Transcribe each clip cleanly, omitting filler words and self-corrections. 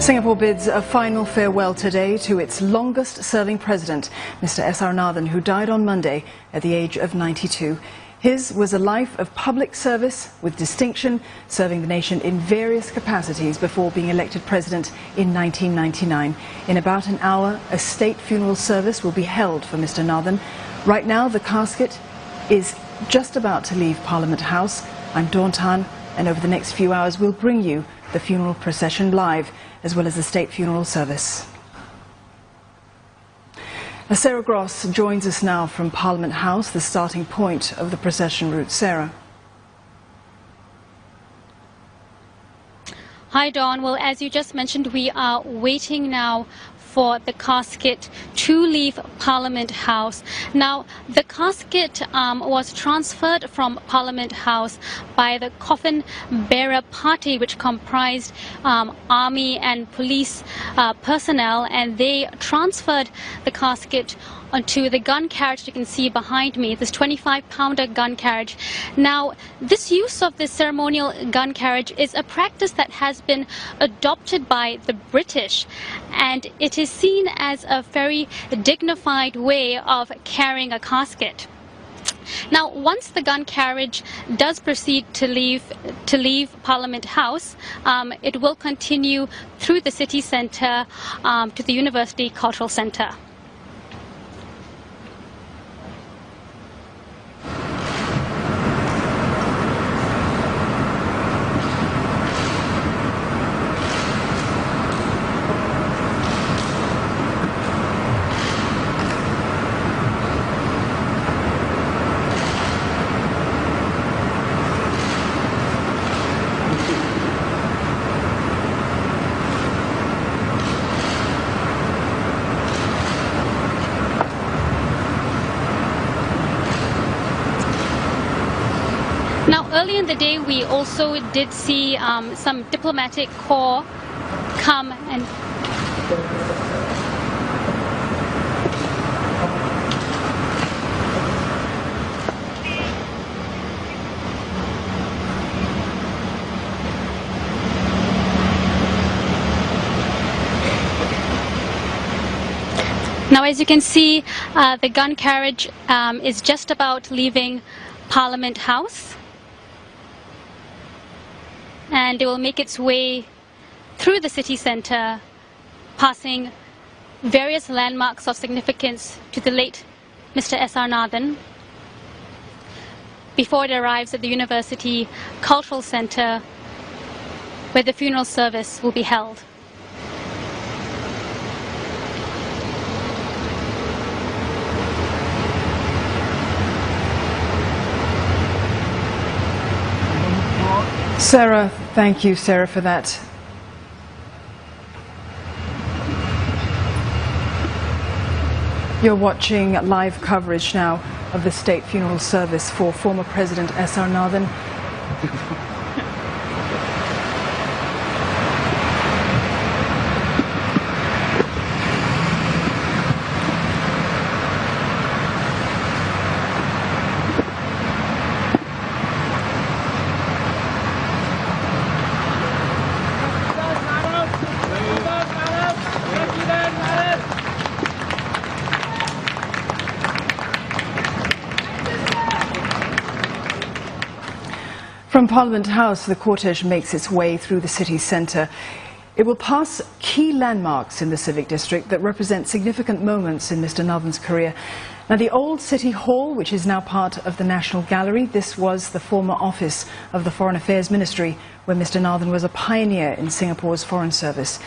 Singapore bids a final farewell today to its longest-serving president, Mr. S.R. Nathan, who died on Monday at the age of 92. His was a life of public service with distinction, serving the nation in various capacities before being elected president in 1999. In about an hour, a state funeral service will be held for Mr. Nathan. Right now, the casket is just about to leave Parliament House. I'm Dawn Tan, and over the next few hours, we'll bring you the funeral procession live, as well as the state funeral service. Sarah Gross joins us now from Parliament House, the starting point of the procession route. Sarah. Hi, Dawn. Well, as you just mentioned, we are waiting now for the casket to leave Parliament House. Now, the casket was transferred from Parliament House by the coffin bearer party, which comprised army and police personnel, and they transferred the casket onto the gun carriage you can see behind me, this 25-pounder gun carriage. Now, this use of this ceremonial gun carriage is a practice that has been adopted by the British, and it is seen as a very dignified way of carrying a casket. Now, once the gun carriage does proceed to leave Parliament House, it will continue through the city centre to the University Cultural Centre. Now, early in the day, we also did see some diplomatic corps come and now, as you can see, the gun carriage is just about leaving Parliament House, and it will make its way through the city centre, passing various landmarks of significance to the late Mr. S.R. Nathan, before it arrives at the University Cultural Centre, where the funeral service will be held. Sarah, thank you, Sarah, for that. You're watching live coverage now of the state funeral service for former President S.R. Nathan. From Parliament House, the cortege makes its way through the city centre. It will pass key landmarks in the civic district that represent significant moments in Mr. Nathan's career. Now, the old City Hall, which is now part of the National Gallery, this was the former office of the Foreign Affairs Ministry, where Mr. Nathan was a pioneer in Singapore's foreign service.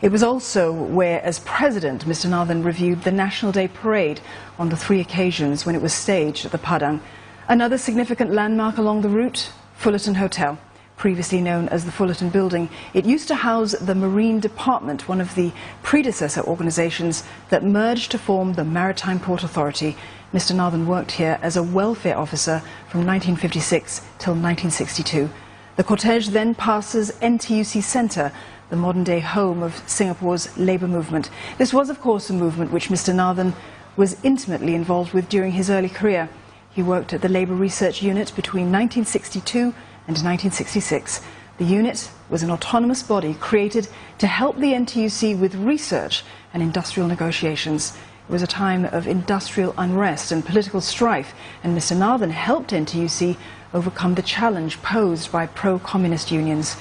It was also where, as president, Mr. Nathan reviewed the National Day Parade on the 3 occasions when it was staged at the Padang. Another significant landmark along the route, Fullerton Hotel, previously known as the Fullerton Building. It used to house the Marine Department, one of the predecessor organizations that merged to form the Maritime Port Authority. Mr. Nathan worked here as a welfare officer from 1956 till 1962. The cortege then passes NTUC Centre, the modern-day home of Singapore's labour movement. This was, of course, a movement which Mr. Nathan was intimately involved with during his early career. He worked at the Labour Research Unit between 1962 and 1966. The unit was an autonomous body created to help the NTUC with research and industrial negotiations. It was a time of industrial unrest and political strife, and Mr. Nathan helped NTUC overcome the challenge posed by pro-communist unions.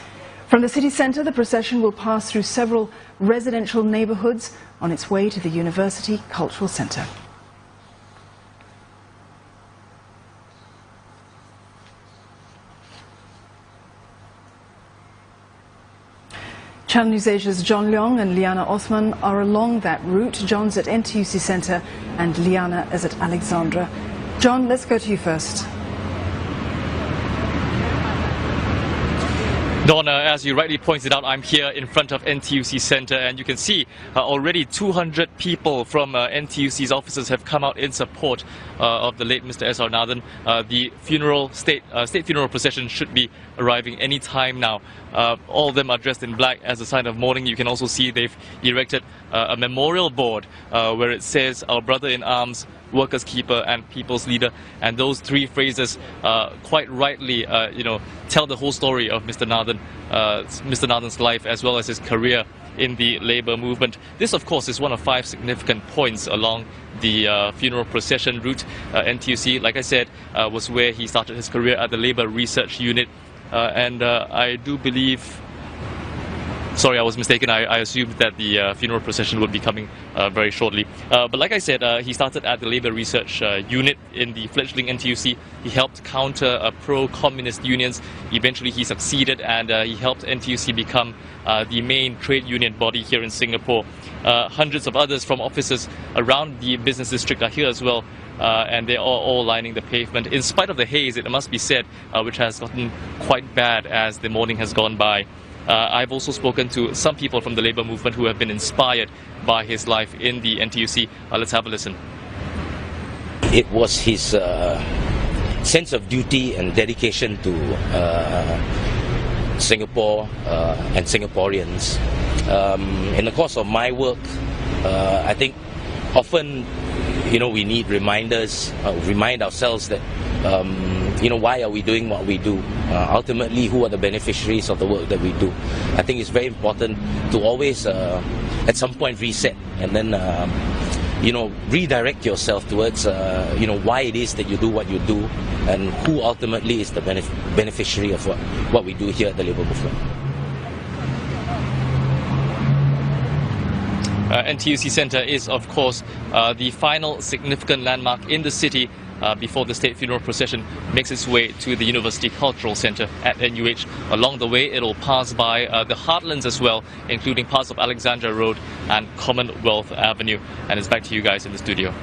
From the city centre, the procession will pass through several residential neighbourhoods on its way to the University Cultural Centre. Channel News Asia's John Leong and Liana Othman are along that route. John's at NTUC Centre and Liana is at Alexandra. John, let's go to you first. Donna, as you rightly pointed out, I'm here in front of NTUC Centre, and you can see already 200 people from NTUC's offices have come out in support of the late Mr. S.R. Nathan. The state funeral procession should be arriving any time now. All of them are dressed in black as a sign of mourning. You can also see they've erected a memorial board where it says, "Our brother in arms, workers' keeper and people's leader," and those three phrases quite rightly tell the whole story of Mr. Nathan's life as well as his career in the labour movement. This, of course, is one of 5 significant points along the funeral procession route. NTUC, like I said, was where he started his career at the Labour Research Unit, and I do believe... Sorry, I was mistaken. I assumed that the funeral procession would be coming very shortly. But like I said, he started at the Labour Research Unit in the fledgling NTUC. He helped counter pro-communist unions. Eventually he succeeded, and he helped NTUC become the main trade union body here in Singapore. Hundreds of others from offices around the business district are here as well. And they're all lining the pavement, in spite of the haze, it must be said, which has gotten quite bad as the morning has gone by. I've also spoken to some people from the labour movement who have been inspired by his life in the NTUC. Let's have a listen. It was his sense of duty and dedication to Singapore and Singaporeans. In the course of my work, I think often we need reminders, remind ourselves that why are we doing what we do? Ultimately, who are the beneficiaries of the work that we do? I think it's very important to always, at some point, reset and then, redirect yourself towards, why it is that you do what you do and who ultimately is the beneficiary of what we do here at the Labour Movement. NTUC Centre is, of course, the final significant landmark in the city before the state funeral procession makes its way to the University Cultural Centre at NUH. Along the way, it'll pass by the heartlands as well, including parts of Alexandra Road and Commonwealth Avenue. And it's back to you guys in the studio.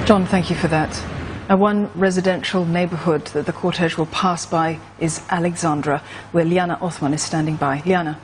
John, thank you for that. Now, one residential neighbourhood that the cortege will pass by is Alexandra, where Liana Othman is standing by. Liana.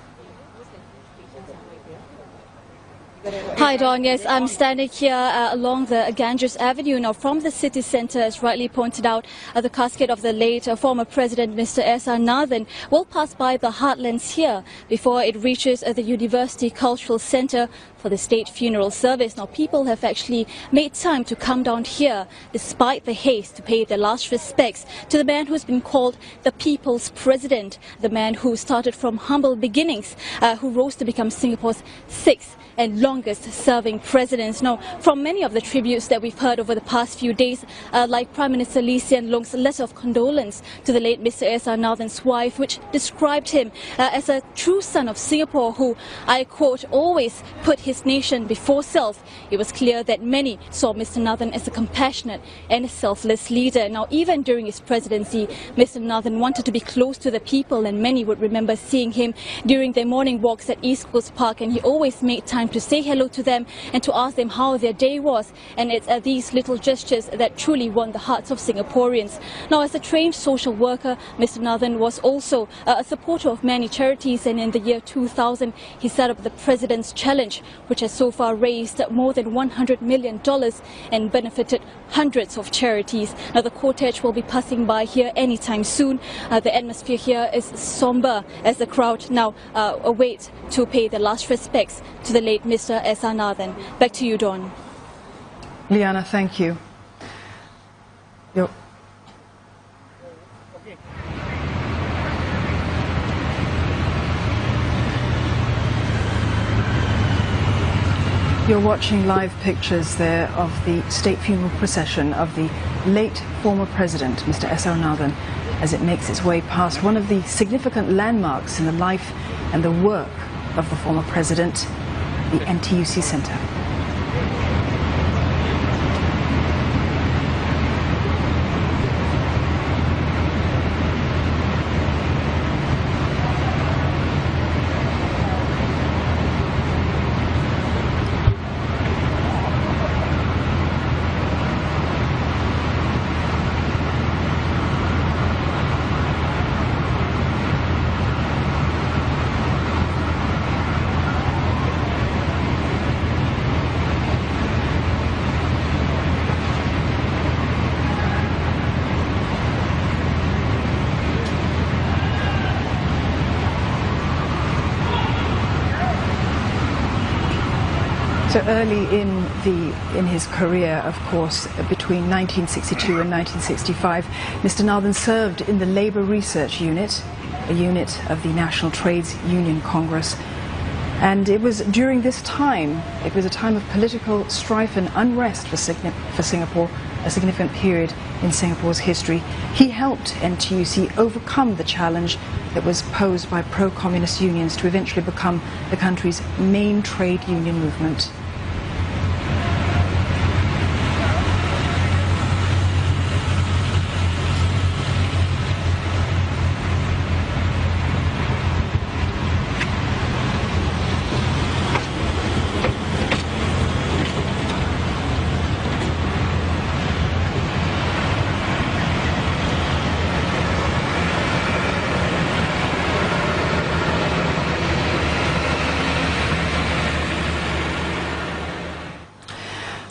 Hi Don, yes, I'm standing here along the Ganges Avenue. Now from the city centre, as rightly pointed out, the casket of the late former President Mr. S.R. Nathan will pass by the heartlands here before it reaches the University Cultural Centre for the state funeral service. Now people have actually made time to come down here despite the haze to pay their last respects to the man who's been called the People's President, the man who started from humble beginnings, who rose to become Singapore's 6th and longest serving presidents. Now, from many of the tributes that we've heard over the past few days, like Prime Minister Lee Hsien Loong's letter of condolence to the late Mr. S.R. Nathan's wife, which described him as a true son of Singapore who, I quote, always put his nation before self. It was clear that many saw Mr. Nathan as a compassionate and a selfless leader. Now, even during his presidency, Mr. Nathan wanted to be close to the people, and many would remember seeing him during their morning walks at East Coast Park, and he always made time to say hello to them and to ask them how their day was. And it's these little gestures that truly won the hearts of Singaporeans. Now, as a trained social worker, Mr. Nathan was also a supporter of many charities, and in the year 2000 he set up the President's Challenge, which has so far raised more than $100 million and benefited hundreds of charities. Now the cortege will be passing by here anytime soon. The atmosphere here is somber as the crowd now await to pay the last respects to the late Mr. S.R. Nathan. Back to you, Dawn. Liana, thank you. You're watching live pictures there of the state funeral procession of the late former president, Mr. S.R. Nathan, as it makes its way past one of the significant landmarks in the life and the work of the former president, the NTUC Center. So early in his career, of course, between 1962 and 1965, Mr. Nathan served in the Labour Research Unit, a unit of the National Trades Union Congress. And it was during this time, it was a time of political strife and unrest for Singapore, a significant period in Singapore's history. He helped NTUC overcome the challenge that was posed by pro-communist unions to eventually become the country's main trade union movement.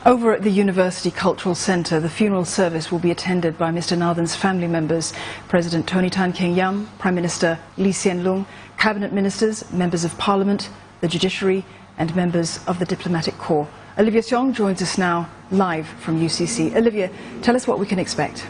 Over at the University Cultural Centre, the funeral service will be attended by Mr. Nathan's family members, President Tony Tan Keng Yam, Prime Minister Lee Hsien Loong, Cabinet Ministers, Members of Parliament, the Judiciary and members of the Diplomatic Corps. Olivia Seong joins us now live from UCC. Olivia, tell us what we can expect.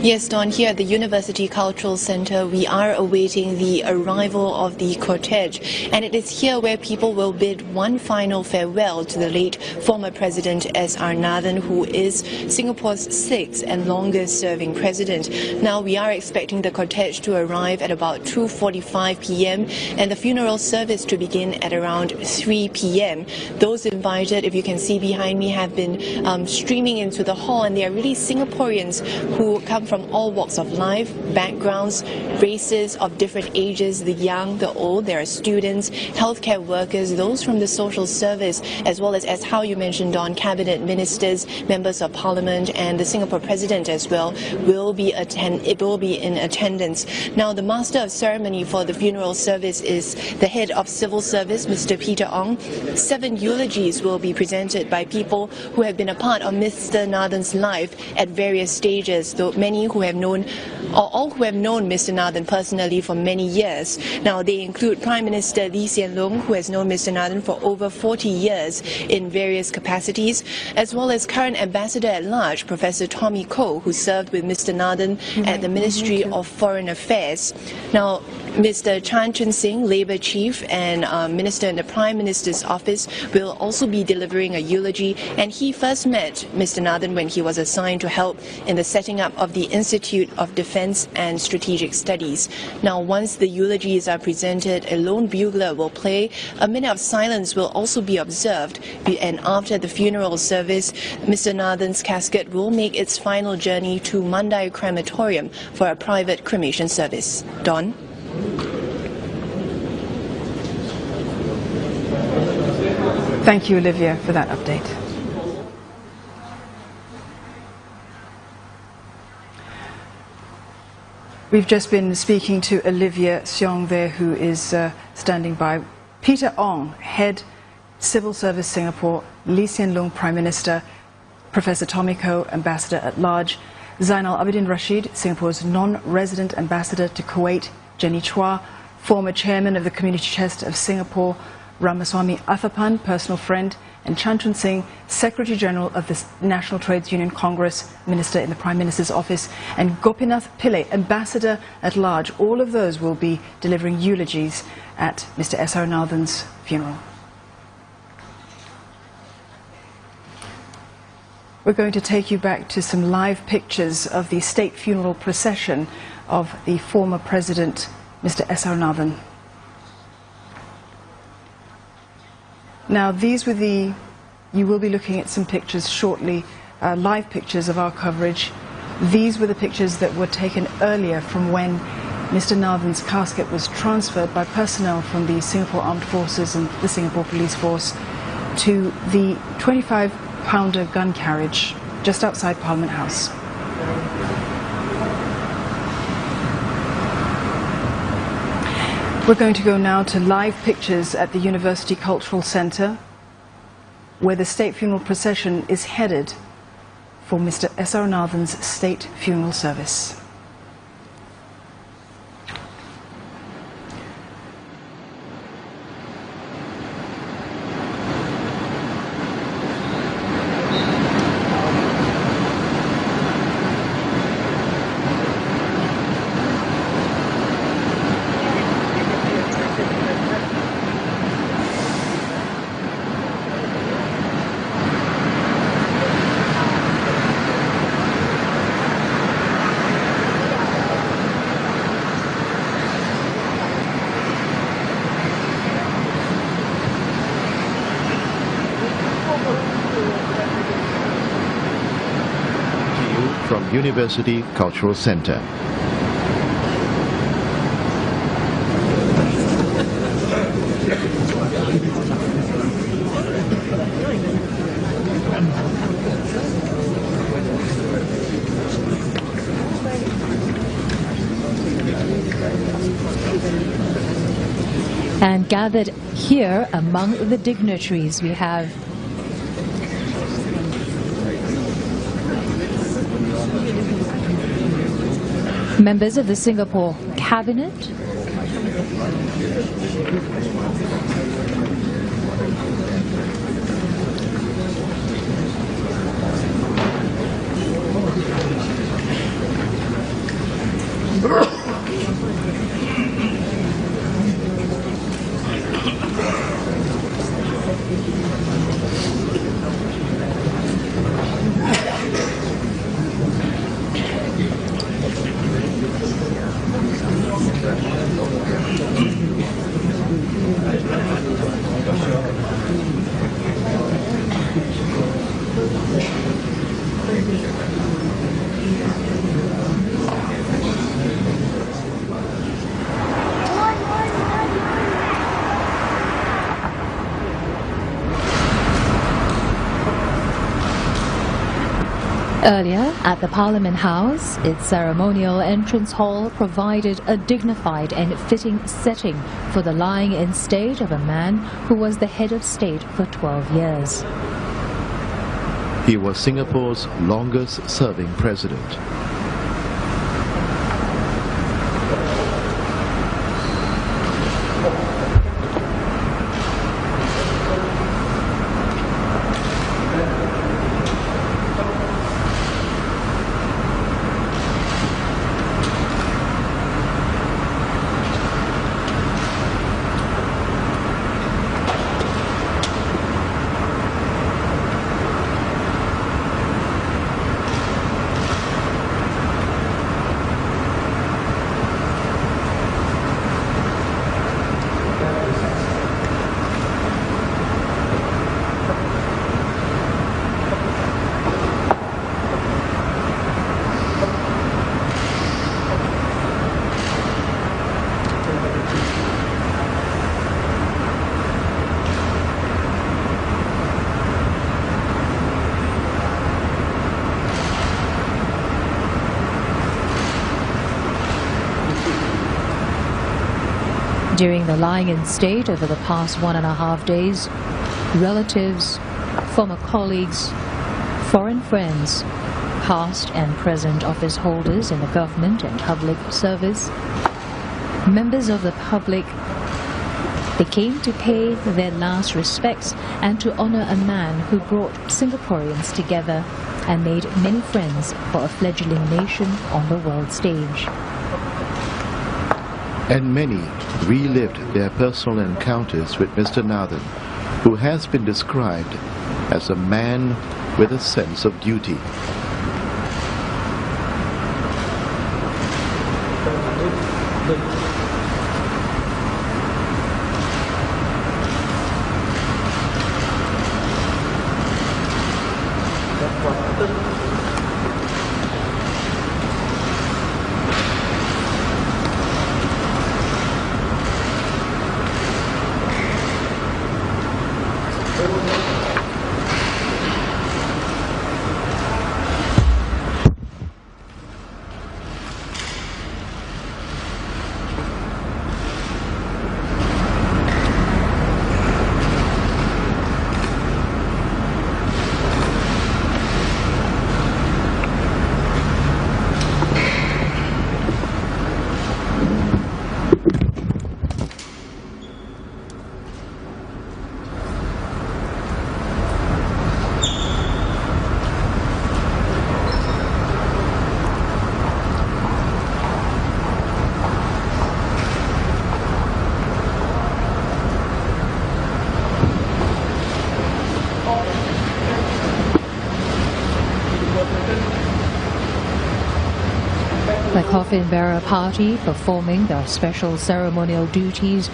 Yes, Dawn, here at the University Cultural Centre, we are awaiting the arrival of the cortege, and it is here where people will bid one final farewell to the late former President S.R. Nathan, who is Singapore's 6th and longest serving president. Now, we are expecting the cortege to arrive at about 2:45 p.m. and the funeral service to begin at around 3 p.m. Those invited, if you can see behind me, have been streaming into the hall, and they are really Singaporeans who come from all walks of life, backgrounds, races of different ages, the young, the old. There are students, healthcare workers, those from the social service, as well as how you mentioned, Dawn, cabinet ministers, members of parliament, and the Singapore president as well will be in attendance. Now, the master of ceremony for the funeral service is the head of civil service, Mr. Peter Ong. 7 eulogies will be presented by people who have been a part of Mr. Nathan's life at various stages, though many who have known, or all who have known Mr. Nathan personally for many years. Now, they include Prime Minister Lee Hsien Loong, who has known Mr. Nathan for over 40 years in various capacities, as well as current Ambassador at Large, Professor Tommy Koh, who served with Mr. Nathan at the Ministry of Foreign Affairs. Now, Mr. Chan Chun Sing, Labour Chief and Minister in the Prime Minister's office, will also be delivering a eulogy, and he first met Mr. Nathan when he was assigned to help in the setting up of the Institute of Defence and Strategic Studies. Now, once the eulogies are presented, a lone bugler will play. A minute of silence will also be observed, and after the funeral service, Mr. Nathan's casket will make its final journey to Mandai Crematorium for a private cremation service. Dawn? Thank you, Olivia, for that update. We've just been speaking to Olivia Seong there, who is standing by. Peter Ong, Head Civil Service Singapore, Lee Hsien Loong, Prime Minister, Professor Tommy Koh, Ambassador at Large, Zainal Abidin Rashid, Singapore's non-resident ambassador to Kuwait, Jenny Chua, former chairman of the Community Chest of Singapore, Ramaswamy Athapan, personal friend, and Chanchun Singh, Secretary General of the National Trades Union Congress, Minister in the Prime Minister's office, and Gopinath Pillai, Ambassador at Large. All of those will be delivering eulogies at Mr. S.R. Nathan's funeral. We're going to take you back to some live pictures of the state funeral procession of the former President, Mr. S.R. Nathan. Now, these were you will be looking at some pictures shortly, live pictures of our coverage. These were the pictures that were taken earlier from when Mr. Nathan's casket was transferred by personnel from the Singapore Armed Forces and the Singapore Police Force to the 25-pounder gun carriage just outside Parliament House. We're going to go now to live pictures at the University Cultural Centre, where the state funeral procession is headed for Mr. S.R. Nathan's state funeral service. From University Cultural Centre. And gathered here among the dignitaries we have members of the Singapore Cabinet, Earlier, at the Parliament House, its ceremonial entrance hall provided a dignified and fitting setting for the lying-in state of a man who was the head of state for 12 years. He was Singapore's longest-serving president. During the lying-in state over the past 1.5 days, relatives, former colleagues, foreign friends, past and present office holders in the government and public service, members of the public, They came to pay their last respects and to honor a man who brought Singaporeans together and made many friends for a fledgling nation on the world stage. And many relived their personal encounters with Mr. Nathan, who has been described as a man with a sense of duty. The coffin bearer party performing their special ceremonial duties,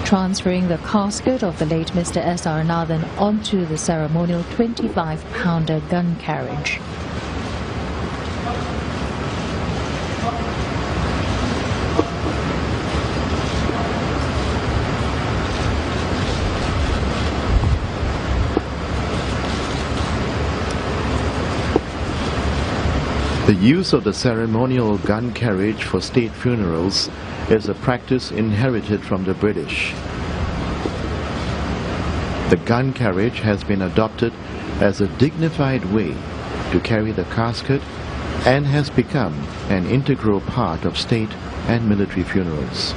transferring the casket of the late Mr. S.R. Nathan onto the ceremonial 25-pounder gun carriage. The use of the ceremonial gun carriage for state funerals is a practice inherited from the British. The gun carriage has been adopted as a dignified way to carry the casket and has become an integral part of state and military funerals.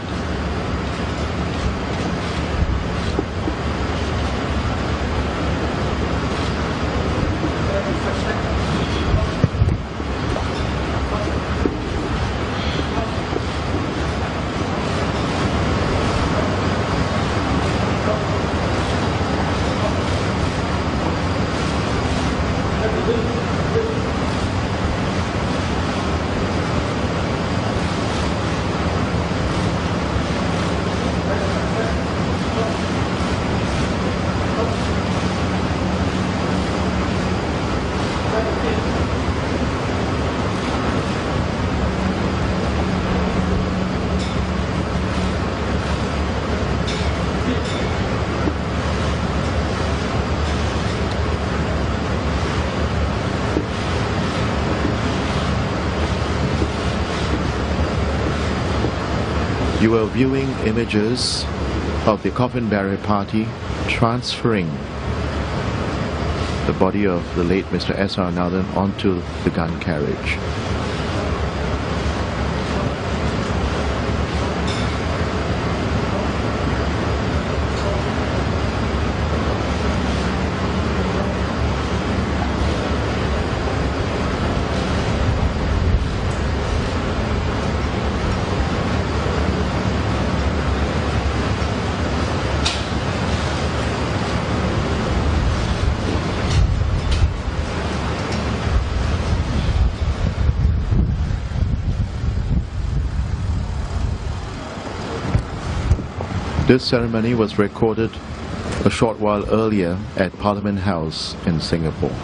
You are viewing images of the coffin bearer party transferring the body of the late Mr. S.R. Nathan onto the gun carriage. This ceremony was recorded a short while earlier at Parliament House in Singapore.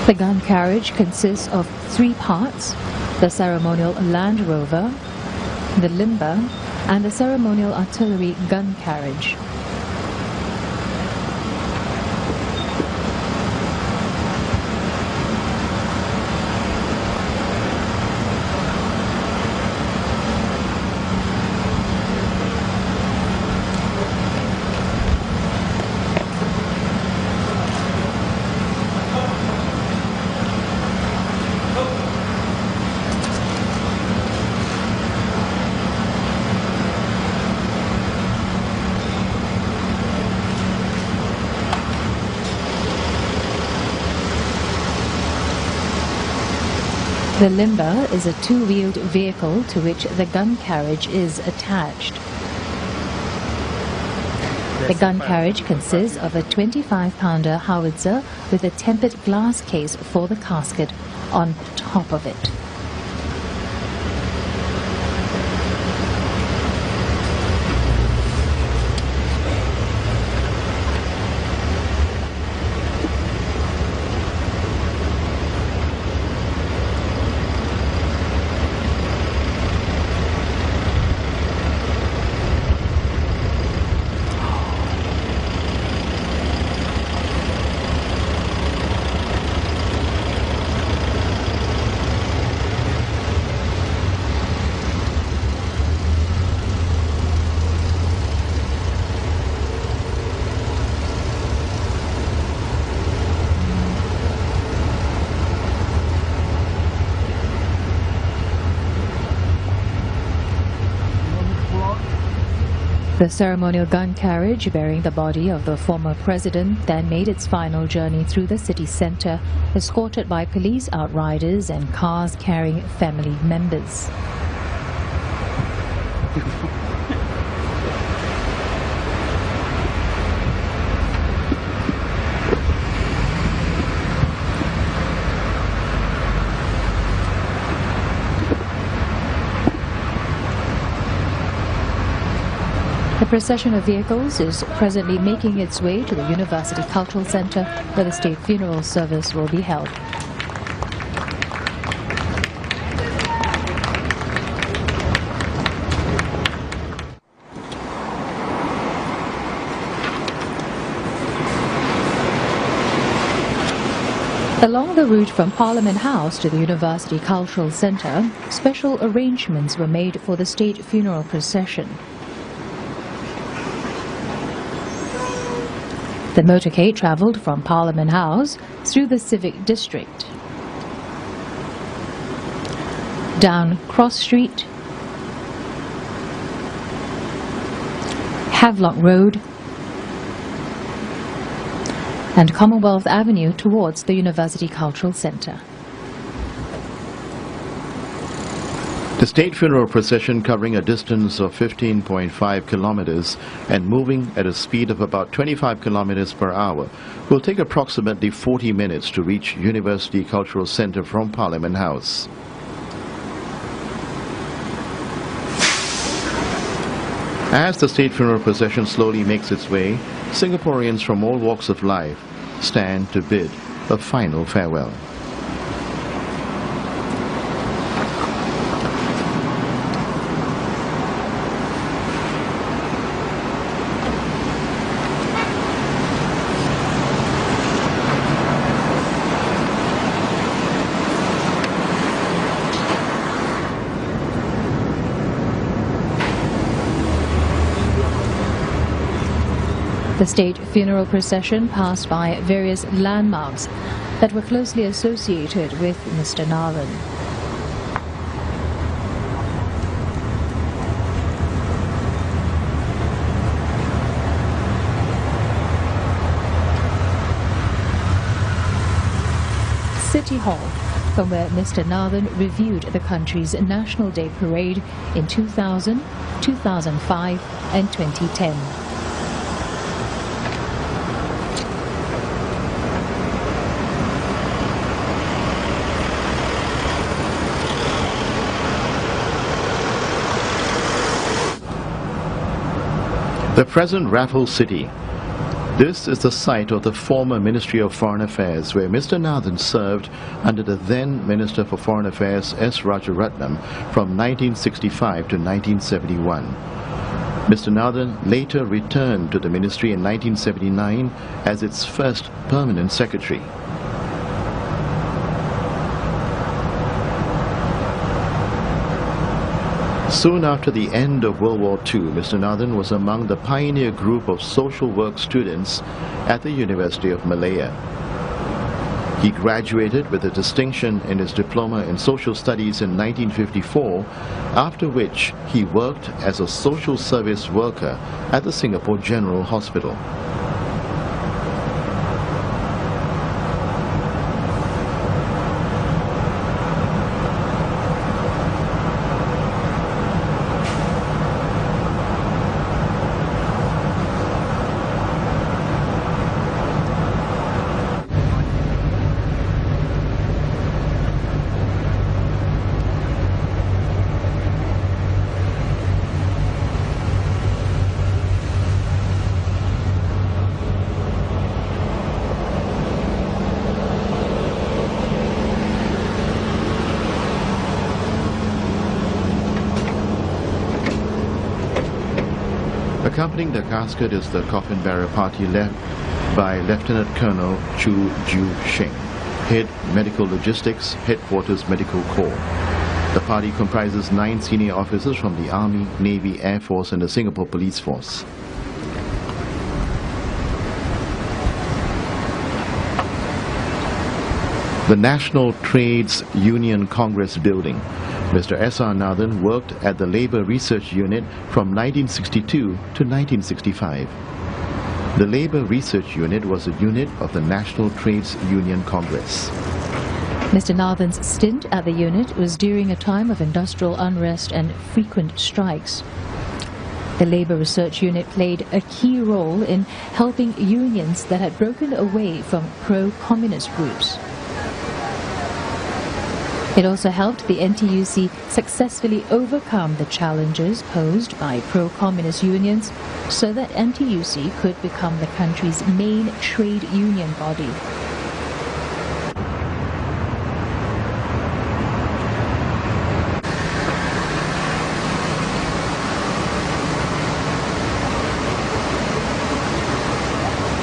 The gun carriage consists of 3 parts: the ceremonial Land Rover, the limber, and the ceremonial artillery gun carriage. The limber is a two-wheeled vehicle to which the gun carriage is attached. The gun carriage consists of a 25-pounder howitzer with a tempered glass case for the casket on top of it. The ceremonial gun carriage bearing the body of the former president then made its final journey through the city centre, escorted by police outriders and cars carrying family members. The procession of vehicles is presently making its way to the University Cultural Centre, where the state funeral service will be held. Along the route from Parliament House to the University Cultural Centre, special arrangements were made for the state funeral procession. The motorcade travelled from Parliament House through the Civic District, down Cross Street, Havelock Road, and Commonwealth Avenue towards the University Cultural Centre. The state funeral procession, covering a distance of 15.5 kilometers and moving at a speed of about 25 kilometers per hour, will take approximately 40 minutes to reach University Cultural Centre from Parliament House. As the state funeral procession slowly makes its way, Singaporeans from all walks of life stand to bid a final farewell. The state funeral procession passed by various landmarks that were closely associated with Mr. Nathan. City Hall, from where Mr. Nathan reviewed the country's National Day Parade in 2000, 2005 and 2010. The present Raffles City, This is the site of the former Ministry of Foreign Affairs, where Mr. Nathan served under the then Minister for Foreign Affairs S. Rajaratnam from 1965 to 1971. Mr. Nathan later returned to the ministry in 1979 as its first permanent secretary. Soon after the end of World War II, Mr. Nathan was among the pioneer group of social work students at the University of Malaya. He graduated with a distinction in his diploma in social studies in 1954, after which he worked as a social service worker at the Singapore General Hospital. Accompanying the casket is the coffin bearer party led by Lieutenant Colonel Chu Ju Sheng, Head Medical Logistics, Headquarters Medical Corps. The party comprises 9 senior officers from the Army, Navy, Air Force and the Singapore Police Force. The National Trades Union Congress Building. Mr. S.R. Nathan worked at the Labour Research Unit from 1962 to 1965. The Labour Research Unit was a unit of the National Trades Union Congress. Mr. Nathan's stint at the unit was during a time of industrial unrest and frequent strikes. The Labour Research Unit played a key role in helping unions that had broken away from pro-communist groups. It also helped the NTUC successfully overcome the challenges posed by pro-communist unions so that NTUC could become the country's main trade union body.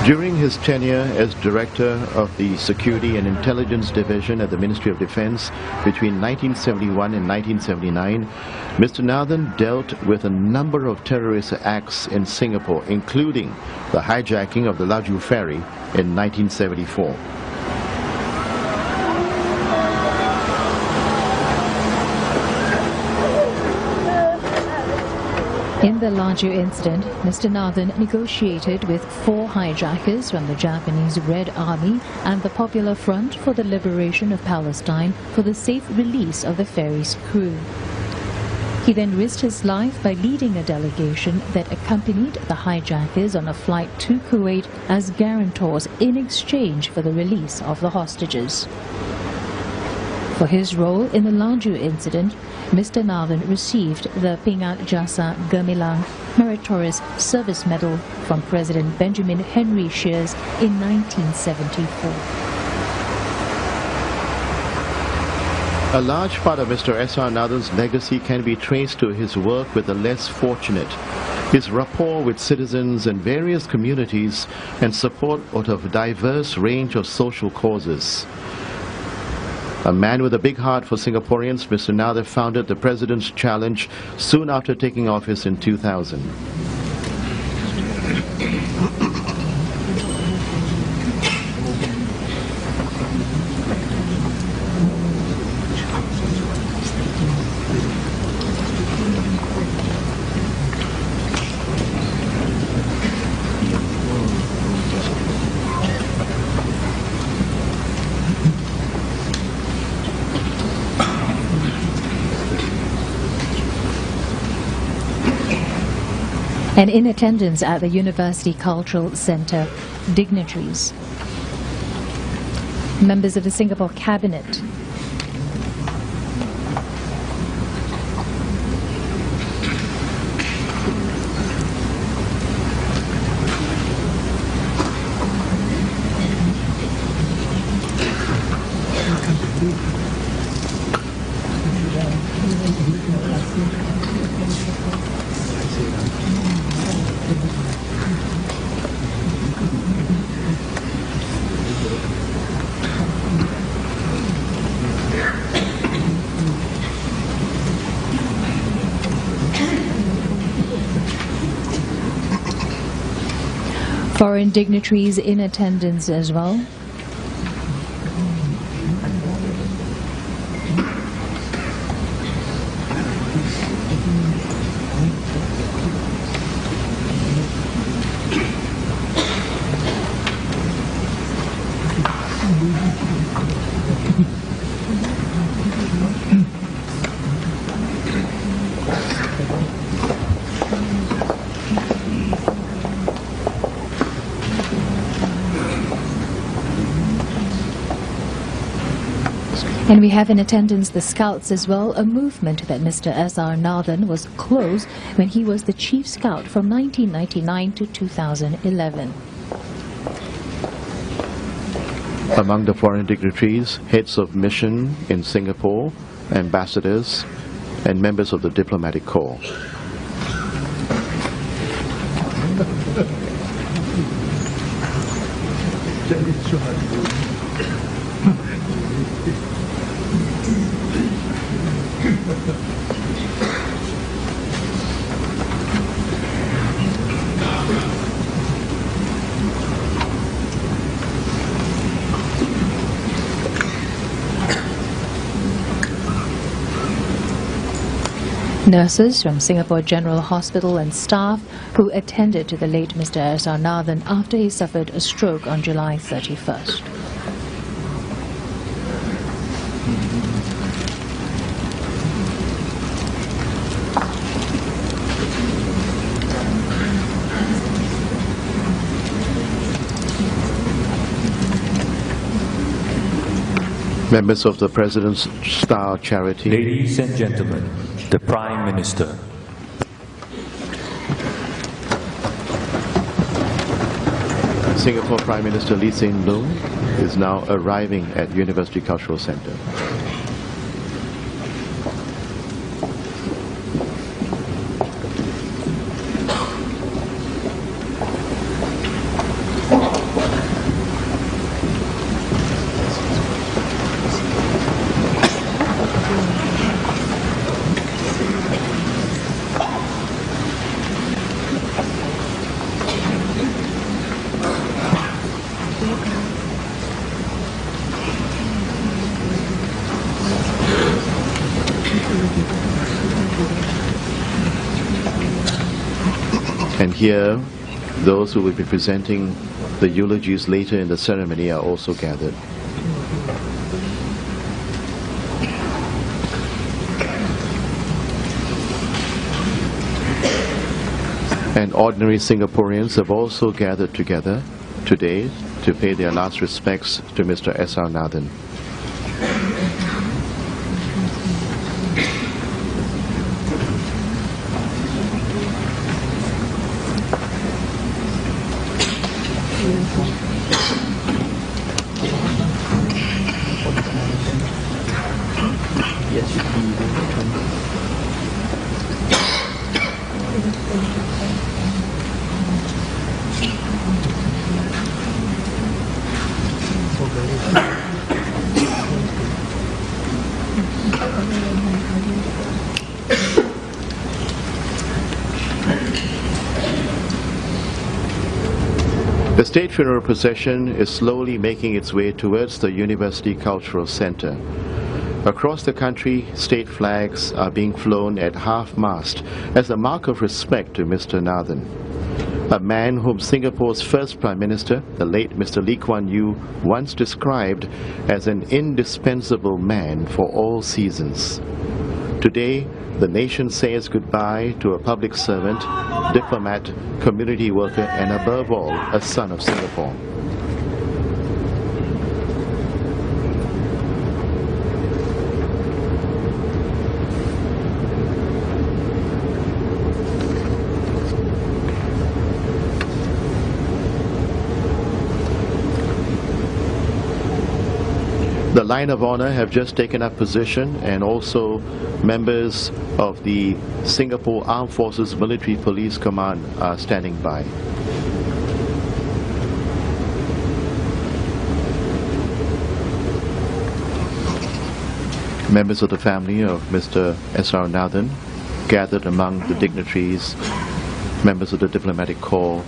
During his tenure as Director of the Security and Intelligence Division at the Ministry of Defence between 1971 and 1979, Mr. Nathan dealt with a number of terrorist acts in Singapore, including the hijacking of the Laju ferry in 1974. In the Laju incident, Mr. Nathan negotiated with 4 hijackers from the Japanese Red Army and the Popular Front for the Liberation of Palestine for the safe release of the ferry's crew. He then risked his life by leading a delegation that accompanied the hijackers on a flight to Kuwait as guarantors in exchange for the release of the hostages. For his role in the Laju incident, Mr. Nathan received the Pingat Jasa Gemilang Meritorious Service Medal from President Benjamin Henry Sheares in 1974. A large part of Mr. S.R. Nathan's legacy can be traced to his work with the less fortunate, his rapport with citizens and various communities, and support of a diverse range of social causes. A man with a big heart for Singaporeans, Mr. Nathan founded the President's Challenge soon after taking office in 2000. And in attendance at the University Cultural Centre, dignitaries, members of the Singapore Cabinet, Foreign dignitaries in attendance as well. And we have in attendance the Scouts as well, a movement that Mr. S.R. Nathan was close when he was the Chief Scout from 1999 to 2011. Among the foreign dignitaries, heads of mission in Singapore, ambassadors, and members of the diplomatic corps. Nurses from Singapore General Hospital and staff who attended to the late Mr. S.R. Nathan after he suffered a stroke on July 31st. Members of the President's Star Charity. Ladies and gentlemen, the Prime Minister. Singapore Prime Minister Lee Hsien Loong is now arriving at University Cultural Centre. And here, those who will be presenting the eulogies later in the ceremony are also gathered. And ordinary Singaporeans have also gathered together today to pay their last respects to Mr. S.R. Nathan. The state funeral procession is slowly making its way towards the University Cultural Centre. Across the country, state flags are being flown at half-mast as a mark of respect to Mr. Nathan, a man whom Singapore's first Prime Minister, the late Mr. Lee Kuan Yew, once described as an indispensable man for all seasons. Today, the nation says goodbye to a public servant, diplomat, community worker, and above all, a son of Singapore. The line of honor have just taken up position, and also members of the Singapore Armed Forces Military Police Command are standing by. Members of the family of Mr. S.R. Nathan gathered among the dignitaries, members of the diplomatic corps,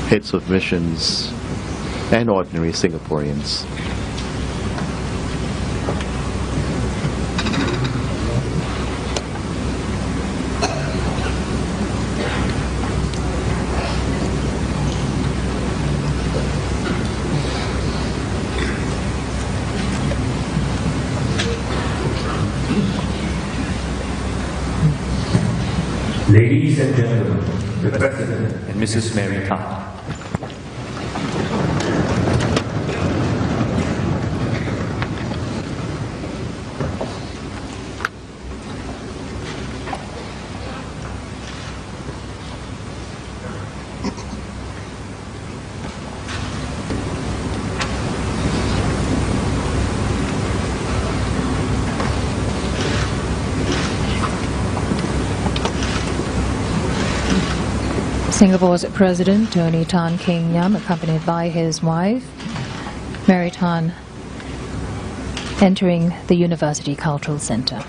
heads of missions, and ordinary Singaporeans. Ladies and gentlemen, the President and Mrs. Mary Tan. Singapore's President Tony Tan Keng Yam, accompanied by his wife, Mary Tan, entering the University Cultural Centre.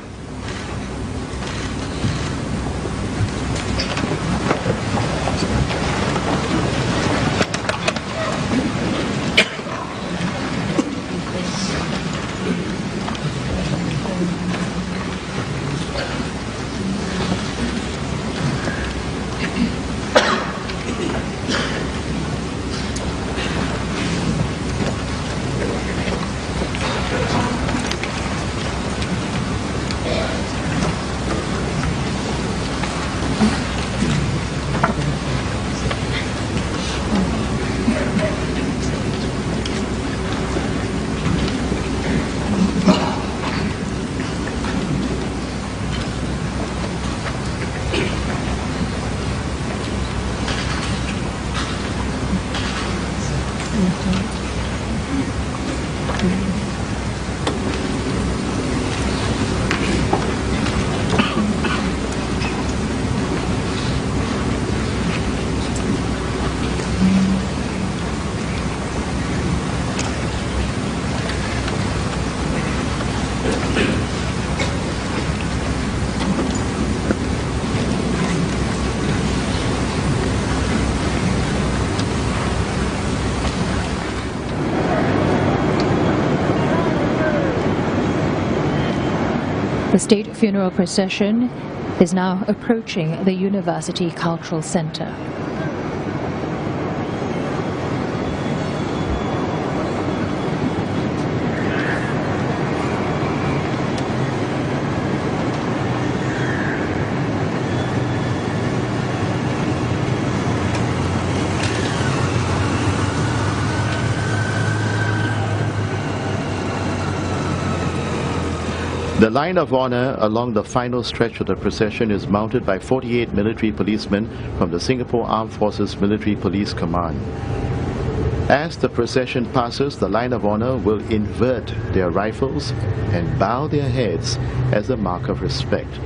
The state funeral procession is now approaching the University Cultural Centre. The line of honor along the final stretch of the procession is mounted by 48 military policemen from the Singapore Armed Forces Military Police Command. As the procession passes, the line of honor will invert their rifles and bow their heads as a mark of respect.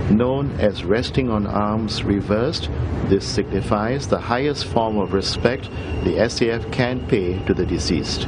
Known as resting on arms reversed, this signifies the highest form of respect the SAF can pay to the deceased.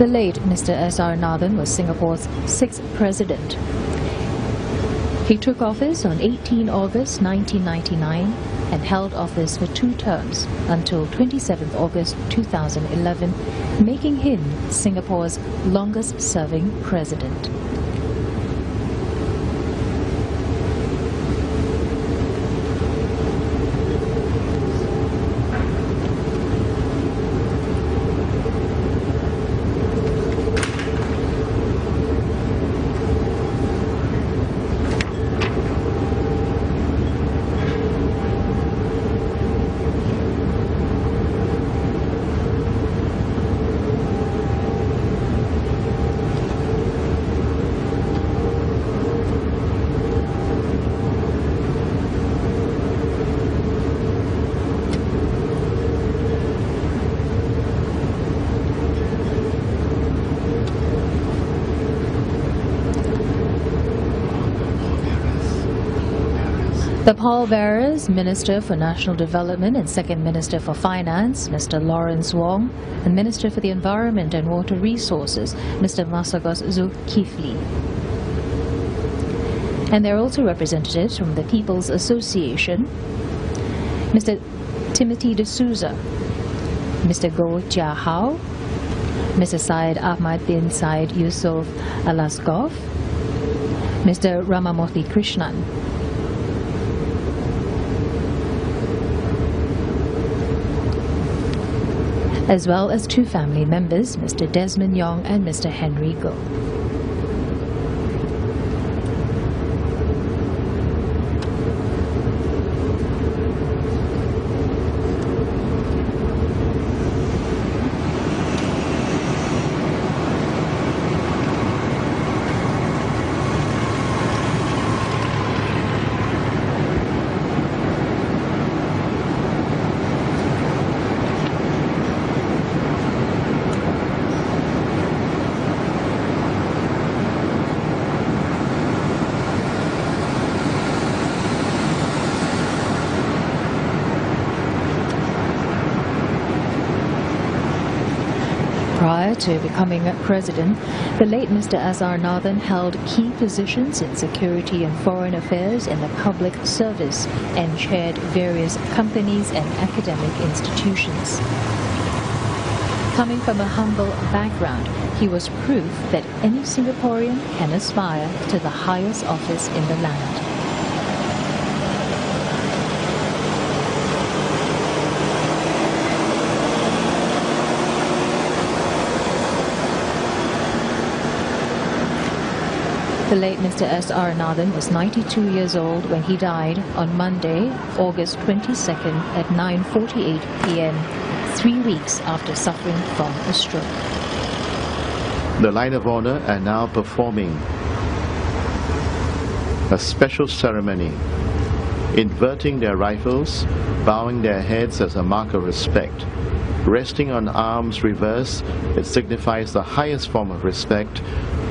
The late Mr. S.R. Nathan was Singapore's 6th president. He took office on 18 August 1999 and held office for 2 terms until 27 August 2011, making him Singapore's longest-serving president. The pallbearers, Minister for National Development and Second Minister for Finance, Mr. Lawrence Wong, and Minister for the Environment and Water Resources, Mr. Masagos Zulkifli. And there are also representatives from the People's Association, Mr. Timothy D'Souza, Mr. Goh Chia Hao, Mr. Syed Ahmad bin Syed Yusuf Alaskov, Mr. Ramamurthy Krishnan. As well as 2 family members, Mr. Desmond Yong and Mr. Henry Goh. Prior to becoming president, the late Mr. S.R. Nathan held key positions in security and foreign affairs in the public service and chaired various companies and academic institutions. Coming from a humble background, he was proof that any Singaporean can aspire to the highest office in the land. The late Mr. S.R. Nathan was 92 years old when he died on Monday, August 22nd at 9:48 p.m., 3 weeks after suffering from a stroke. The Line of Honor are now performing a special ceremony, inverting their rifles, bowing their heads as a mark of respect. Resting on arms reverse, it signifies the highest form of respect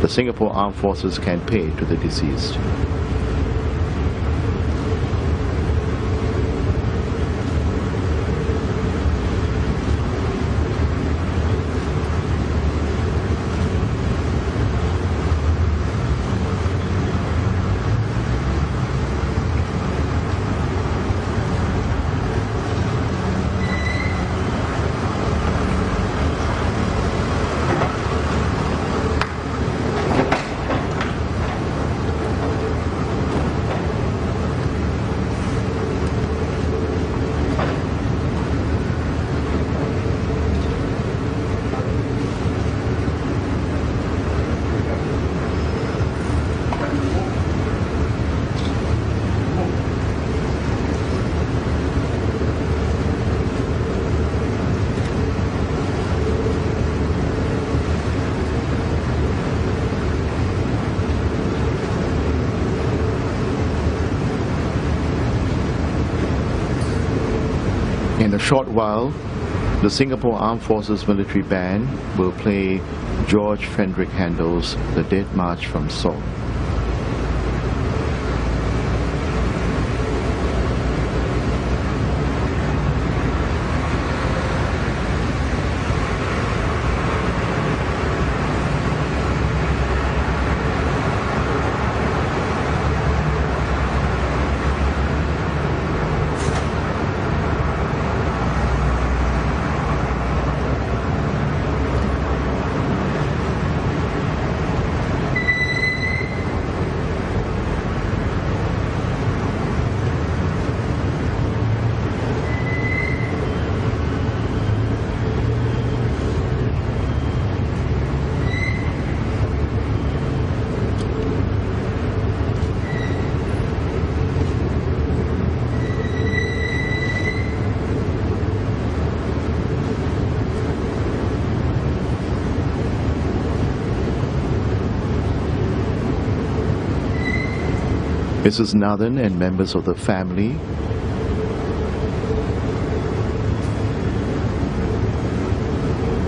the Singapore Armed Forces can pay to the deceased. In a short while, the Singapore Armed Forces Military Band will play George Frederick Handel's The Dead March from Saul. Mrs. Nathan and members of the family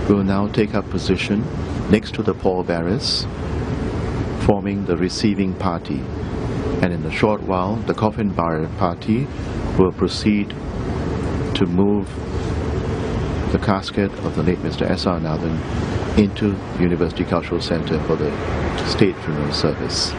will now take up position next to the pallbearers, forming the receiving party. And in a short while, the coffin bearer party will proceed to move the casket of the late Mr. S.R. Nathan into University Cultural Center for the state funeral service.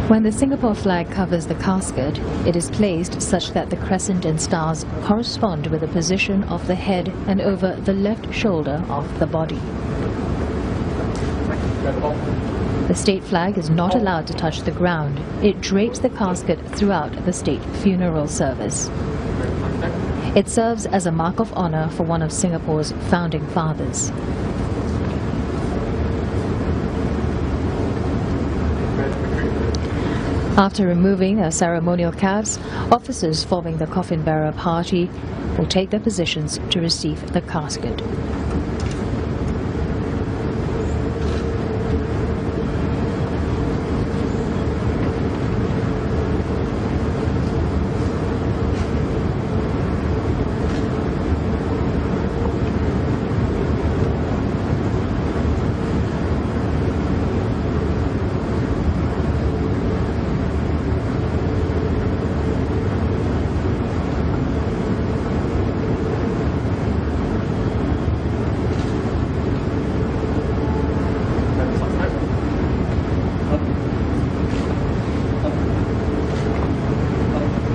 When the Singapore flag covers the casket, it is placed such that the crescent and stars correspond with the position of the head and over the left shoulder of the body. The state flag is not allowed to touch the ground. It drapes the casket throughout the state funeral service. It serves as a mark of honor for one of Singapore's founding fathers. After removing their ceremonial caps, officers forming the coffin bearer party will take their positions to receive the casket.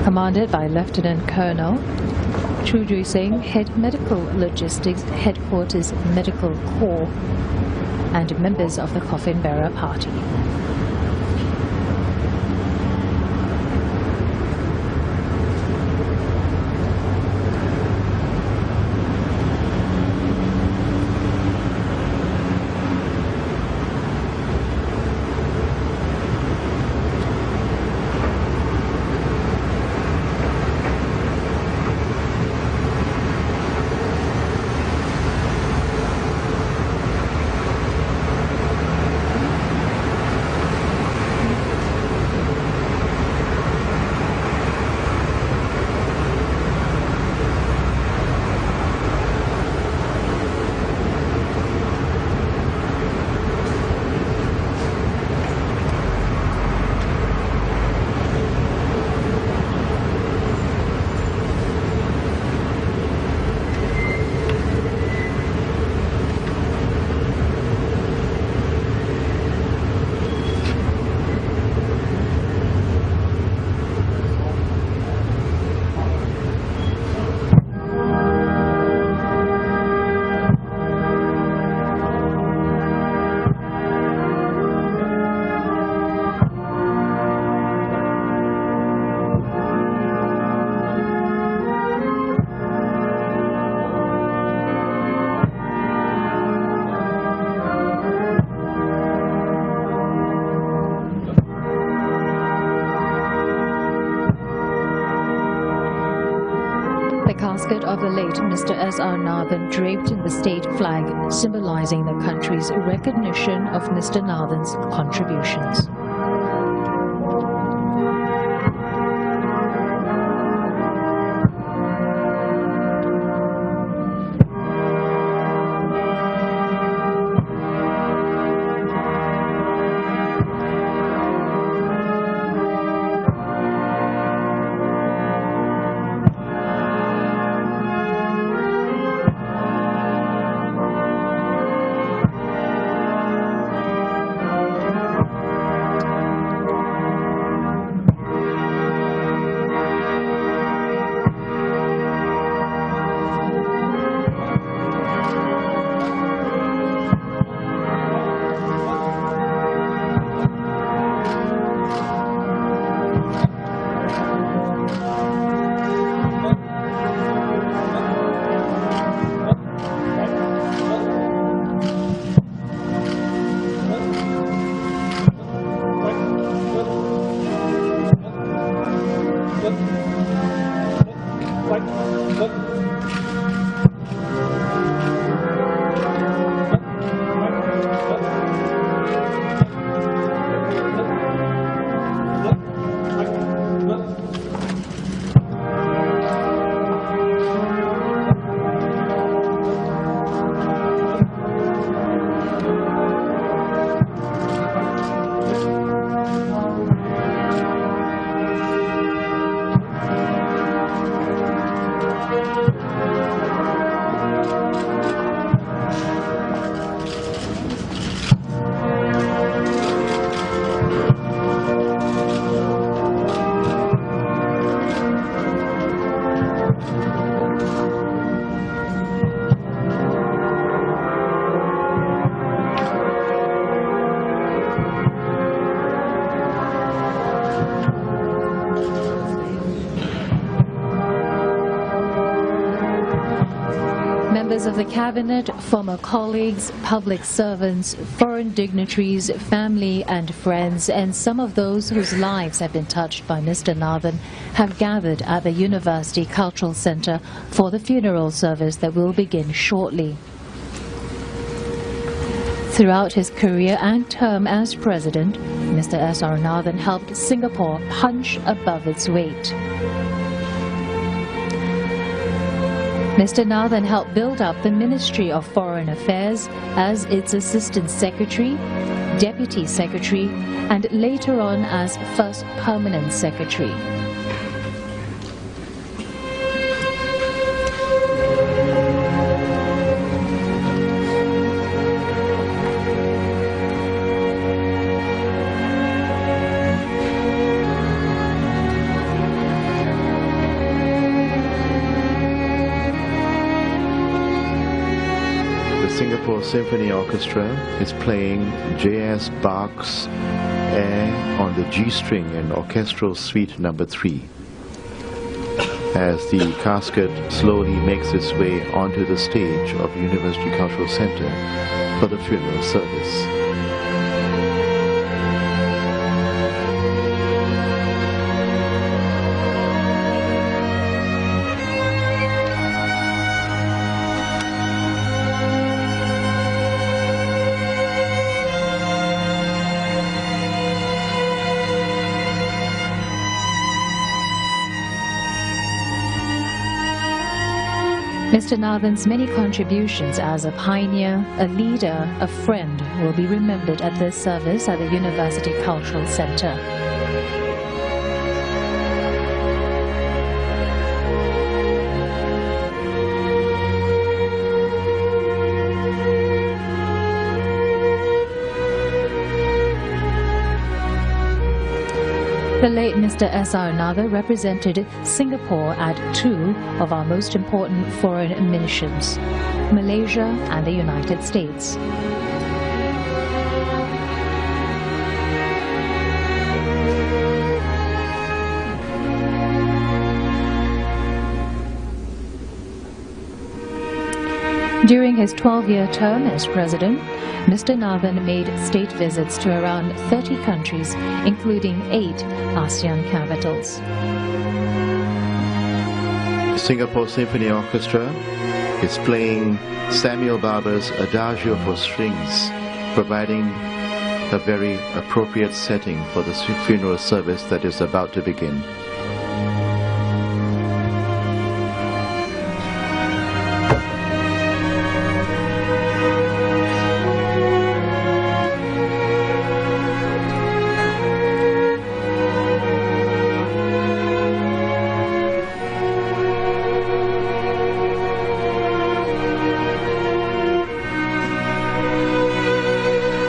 Commanded by Lieutenant Colonel Chu Jui Singh, Head Medical Logistics Headquarters Medical Corps, and members of the coffin bearer party. casket of the late Mr. S.R. Nathan draped in the state flag, symbolizing the country's recognition of Mr. Nathan's contributions. Members of the cabinet, former colleagues, public servants, foreign dignitaries, family and friends, and some of those whose lives have been touched by Mr. Nathan have gathered at the University Cultural Centre for the funeral service that will begin shortly. Throughout his career and term as president, Mr. S.R. Nathan helped Singapore punch above its weight. Mr. Nathan helped build up the Ministry of Foreign Affairs as its Assistant Secretary, Deputy Secretary, and later on as First Permanent Secretary. Singapore Symphony Orchestra is playing J.S. Bach's Air on the G string in Orchestral Suite No. 3 as the casket slowly makes its way onto the stage of University Cultural Centre for the funeral service. Mr. Nathan's many contributions as a pioneer, a leader, a friend will be remembered at this service at the University Cultural Centre. The late Mr. S.R. Nathan represented Singapore at two of our most important foreign missions, Malaysia and the United States. During his 12-year term as president, Mr. Nathan made state visits to around 30 countries, including 8 ASEAN capitals. Singapore Symphony Orchestra is playing Samuel Barber's Adagio for Strings, providing a very appropriate setting for the funeral service that is about to begin.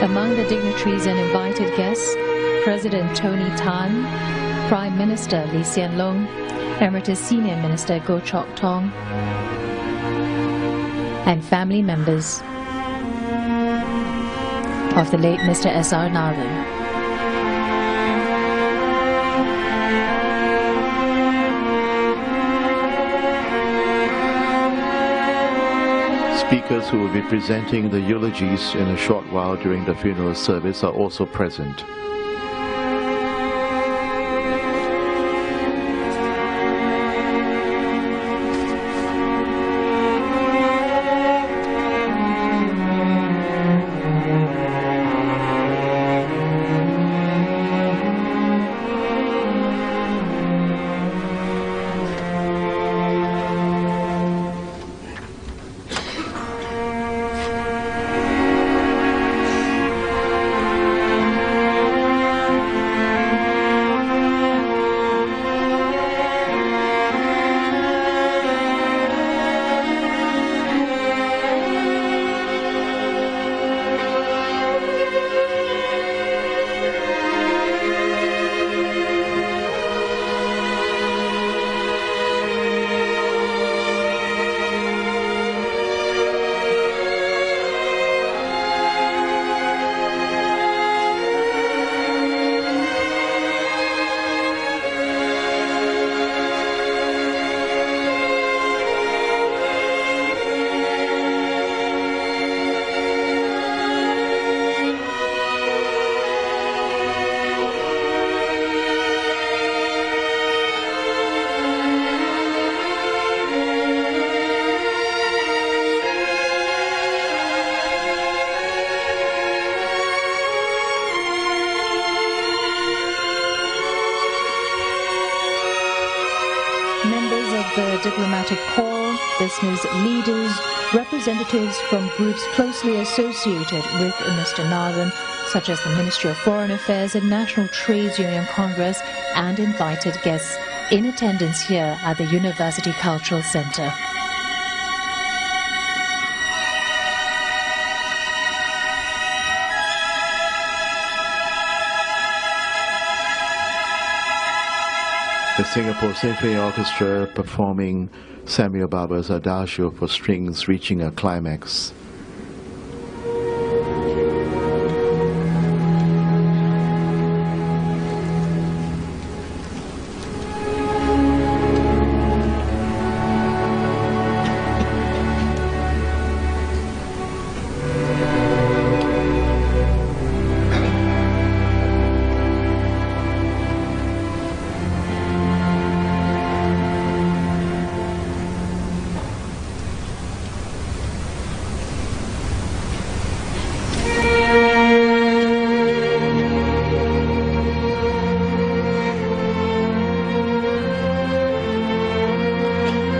Among the dignitaries and invited guests, President Tony Tan, Prime Minister Lee Hsien Loong, Emeritus Senior Minister Goh Chok Tong, and family members of the late Mr. S.R. Nathan. Speakers who will be presenting the eulogies in a short while during the funeral service are also present. Members of the diplomatic corps, business leaders, representatives from groups closely associated with Mr. Nathan, such as the Ministry of Foreign Affairs and National Trades Union Congress, and invited guests in attendance here at the University Cultural Centre. The Singapore Symphony Orchestra performing Samuel Barber's Adagio for Strings, reaching a climax.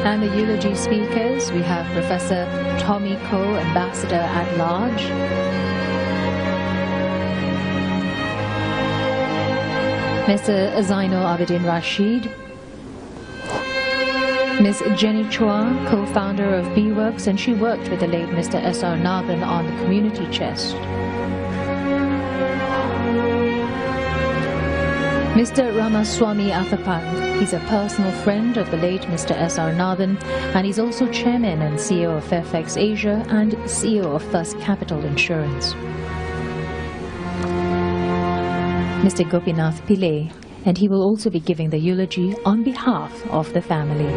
And the eulogy speakers, we have Professor Tommy Koh, Ambassador at Large, Mr. Zainul Abidin Rashid, Ms. Jenny Chua, co-founder of B-Works, and she worked with the late Mr. S.R. Nathan on the community chest. Mr. Ramaswamy Athappan, he's a personal friend of the late Mr. S.R. Nathan, and he's also chairman and CEO of Fairfax Asia and CEO of First Capital Insurance. Mr. Gopinath Pillai, and he will also be giving the eulogy on behalf of the family.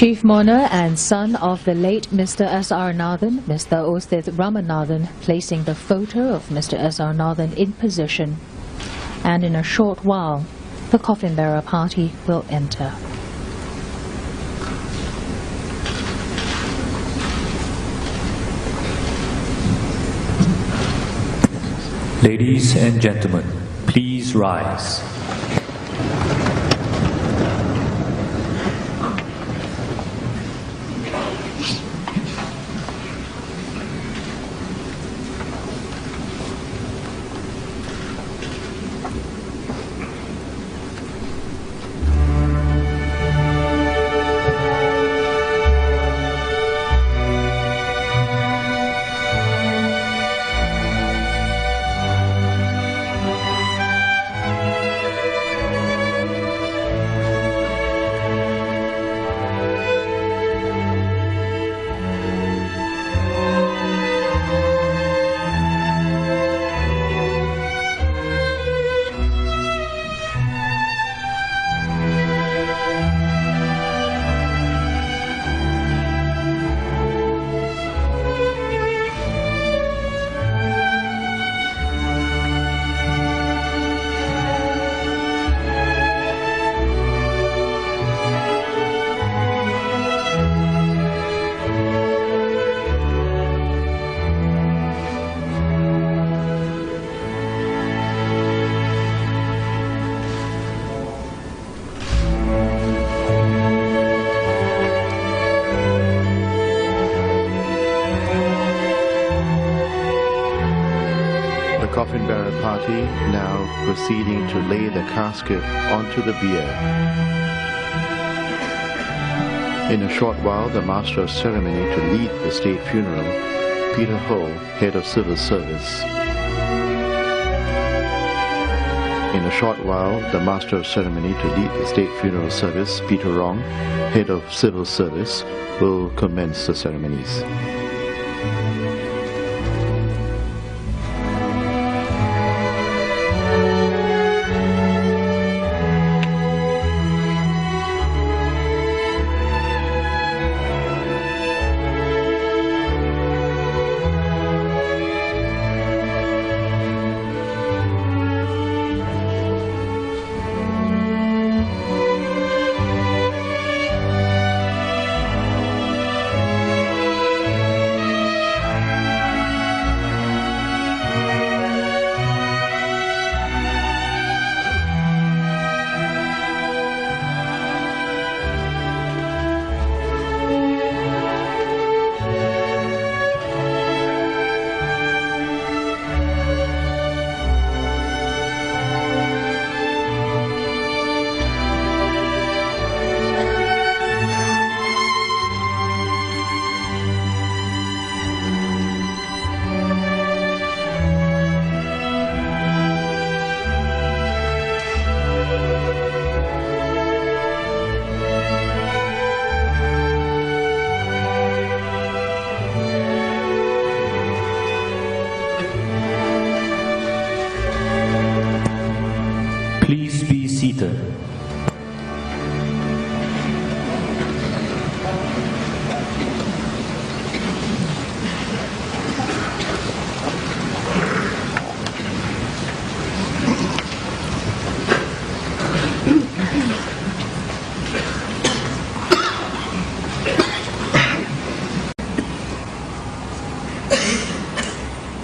Chief Mourner and son of the late Mr. S.R. Nathan, Mr. Osthith Ramanathan, placing the photo of Mr. S.R. Nathan in position. And in a short while, the coffin bearer party will enter. Ladies and gentlemen, please rise. Coffin bearer party now proceeding to lay the casket onto the bier. In a short while, the Master of Ceremony to lead the state funeral, Peter Ho, Head of Civil Service. In a short while, the Master of Ceremony to lead the state funeral service, Peter Rong, Head of Civil Service, will commence the ceremonies. Please be seated.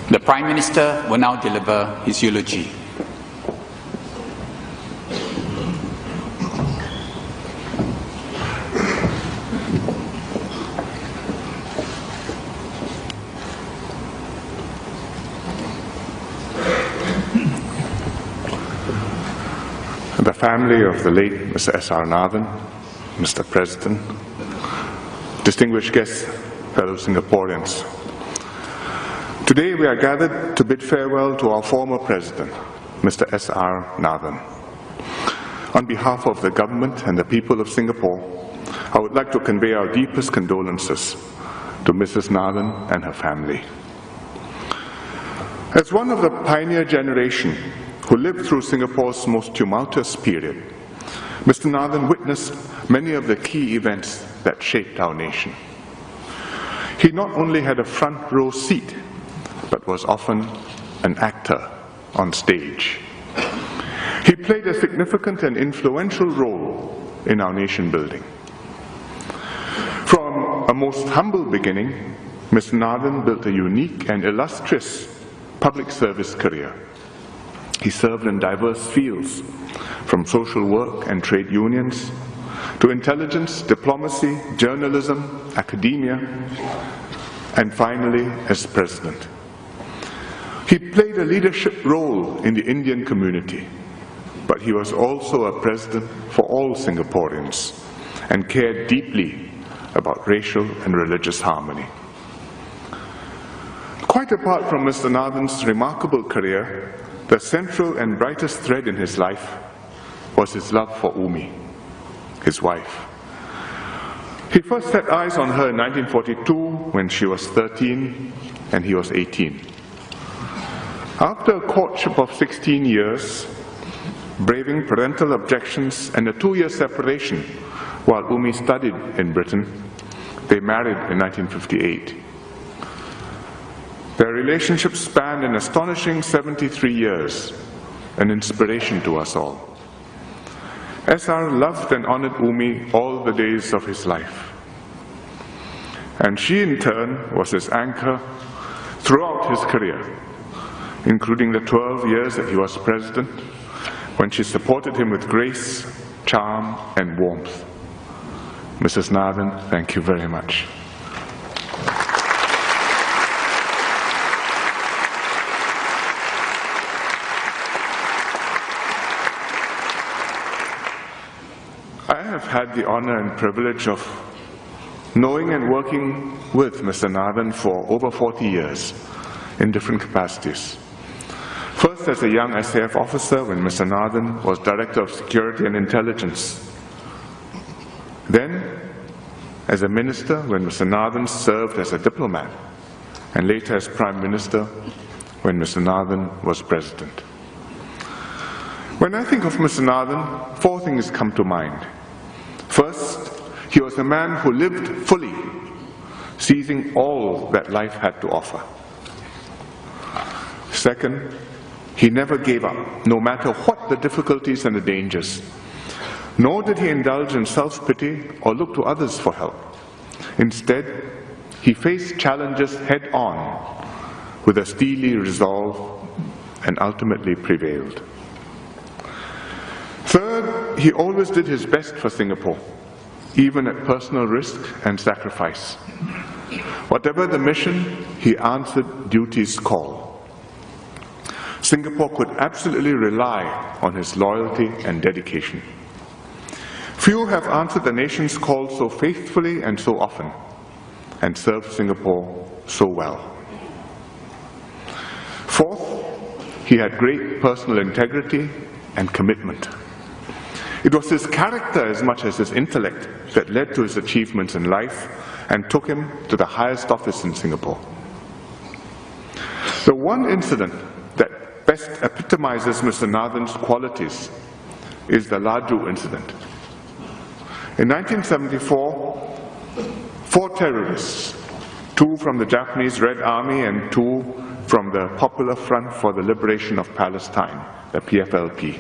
The Prime Minister will now deliver his eulogy. The family of the late Mr. S.R. Nathan, Mr. President, distinguished guests, fellow Singaporeans. Today we are gathered to bid farewell to our former President, Mr. S.R. Nathan. On behalf of the government and the people of Singapore, I would like to convey our deepest condolences to Mrs. Nathan and her family. As one of the pioneer generation who lived through Singapore's most tumultuous period, Mr. Nathan witnessed many of the key events that shaped our nation. He not only had a front row seat, but was often an actor on stage. He played a significant and influential role in our nation building. From a most humble beginning, Mr. Nathan built a unique and illustrious public service career. He served in diverse fields, from social work and trade unions, to intelligence, diplomacy, journalism, academia, and finally as president. He played a leadership role in the Indian community, but he was also a president for all Singaporeans and cared deeply about racial and religious harmony. Quite apart from Mr. Nathan's remarkable career, the central and brightest thread in his life was his love for Umi, his wife. He first set eyes on her in 1942 when she was 13 and he was 18. After a courtship of 16 years, braving parental objections and a 2-year separation while Umi studied in Britain, they married in 1958. Their relationship spanned an astonishing 73 years, an inspiration to us all. SR loved and honored Umi all the days of his life. And she, in turn, was his anchor throughout his career, including the 12 years that he was president, when she supported him with grace, charm, and warmth. Mrs. Nathan, thank you very much. I have had the honor and privilege of knowing and working with Mr. Nathan for over 40 years in different capacities. First as a young SAF officer when Mr. Nathan was Director of Security and Intelligence. Then as a minister when Mr. Nathan served as a diplomat, and later as Prime Minister when Mr. Nathan was President. When I think of Mr. Nathan, 4 things come to mind. First, he was a man who lived fully, seizing all that life had to offer. Second, he never gave up, no matter what the difficulties and the dangers. Nor did he indulge in self-pity or look to others for help. Instead, he faced challenges head-on with a steely resolve and ultimately prevailed. Third, he always did his best for Singapore, even at personal risk and sacrifice. Whatever the mission, he answered duty's call. Singapore could absolutely rely on his loyalty and dedication. Few have answered the nation's call so faithfully and so often, and served Singapore so well. Fourth, he had great personal integrity and commitment. It was his character as much as his intellect that led to his achievements in life and took him to the highest office in Singapore. The one incident that best epitomizes Mr. Nathan's qualities is the Laju incident. In 1974, 4 terrorists, 2 from the Japanese Red Army and 2 from the Popular Front for the Liberation of Palestine, the PFLP,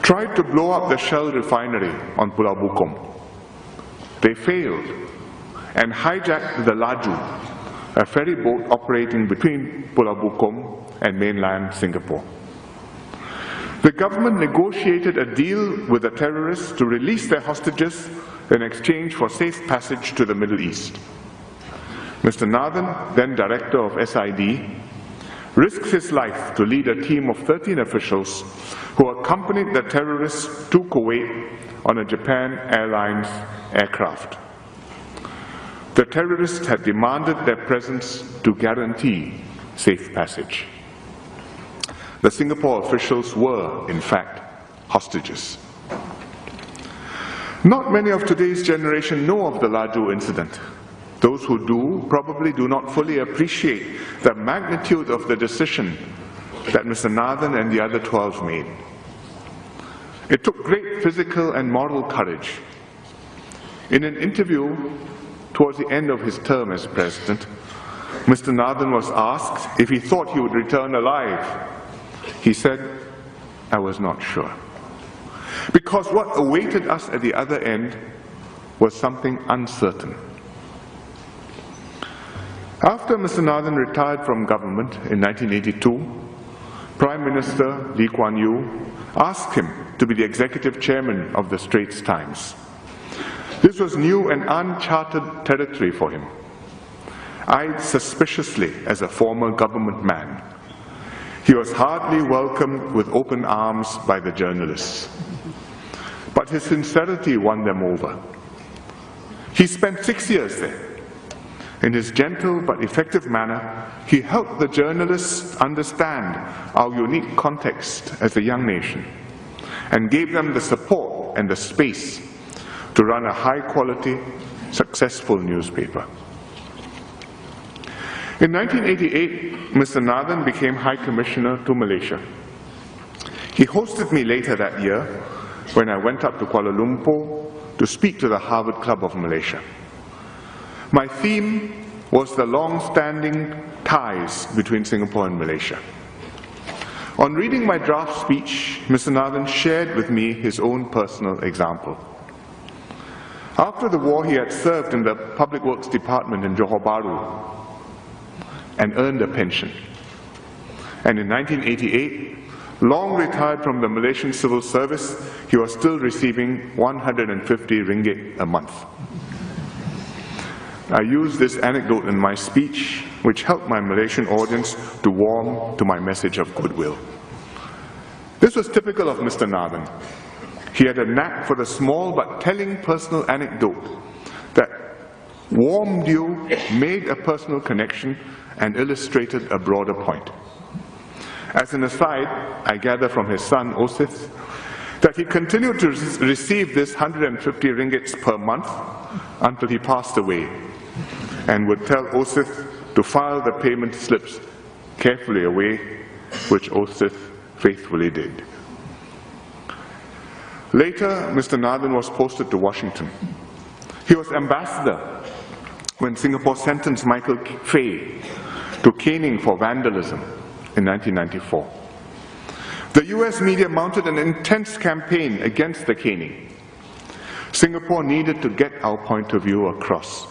tried to blow up the Shell refinery on Pulau Bukom. They failed and hijacked the Laju, a ferry boat operating between Pulau Bukom and mainland Singapore. The government negotiated a deal with the terrorists to release their hostages in exchange for safe passage to the Middle East. Mr. Nathan, then director of SID, risks his life to lead a team of 13 officials who accompanied the terrorists to Kuwait on a Japan Airlines aircraft. The terrorists had demanded their presence to guarantee safe passage. The Singapore officials were, in fact, hostages. Not many of today's generation know of the Laju incident. Those who do probably do not fully appreciate the magnitude of the decision that Mr. Nathan and the other 12 made. It took great physical and moral courage. In an interview towards the end of his term as president, Mr. Nathan was asked if he thought he would return alive. He said, "I was not sure." Because what awaited us at the other end was something uncertain. After Mr. Nathan retired from government in 1982, Prime Minister Lee Kuan Yew asked him to be the executive chairman of the Straits Times. This was new and uncharted territory for him. Eyed suspiciously as a former government man, he was hardly welcomed with open arms by the journalists. But his sincerity won them over. He spent 6 years there. In his gentle but effective manner, he helped the journalists understand our unique context as a young nation and gave them the support and the space to run a high-quality, successful newspaper. In 1988, Mr. Nathan became High Commissioner to Malaysia. He hosted me later that year when I went up to Kuala Lumpur to speak to the Harvard Club of Malaysia. My theme was the long-standing ties between Singapore and Malaysia. On reading my draft speech, Mr. Nathan shared with me his own personal example. After the war, he had served in the Public Works Department in Johor Bahru and earned a pension. And in 1988, long retired from the Malaysian civil service, he was still receiving 150 ringgit a month. I used this anecdote in my speech, which helped my Malaysian audience to warm to my message of goodwill. This was typical of Mr. Nathan. He had a knack for the small but telling personal anecdote that warmed you, made a personal connection, and illustrated a broader point. As an aside, I gather from his son, Osith, that he continued to receive this 150 ringgits per month until he passed away, and would tell Osith to file the payment slips carefully away, which Osith faithfully did. Later, Mr. Nathan was posted to Washington. He was ambassador when Singapore sentenced Michael Fay to caning for vandalism in 1994. The US media mounted an intense campaign against the caning. Singapore needed to get our point of view across.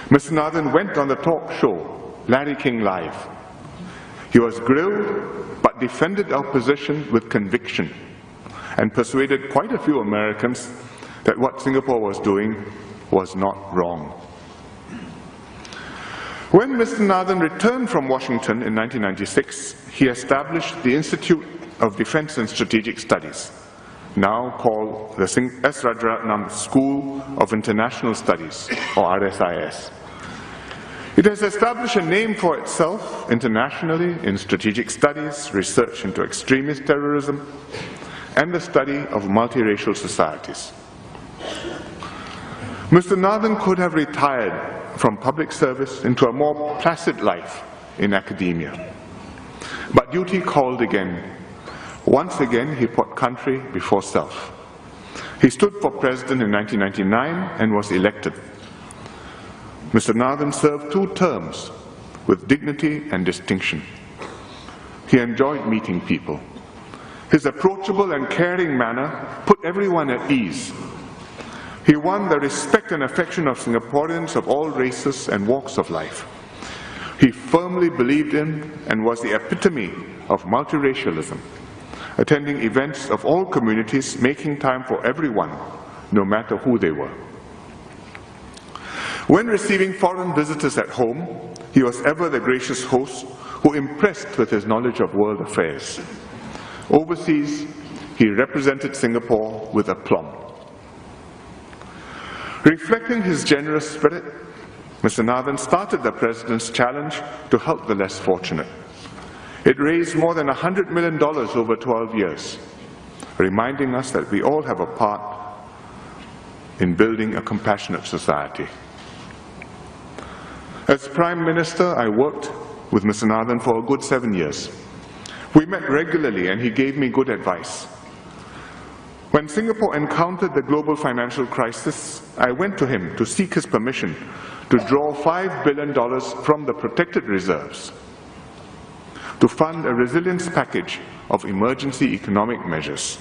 Mr. Nathan went on the talk show, Larry King Live. He was grilled, but defended our position with conviction and persuaded quite a few Americans that what Singapore was doing was not wrong. When Mr. Nathan returned from Washington in 1996, he established the Institute of Defense and Strategic Studies, now called the S. Rajaratnam School of International Studies, or RSIS. It has established a name for itself internationally in strategic studies, research into extremist terrorism, and the study of multiracial societies. Mr. Nathan could have retired from public service into a more placid life in academia. But duty called again. Once again, he put country before self. He stood for president in 1999 and was elected. Mr. Nathan served 2 terms with dignity and distinction. He enjoyed meeting people. His approachable and caring manner put everyone at ease. He won the respect and affection of Singaporeans of all races and walks of life. He firmly believed in and was the epitome of multiracialism, attending events of all communities, making time for everyone, no matter who they were. When receiving foreign visitors at home, he was ever the gracious host who impressed with his knowledge of world affairs. Overseas, he represented Singapore with aplomb. Reflecting his generous spirit, Mr. Nathan started the President's Challenge to help the less fortunate. It raised more than $100 million over 12 years, reminding us that we all have a part in building a compassionate society. As Prime Minister, I worked with Mr. Nathan for a good 7 years. We met regularly and he gave me good advice. When Singapore encountered the global financial crisis, I went to him to seek his permission to draw $5 billion from the protected reserves to fund a resilience package of emergency economic measures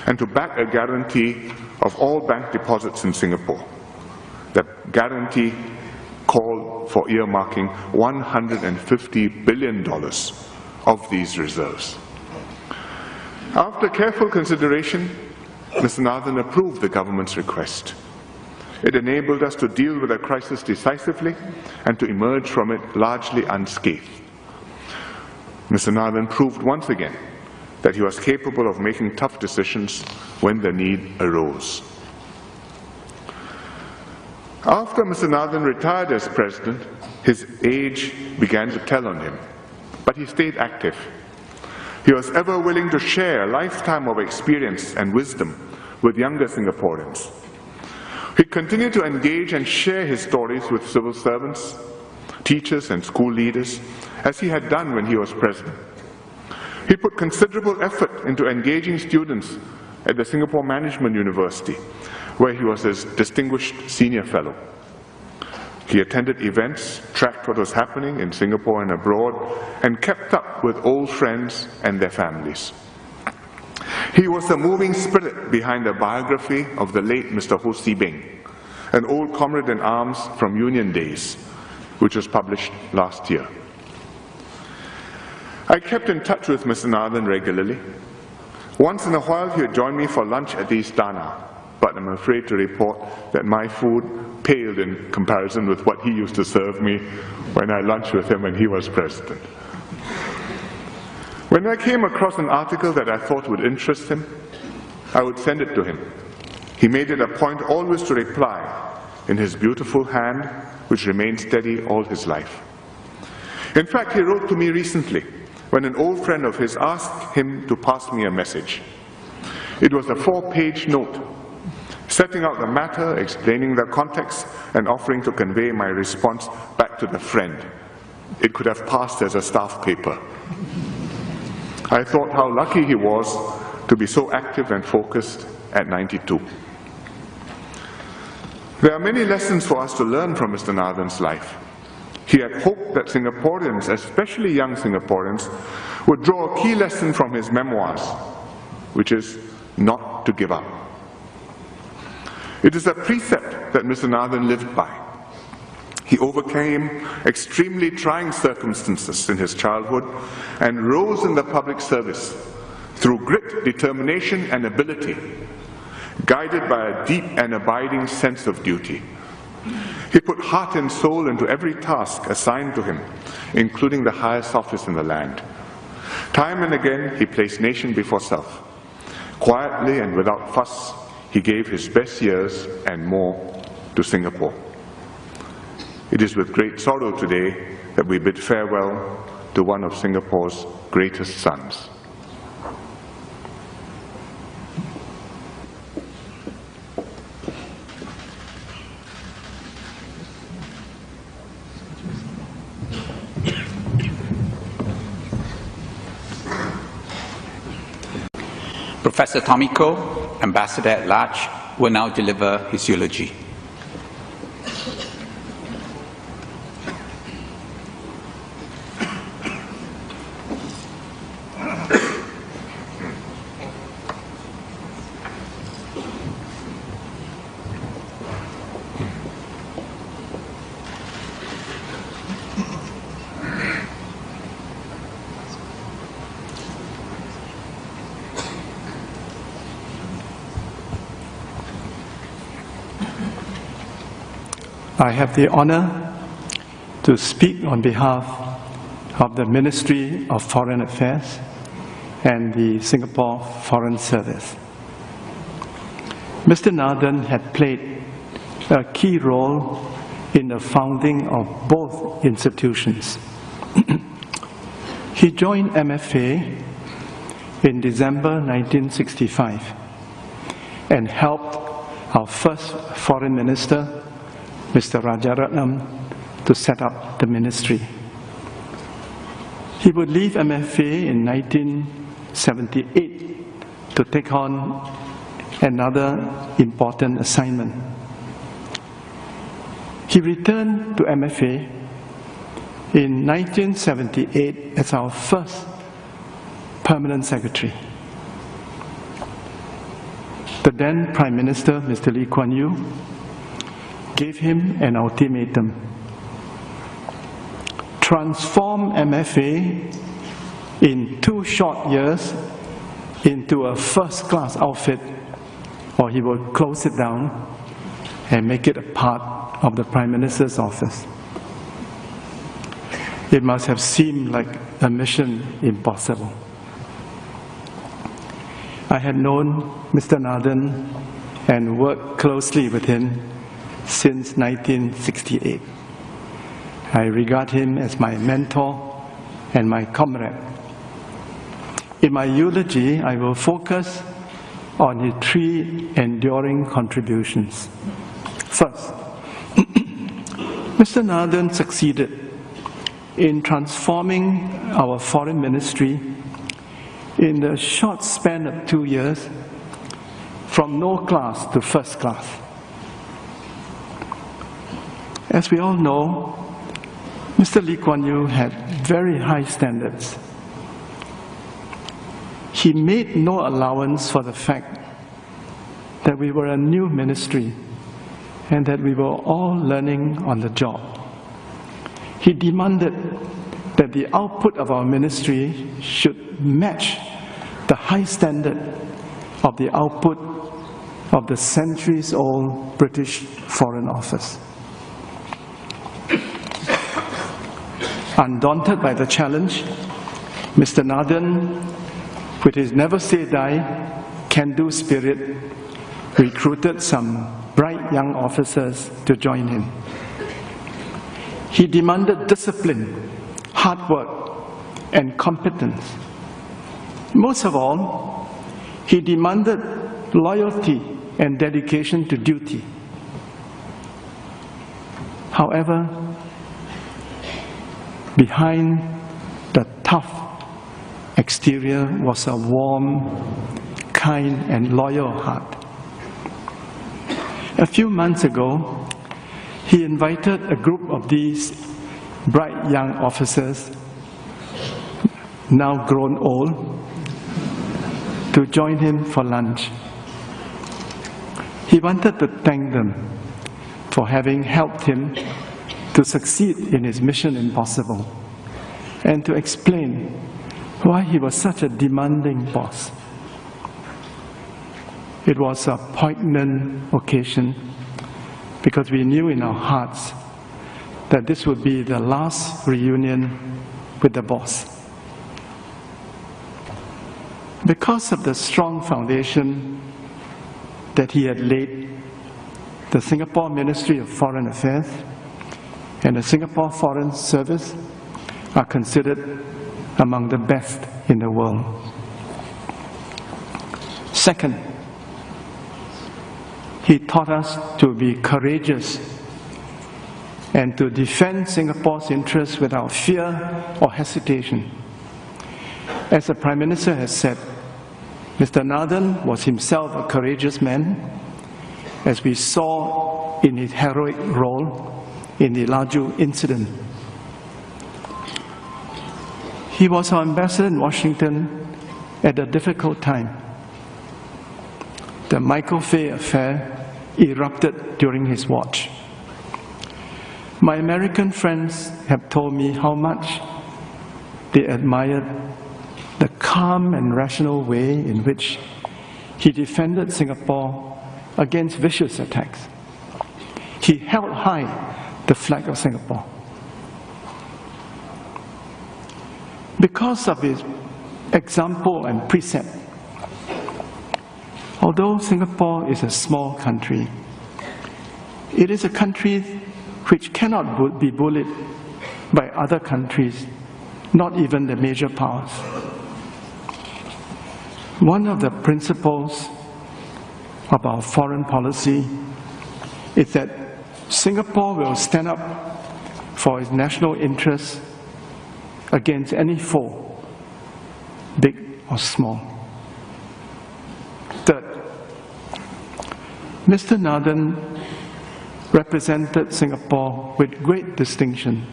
and to back a guarantee of all bank deposits in Singapore. The guarantee called for earmarking $150 billion of these reserves. After careful consideration, Mr. Nathan approved the government's request. It enabled us to deal with the crisis decisively and to emerge from it largely unscathed. Mr. Nathan proved once again that he was capable of making tough decisions when the need arose. After Mr. Nathan retired as president, his age began to tell on him, but he stayed active. He was ever willing to share a lifetime of experience and wisdom with younger Singaporeans. He continued to engage and share his stories with civil servants, teachers and school leaders, as he had done when he was president. He put considerable effort into engaging students at the Singapore Management University, where he was a distinguished senior fellow. He attended events, tracked what was happening in Singapore and abroad, and kept up with old friends and their families. He was the moving spirit behind the biography of the late Mr. Ho Si Beng, an old comrade in arms from Union days, which was published last year. I kept in touch with Mr. Nathan regularly. Once in a while he would join me for lunch at the Istana, but I'm afraid to report that my food paled in comparison with what he used to serve me when I lunched with him when he was president. When I came across an article that I thought would interest him, I would send it to him. He made it a point always to reply in his beautiful hand, which remained steady all his life. In fact, he wrote to me recently when an old friend of his asked him to pass me a message. It was a 4-page note, setting out the matter, explaining the context, and offering to convey my response back to the friend. It could have passed as a staff paper. I thought how lucky he was to be so active and focused at 92. There are many lessons for us to learn from Mr. Nathan's life. He had hoped that Singaporeans, especially young Singaporeans, would draw a key lesson from his memoirs, which is not to give up. It is a precept that Mr. Nathan lived by. He overcame extremely trying circumstances in his childhood and rose in the public service through grit, determination, and ability, guided by a deep and abiding sense of duty. He put heart and soul into every task assigned to him, including the highest office in the land. Time and again, he placed nation before self. Quietly and without fuss, he gave his best years and more to Singapore. It is with great sorrow today that we bid farewell to one of Singapore's greatest sons. Professor Tomiko, Ambassador at Large, will now deliver his eulogy. I have the honor to speak on behalf of the Ministry of Foreign Affairs and the Singapore Foreign Service. Mr. Nathan had played a key role in the founding of both institutions. He joined MFA in December 1965 and helped our first foreign minister, Mr. Rajaratnam, to set up the ministry. He would leave MFA in 1978 to take on another important assignment, He returned to MFA in 1978 as our first permanent secretary. The then Prime Minister, Mr. Lee Kuan Yew, gave him an ultimatum: transform MFA in 2 short years into a first-class outfit, or he will close it down and make it a part of the Prime Minister's office. It must have seemed like a mission impossible. I had known Mr. Nathan and worked closely with him since 1968. I regard him as my mentor and my comrade. In my eulogy, I will focus on his 3 enduring contributions. First, Mr. Nathan succeeded in transforming our foreign ministry in the short span of 2 years from no class to first class. As we all know, Mr. Lee Kuan Yew had very high standards. He made no allowance for the fact that we were a new ministry and that we were all learning on the job. He demanded that the output of our ministry should match the high standard of the output of the centuries-old British Foreign Office. Undaunted by the challenge, Mr. Nathan, with his never say die, can-do spirit, recruited some bright young officers to join him. He demanded discipline, hard work, and competence. Most of all, he demanded loyalty and dedication to duty. However, behind the tough exterior was a warm, kind, and loyal heart. A few months ago, he invited a group of these bright young officers, now grown old, to join him for lunch. He wanted to thank them for having helped him to succeed in his mission impossible, and to explain why he was such a demanding boss. It was a poignant occasion because we knew in our hearts that this would be the last reunion with the boss. Because of the strong foundation that he had laid, the Singapore Ministry of Foreign Affairs and the Singapore Foreign Service are considered among the best in the world. Second, he taught us to be courageous and to defend Singapore's interests without fear or hesitation. As the Prime Minister has said, Mr. Nathan was himself a courageous man, as we saw in his heroic role in the Laju incident. He was our ambassador in Washington at a difficult time. The Michael Fay affair erupted during his watch. My American friends have told me how much they admired the calm and rational way in which he defended Singapore against vicious attacks. He held high the flag of Singapore. Because of his example and precept, although Singapore is a small country, it is a country which cannot be bullied by other countries, not even the major powers. One of the principles of our foreign policy is that Singapore will stand up for its national interests against any foe, big or small. Third, Mr. Nathan represented Singapore with great distinction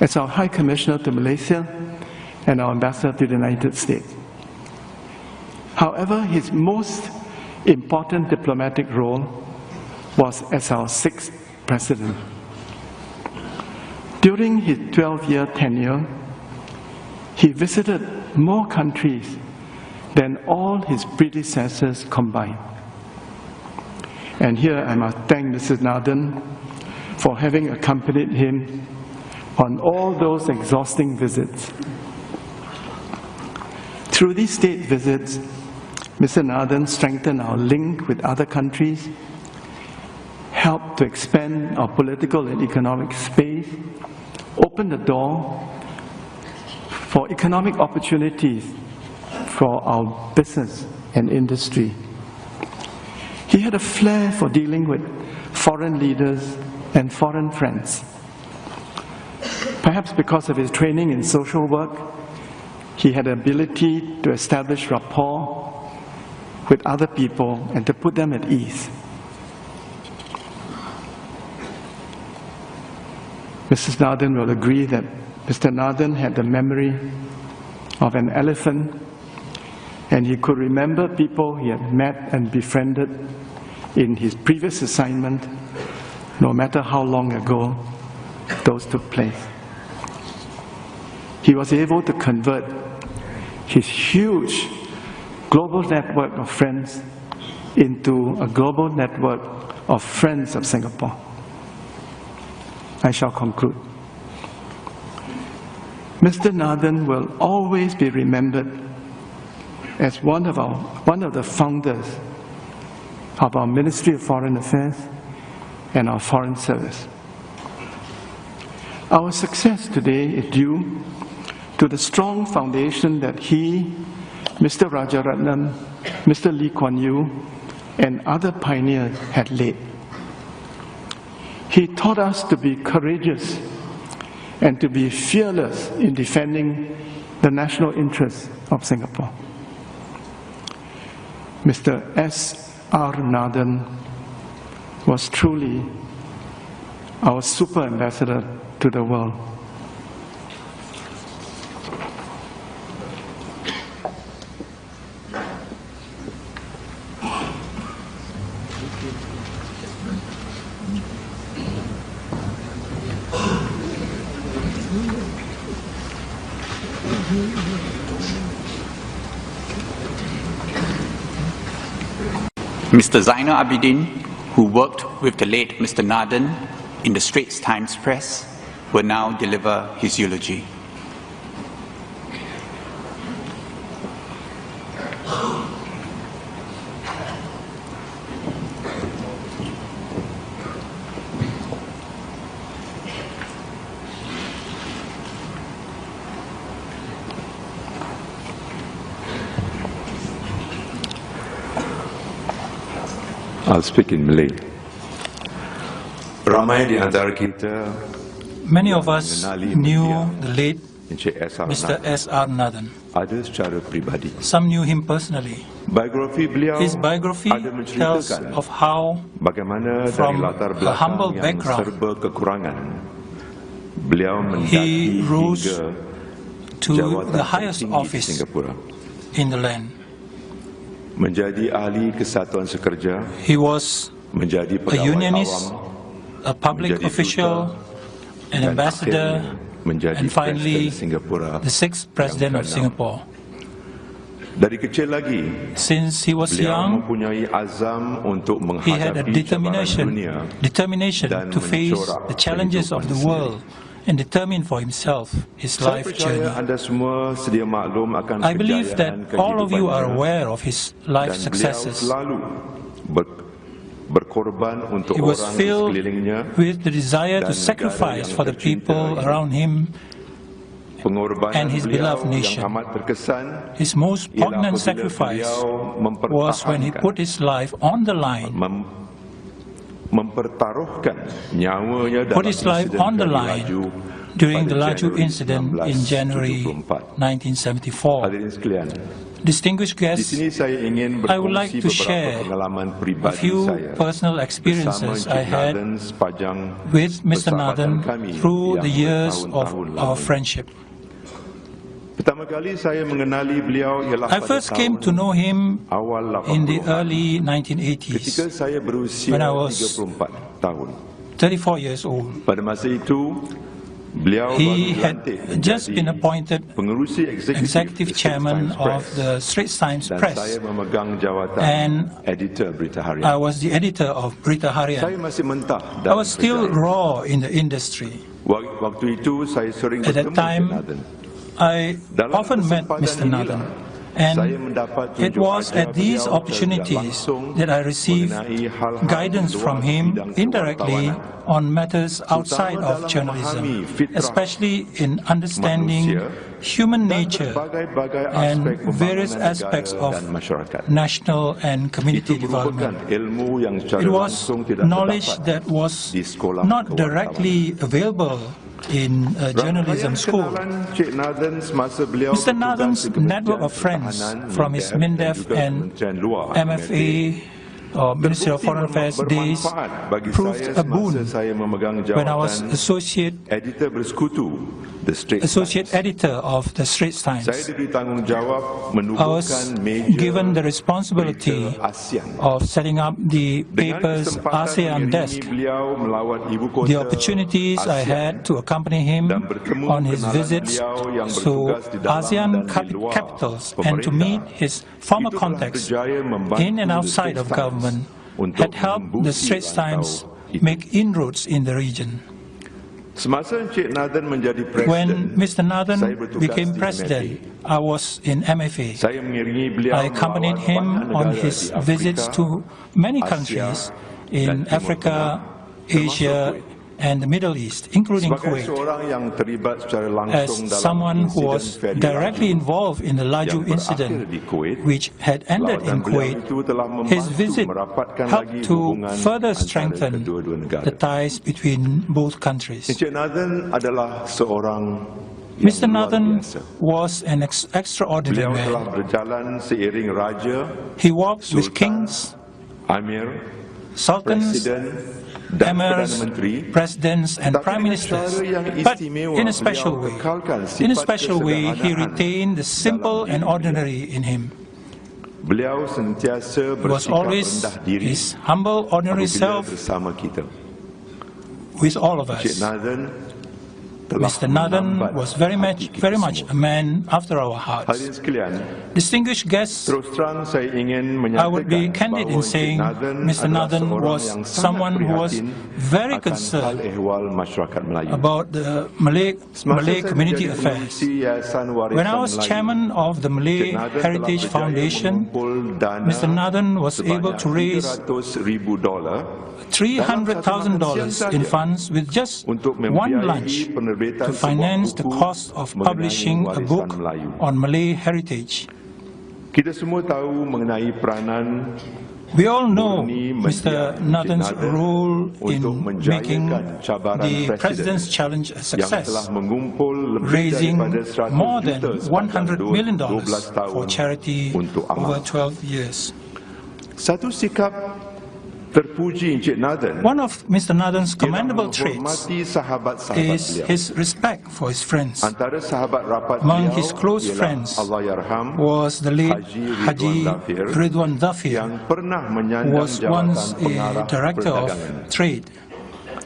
as our High Commissioner to Malaysia and our Ambassador to the United States. However, his most important diplomatic role was as our 6th President. During his 12-year tenure, he visited more countries than all his predecessors combined. And here I must thank Mrs. Nathan for having accompanied him on all those exhausting visits. Through these state visits, Mr. Nathan strengthened our link with other countries, helped to expand our political and economic space, opened the door for economic opportunities for our business and industry. He had a flair for dealing with foreign leaders and foreign friends. Perhaps because of his training in social work, he had the ability to establish rapport with other people and to put them at ease. Mrs. Nathan will agree that Mr. Nathan had the memory of an elephant, and he could remember people he had met and befriended in his previous assignment, no matter how long ago those took place. He was able to convert his huge global network of friends into a global network of friends of Singapore. I shall conclude. Mr. Nathan will always be remembered as one of the founders of our Ministry of Foreign Affairs and our Foreign Service. Our success today is due to the strong foundation that he, Mr. Rajaratnam, Mr. Lee Kuan Yew, and other pioneers had laid. He taught us to be courageous and to be fearless in defending the national interests of Singapore. Mr. S.R. Nathan was truly our super ambassador to the world. Mr. Zainal Abidin, who worked with the late Mr. Nathan in the Straits Times Press, will now deliver his eulogy. I'll speak in Malay. Ramai di antara kita. Many of us knew the late Mr. S.R. Nathan. Ada secara pribadi. Some knew him personally. His biography tells of how, from a humble background, he rose to the highest office in the land. He was a unionist, a public official, an ambassador, and finally the 6th President of Singapore. Since he was young, he had a determination to face the challenges of the world and determine for himself his life journey. I believe that all of you are aware of his life successes. He was filled with the desire to sacrifice for the people around him and his beloved nation. His most poignant sacrifice was when he put his life on the line. Put his life on the line during the Laju incident in January 1974. Distinguished guests, I would like to share a few personal experiences I had with Mr. Nathan through the years of our friendship. I first came to know him in the early 1980s when I was 34 years old. He had just been appointed executive chairman of the Straits Times Press, and I was the editor of Berita Harian. I was still raw in the industry. At that time, I often met Mr. Nathan, and it was at these opportunities that I received guidance from him indirectly on matters outside of journalism, especially in understanding human nature and various aspects of national and community development. It was knowledge that was not directly available in a journalism school. Mr. Nathan's network of friends from his MINDEF and MFA or Ministry of Foreign Affairs days proved a boon when I was associate editor of the Straits Times. I was given the responsibility of setting up the paper's ASEAN desk. The opportunities I had to accompany him on his visits to ASEAN capitals and to meet his former contacts in and outside of government had helped the Straits Times make inroads in the region. When Mr. Nathan became president, I was in MFA. I accompanied him on his visits to many countries in Africa, Asia, and the Middle East, including Kuwait. As someone who was directly involved in the Laju incident, which had ended in Kuwait, his visit helped to further strengthen the ties between both countries. Mr. Nathan was an extraordinary man. He walked with kings, sultans, emirs, presidents and prime ministers, but in a special way. In a special way, he retained the simple and ordinary in him. It was always his humble, ordinary self with all of us. Mr. Nathan was very much a man after our hearts. Distinguished guests, I would be candid in saying Mr. Nathan was someone who was very concerned about the Malay community affairs. When I was chairman of the Malay Heritage Foundation, Mr. Nathan was able to raise $300,000 in funds with just one lunch to finance the cost of publishing a book on Malay heritage. We all know Mr. Nathan's role in making the President's Challenge a success, raising more than $100 million for charity over 12 years. One of Mr. Nathan's commendable traits is his respect for his friends. Among his close friends was the late Haji Ridwan Dhafir, who was once a director of trade.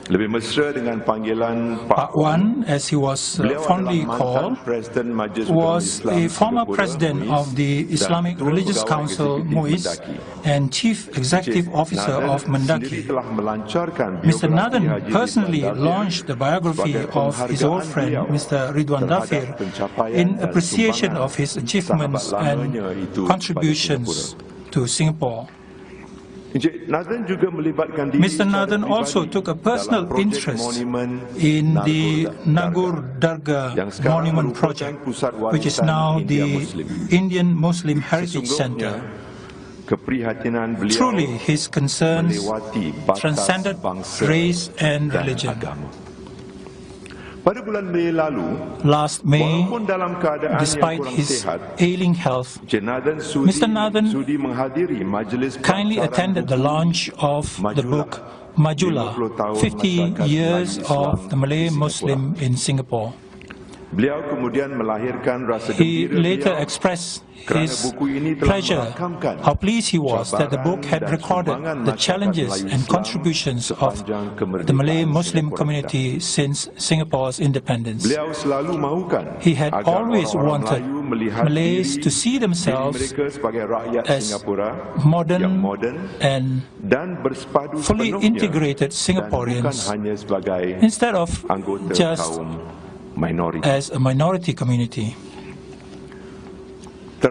Pak Wan, as he was fondly called, was a former president of the Islamic Religious Council, MUIS, and chief executive officer of Mendaki. Mr. Nathan personally launched the biography of his old friend, Mr. Ridwan Dhafir, in appreciation of his achievements and contributions to Singapore. Mr. Nathan also took a personal interest in the Nagur Dargah Monument project, which is now the Indian Muslim Heritage Center. Truly, his concerns transcended race and religion. Last May, despite his ailing health, Mr. Nathan kindly attended the launch of the book Majula, 50 Years of the Malay Muslim in Singapore. He later expressed his pleasure, how pleased he was that the book had recorded the challenges and contributions of the Malay Muslim community since Singapore's independence. He had always wanted Malays to see themselves as modern and fully integrated Singaporeans instead of just as a minority community. The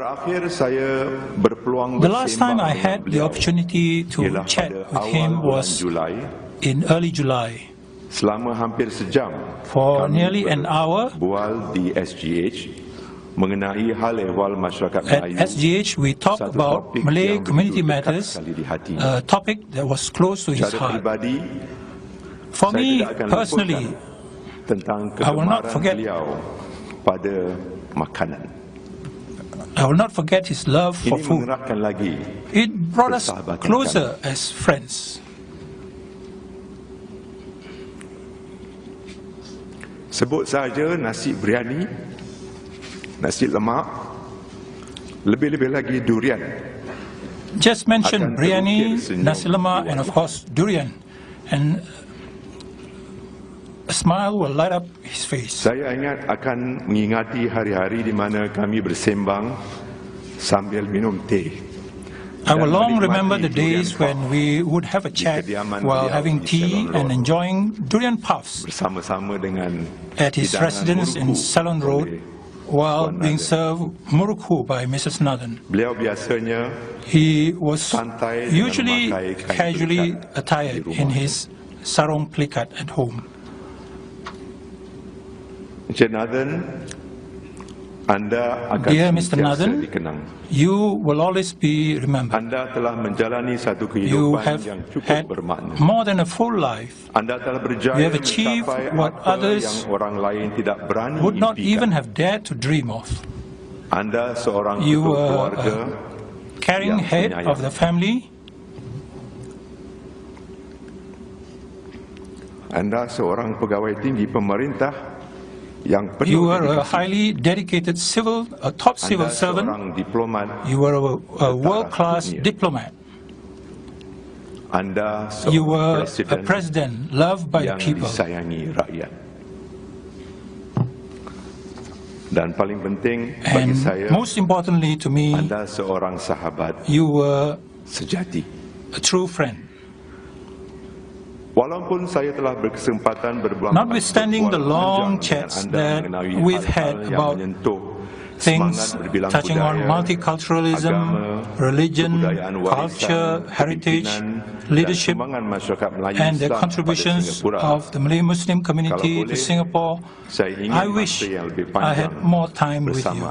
last time I had the opportunity to chat with him was in early July. For nearly an hour, at SGH, we talked about Malay community matters, a topic that was close to his heart. For me personally, I will not forget his love for food. It brought us closer as friends. Sebut saja nasi biryani, nasi lemak, lebih-lebih lagi durian. Just mention biryani, nasi lemak, and of course durian. And a smile will light up his face. Saya ingat akan mengingati hari-hari di mana kami bersembang sambil minum teh. I will long remember the days when we would have a chat while having tea and enjoying durian puffs at his residence in Ceylon Road while being served murukku by Mrs. Nathan. He was usually casually attired in his sarong plikat at home. Dear Mr. Nathan, you will always be remembered. You have had more than a full life. You have achieved what others would not even have dared to dream of. You were a caring head of the family. Anda seorang pegawai tinggi pemerintah. You were a highly dedicated top civil servant. You were a world-class diplomat. You were a president loved by the people. And most importantly to me, you were a true friend. Notwithstanding the long chats that we've had about things touching on multiculturalism, religion, culture, heritage, leadership, and the contributions of the Malay Muslim community to Singapore, I wish I had more time with you.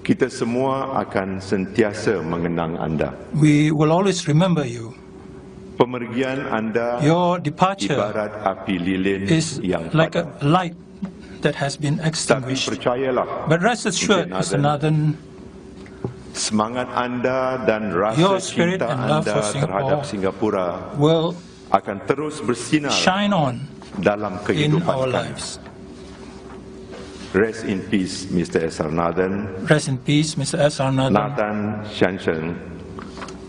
Kita semua akan sentiasa mengenang Anda. We will always remember you. Pemergian Anda Your departure ibarat api lilin is yang like a light that has been extinguished. But rest assured, Mr. Nathan, semangat Anda dan rasa your spirit cinta and love Anda for terhadap Singapura will akan terus bersinar shine on dalam in kehidupan our kami. lives. Rest in peace, Mr. S.R. Nathan. Rest in peace, Mr. S.R. Nathan. Nathan Shansheng,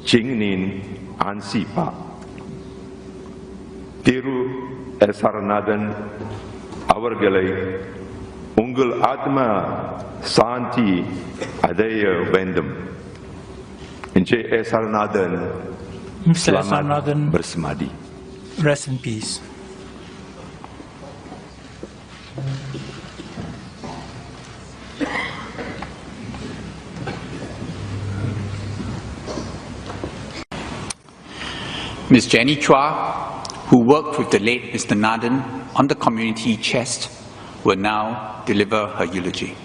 Ching Nin, An Si Pak. Tiru S.R. Nathan, Awargalai, Ungul Atma, Santi, Adaya Vendam. Encik S.R. Nathan, Mr. S.R. Nathan, bersemadi. Rest in peace. Ms. Jenny Chua, who worked with the late Mr. Nathan on the community chest, will now deliver her eulogy.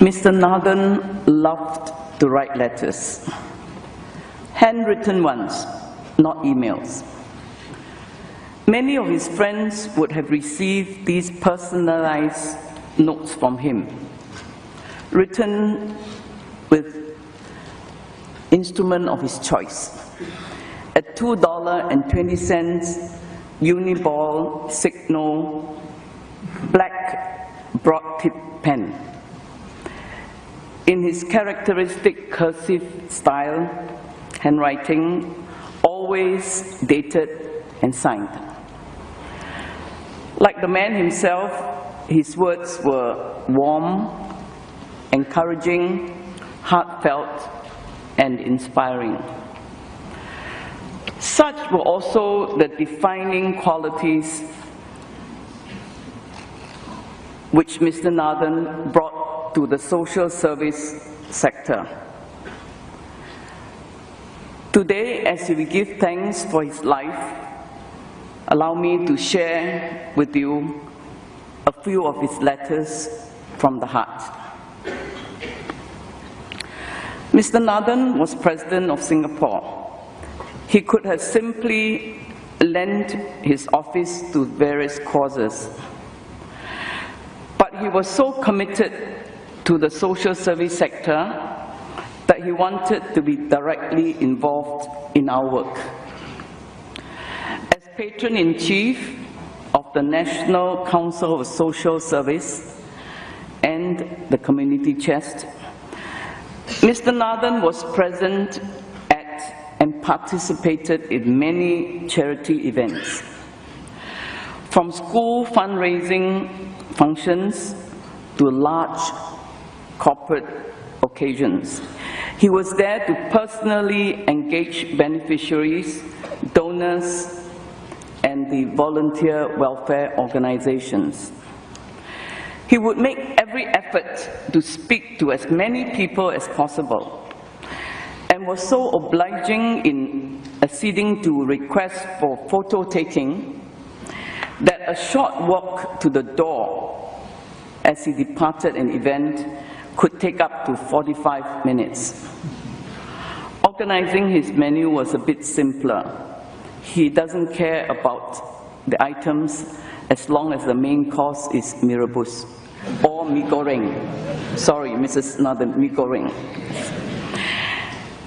Mr. Nathan loved to write letters, handwritten ones, not emails. Many of his friends would have received these personalized notes from him, written with instrument of his choice. A $2.20 Uniball Signal black broad-tip pen. In his characteristic cursive style, handwriting, always dated and signed. Like the man himself, his words were warm, encouraging, heartfelt, and inspiring. Such were also the defining qualities which Mr. Nathan brought to the social service sector. Today, as we give thanks for his life, allow me to share with you a few of his letters from the heart. Mr. Nathan was President of Singapore. He could have simply lent his office to various causes. But he was so committed to the social service sector that he wanted to be directly involved in our work. As Patron-in-Chief of the National Council of Social Service and the Community Chest, Mr. Nathan was present at and participated in many charity events. From school fundraising functions to large corporate occasions. He was there to personally engage beneficiaries, donors, and the volunteer welfare organizations. He would make every effort to speak to as many people as possible, and was so obliging in acceding to requests for photo taking that a short walk to the door as he departed an event could take up to 45 minutes. Organizing his menu was a bit simpler. He doesn't care about the items as long as the main course is mee rebus or mee goreng. Sorry, Mrs. Nathan, mee goreng.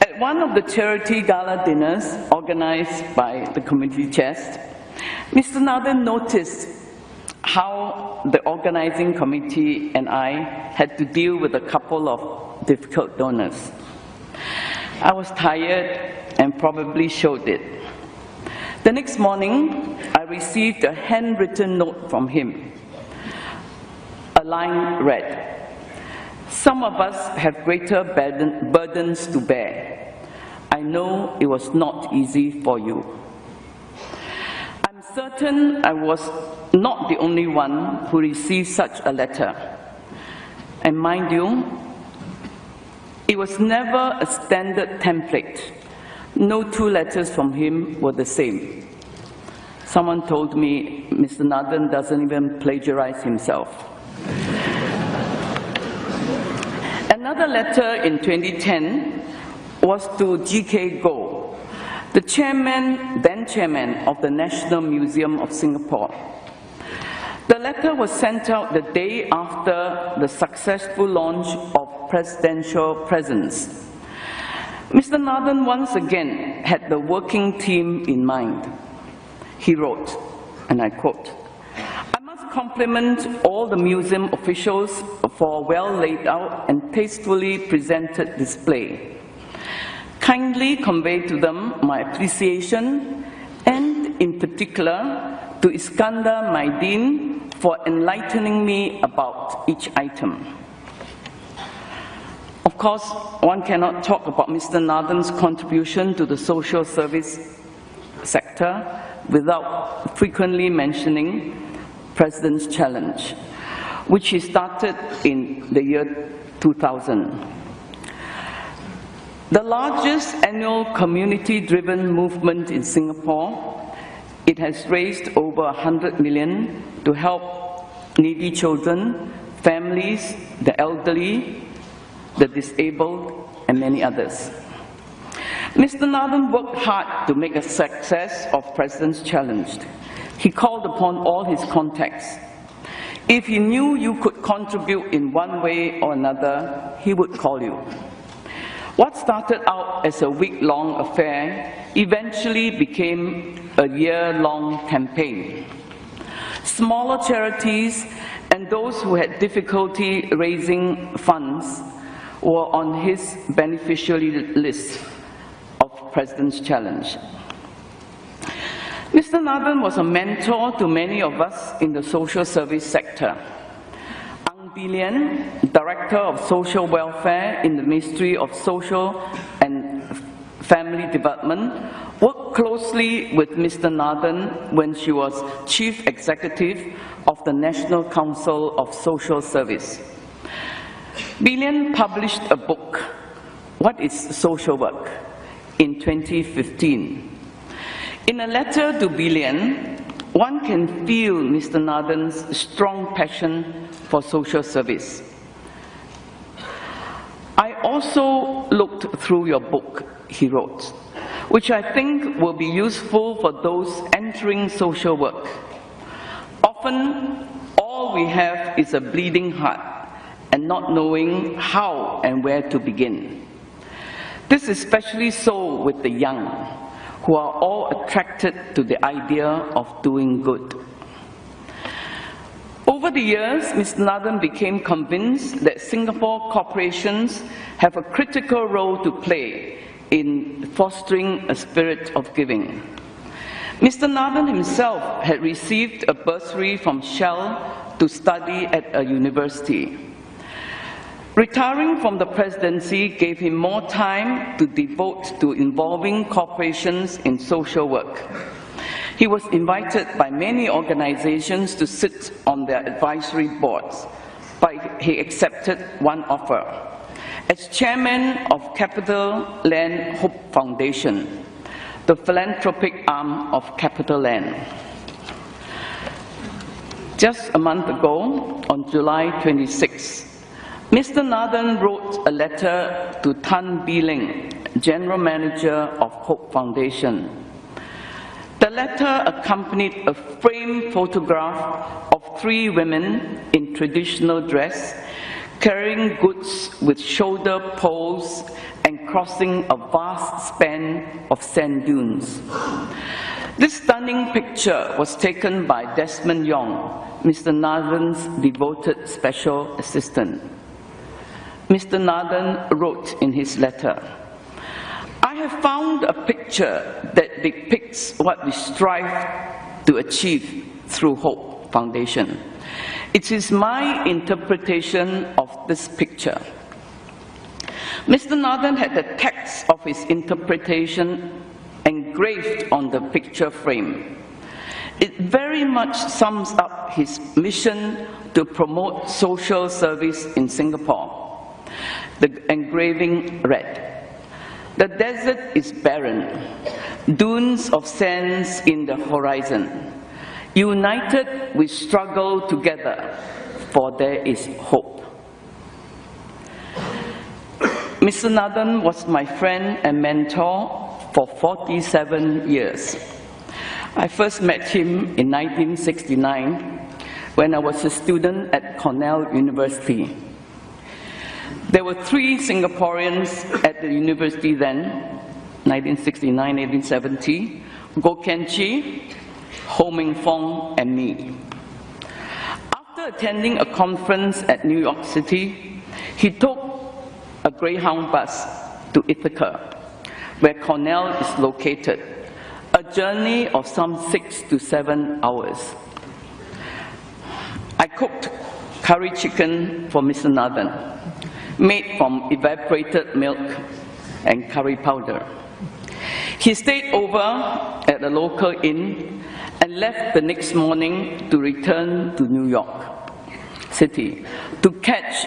At one of the charity gala dinners organized by the Community Chest, Mr. Nathan noticed how the organizing committee and I had to deal with a couple of difficult donors. I was tired and probably showed it. The next morning, I received a handwritten note from him. A line read, "Some of us have greater burdens to bear. I know it was not easy for you." I'm certain I was not the only one who received such a letter. And mind you, it was never a standard template. No two letters from him were the same. Someone told me Mr. Nathan doesn't even plagiarize himself. Another letter in 2010 was to G.K. Goh, the then chairman of the National Museum of Singapore. The letter was sent out the day after the successful launch of presidential presents. Mr. Nathan once again had the working team in mind. He wrote, and I quote, "I must compliment all the museum officials for a well laid out and tastefully presented display. Kindly convey to them my appreciation, and in particular to Iskandar Maidin for enlightening me about each item." Of course, one cannot talk about Mr. Nathan's contribution to the social service sector without frequently mentioning President's Challenge, which he started in the year 2000. The largest annual community-driven movement in Singapore, it has raised over 100 million to help needy children families, the elderly, the disabled, and many others. Mr. Nathan worked hard to make a success of President's Challenge. He called upon all his contacts. If he knew you could contribute in one way or another, he would call you. What started out as a week-long affair eventually became a year-long campaign. Smaller charities and those who had difficulty raising funds were on his beneficiary list of President's Challenge. Mr. Nathan was a mentor to many of us in the social service sector. Ang Bilian, Director of Social Welfare in the Ministry of Social and Family Development, worked closely with Mr. Nathan when she was Chief Executive of the National Council of Social Service. Bilian published a book, What is Social Work?, in 2015. In a letter to Bilian, one can feel Mr. Nathan's strong passion for social service. I also looked through your book, he wrote, which I think will be useful for those entering social work. Often, all we have is a bleeding heart and not knowing how and where to begin. This is especially so with the young, who are all attracted to the idea of doing good. Over the years, Mr. Nathan became convinced that Singapore corporations have a critical role to play in fostering a spirit of giving. Mr. Nathan himself had received a bursary from Shell to study at a university. Retiring from the presidency gave him more time to devote to involving corporations in social work. He was invited by many organizations to sit on their advisory boards, but he accepted one offer. As chairman of Capital Land Hope Foundation, the philanthropic arm of Capital Land. Just a month ago, on July 26, Mr. Nathan wrote a letter to Tan Biling, General Manager of Hope Foundation. The letter accompanied a framed photograph of 3 women in traditional dress, carrying goods with shoulder poles and crossing a vast span of sand dunes. This stunning picture was taken by Desmond Yong, Mr. Nathan's devoted special assistant. Mr. Nathan wrote in his letter, I have found a picture that depicts what we strive to achieve through Hope Foundation. It is my interpretation of this picture. Mr. Nathan had the text of his interpretation engraved on the picture frame. It very much sums up his mission to promote social service in Singapore. The engraving read, the desert is barren, dunes of sands in the horizon. United we struggle together, for there is hope. Mr. Nathan was my friend and mentor for 47 years. I first met him in 1969 when I was a student at Cornell University. There were 3 Singaporeans at the university then, 1969-1970, Goh Ken Chee, Ho Ming Fong, and me. After attending a conference at New York City, he took a Greyhound bus to Ithaca, where Cornell is located, a journey of some 6 to 7 hours. I cooked curry chicken for Mr. Nathan, made from evaporated milk and curry powder. He stayed over at a local inn and left the next morning to return to New York City to catch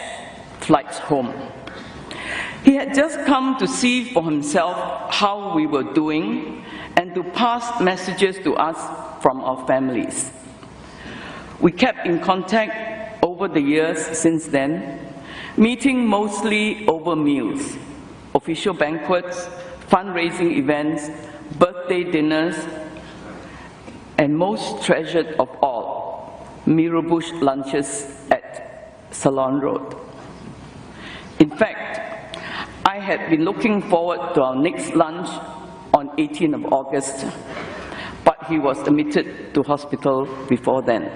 flights home. He had just come to see for himself how we were doing and to pass messages to us from our families. We kept in contact over over the years since then, meeting mostly over meals, official banquets, fundraising events, birthday dinners, and most treasured of all, Mirobush lunches at Salon Road. In fact, I had been looking forward to our next lunch on 18th of August, but he was admitted to hospital before then.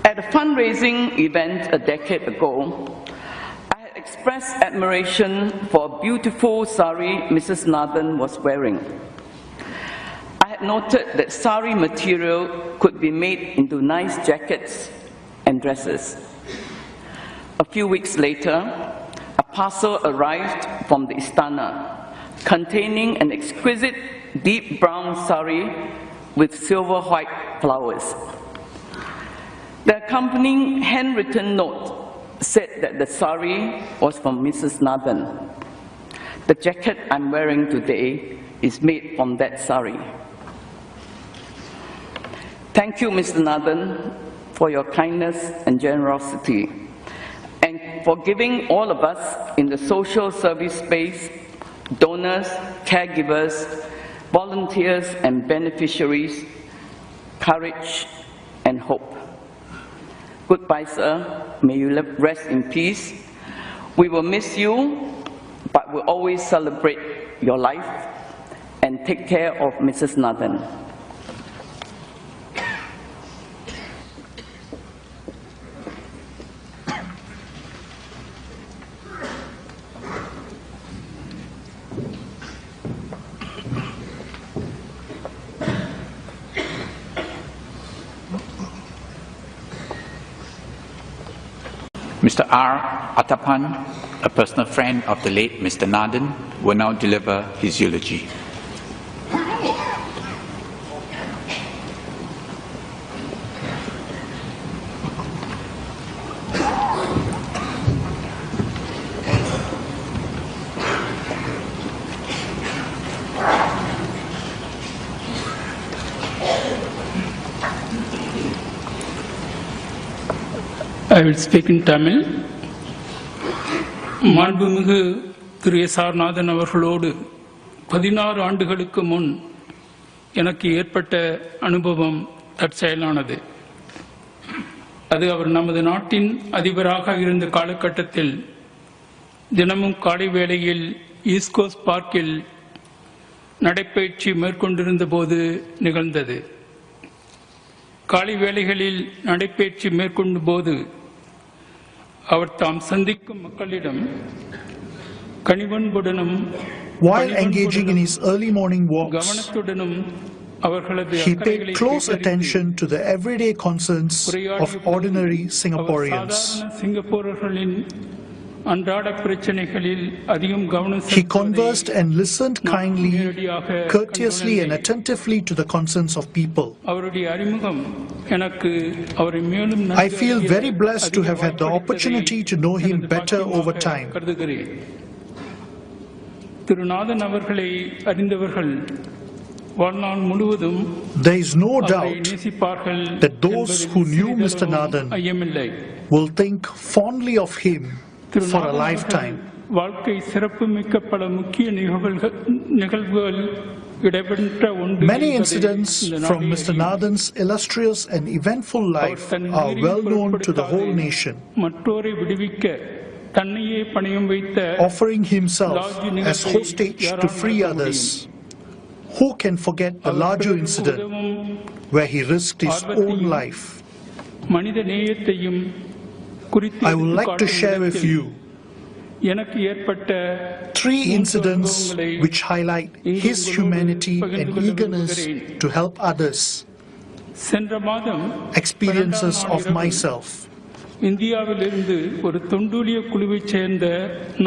At a fundraising event a decade ago, I had expressed admiration for a beautiful sari Mrs. Nathan was wearing. I had noted that sari material could be made into nice jackets and dresses. A few weeks later, a parcel arrived from the Istana containing an exquisite deep brown sari with silver white flowers. The accompanying handwritten note said that the sari was from Mrs. Nathan. The jacket I'm wearing today is made from that sari. Thank you, Mr. Nathan, for your kindness and generosity, and for giving all of us in the social service space, donors, caregivers, volunteers, and beneficiaries, courage and hope. Goodbye, sir. May you rest in peace. We will miss you, but we'll always celebrate your life and take care of Mrs. Nathan. Mr. R. Atapan, a personal friend of the late Mr. Nathan, will now deliver his eulogy. I will speak in Tamil. மாண்புமிகு திரு SR. நாதன் அவர்களோடு 16 ஆண்டுகளுக்கு முன் எனக்கு ஏற்பட்ட அனுபவம் தற்செயலானது. அது அவர் நமது நாட்டின் அதிபராக இருந்த காலகட்டத்தில் தினமும் காலை வேளையில் ஈஸ்ட் கோஸ்ட் பார்க்கில் நடைப்பயிற்சி மேற்கொண்டிருந்த போது நிகழ்ந்தது. காலை வேளைகளில் நடைப்பயிற்சி மேற்கொண்ட போது அவர் தாம் சந்திக்கும் மக்களிடம் கனிவன்புடனும் While engaging in his early morning walks, கவனத்துடனும் அவர்களது he paid close attention to the everyday concerns of ordinary Singaporeans. சிங்கப்பூரர்களின் அன்றாட பிரச்சனைகளில் அதிகம் கவனம் He conversed and listened kindly, courteously and attentively to the concerns of people. அவருடைய அறிமுகம் எனக்கு அவரை மேலும் I feel very blessed to have had the opportunity to know him better over time. திரு நாதன் அவர்களை அறிந்தவர்கள் வாழ்நாள் முழுவதும் There is no doubt that those who knew Mr. Nathan will think fondly of him for a lifetime. வாழ்க்கை சிறப்புமிக்க பல முக்கிய நிகழ்வுகள் இடம்பெற்ற ஒன்று. Many incidents from Mr. Nathan's illustrious and eventful life are well known to the whole nation. மற்றோரை விடுவிக்க தன்னையே பணயம் வைத்த offering himself as hostage to free others. Who can forget the larger incident where he risked his own life? மனித நேயத்தையும் குறித்து I would like to share with you எனக்கு ஏற்பட்ட 3 incidents which highlight his humanity and eagerness to help others. சென்ற மாதம் experiences of myself. இந்தியாவிலிருந்து ஒரு தொண்டூழிய குழுவைச் சேர்ந்த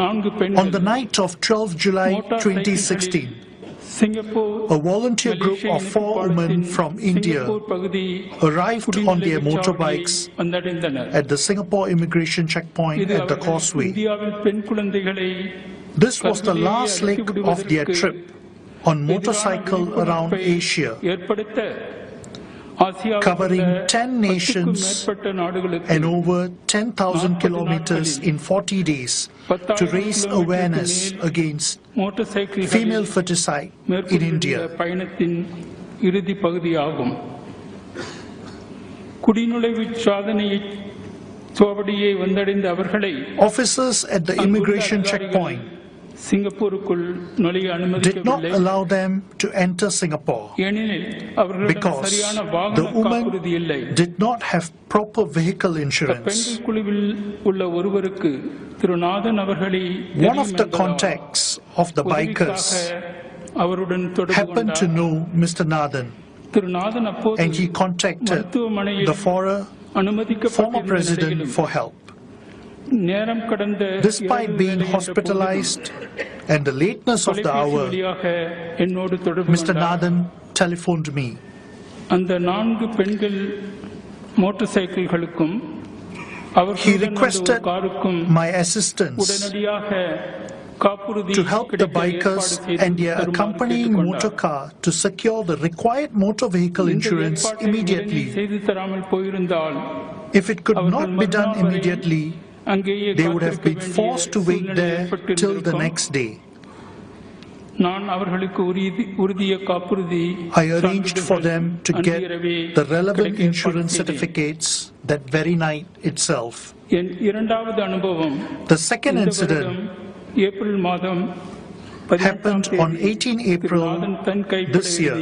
4 பெண்கள் On the night of 12 July 2016, a volunteer group of 4 women from India arrived on their motorbikes at the Singapore immigration checkpoint at the causeway. This was the last leg of their trip on motorcycle around Asia. covering 10 nations and over 10,000 kilometers in 40 days to raise awareness against female infanticide in India. Officers at the immigration checkpoint did not allow them to enter Singapore because the woman did not have proper vehicle insurance. One of the contacts of the bikers happened to know Mr. Nathan, and he contacted the former president for help. Despite being hospitalized and the lateness of the hour, Mr. Nathan telephoned me. He requested my assistance to help the bikers and their accompanying motor car to secure the required motor vehicle insurance immediately. If it could not be done immediately, they would have been forced to wait there till the next day. I arranged for them to get the relevant insurance certificates that very night itself. The second incident happened on 18 April this year.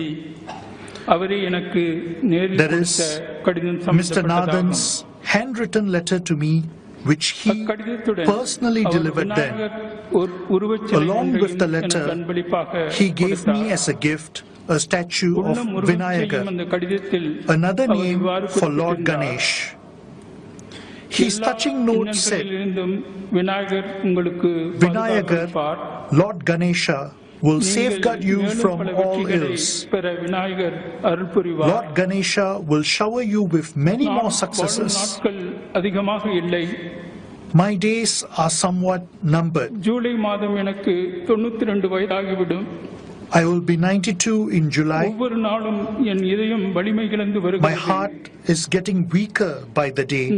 That is Mr. Nathan's handwritten letter to me, which he personally delivered then. Along with the letter, he gave me as a gift a statue of Vinayagar, another name for Lord Ganesh. His touching note said, Vinayagar, Lord Ganesha, will safeguard you from all ills. Lord Ganesha will shower you with many more successes. My days are somewhat numbered. I will be 92 in July. My heart is getting weaker by the day.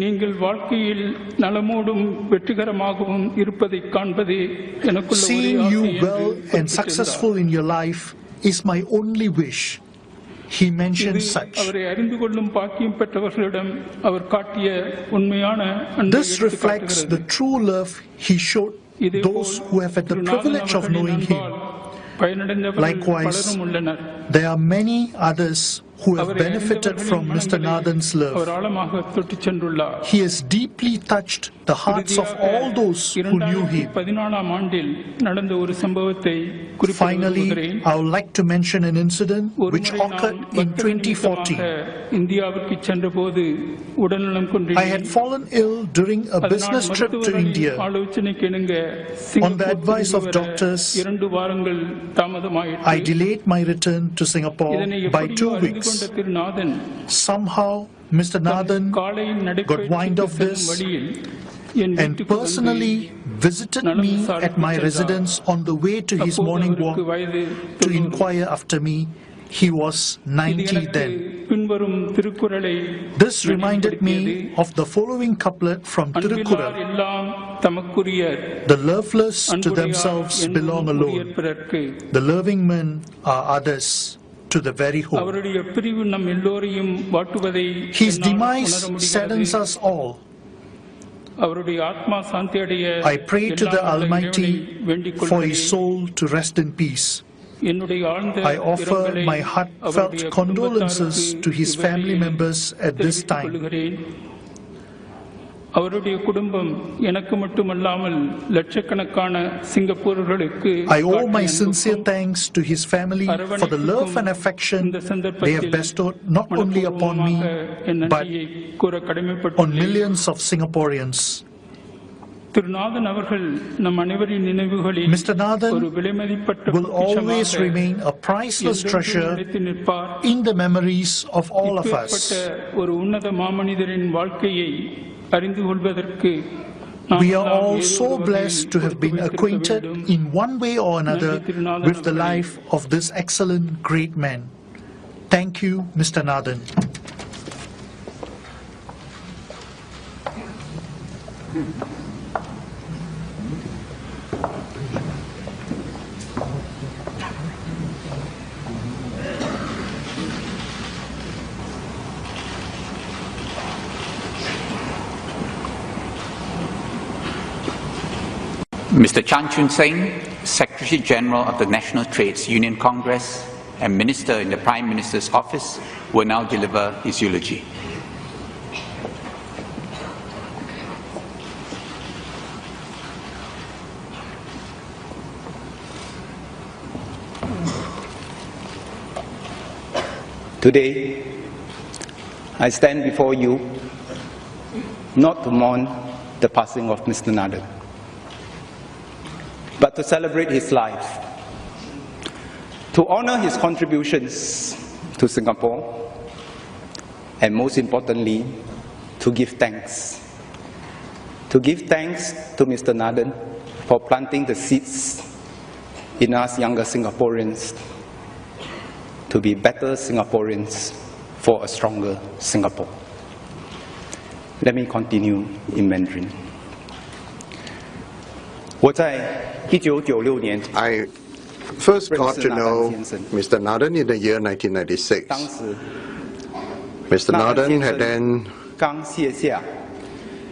Seeing you well and successful in your life is my only wish. He mentioned such. This reflects the true love he showed those who have had the privilege of knowing him. Likewise, there are many others who have benefited from Mr. Nathan's love. He has deeply touched the hearts of all those who knew him. Finally, I would like to mention an incident which occurred in 2014. I had fallen ill during a business trip to India. On the advice of doctors, I delayed my return to Singapore by 2 weeks. Somehow, Mr. Nathan got wind of this and personally visited me at my residence on the way to his morning walk to inquire after me. He was 90 then. This reminded me of the following couplet from Tirukkural: the loveless to themselves belong alone. The loving men are others to the very whole. His demise saddens us all. I pray to the Almighty for his soul to rest in peace. I offer my heartfelt condolences to his family members at this time. I owe my sincere thanks to his family for the love and affection they have bestowed not only upon me, but on millions of Singaporeans. Mr. Nathan will always remain a priceless treasure in the memories of all of us. We are all so blessed to have been acquainted in one way or another with the life of this excellent great man. Thank you, Mr. Nathan. Mr. Chan Chun Sing, Secretary General of the National Trades Union Congress and Minister in the Prime Minister's Office, will now deliver his eulogy. Today, I stand before you not to mourn the passing of Mr. Naden, but to celebrate his life, to honor his contributions to Singapore, and most importantly, to give thanks. To give thanks to Mr. Naden for planting the seeds in us younger Singaporeans to be better Singaporeans for a stronger Singapore. Let me continue in Mandarin. I first got to know Mr. Naden in the year 1996. Mr. Naden had then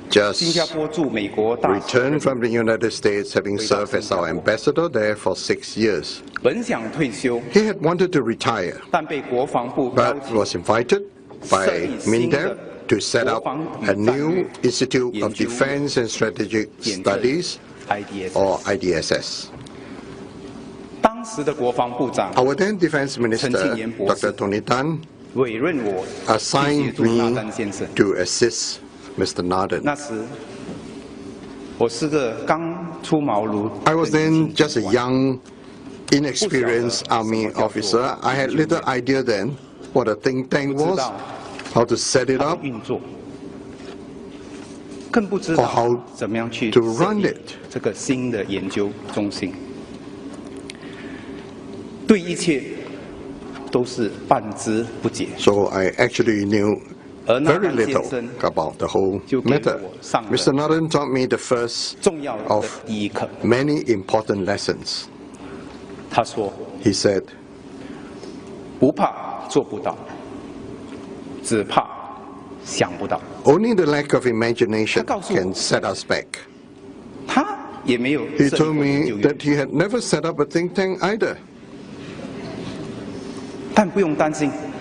just returned from the United States, having served as our ambassador there for 6 years. He had wanted to retire, but was invited by MINDEF to set up a new Institute of Defense and Strategic Studies, or IDSS. Our then Defense Minister, Dr. Tony Tan, assigned me to assist Mr. Naden. I was then just a young, inexperienced army officer. I had little idea then what a think tank was, how to set it up, or how to run it. So I actually knew very little about the whole matter. Mr. Naden taught me the first of many important lessons. He said, only the lack of imagination can set us back. He told me that he had never set up a think tank either.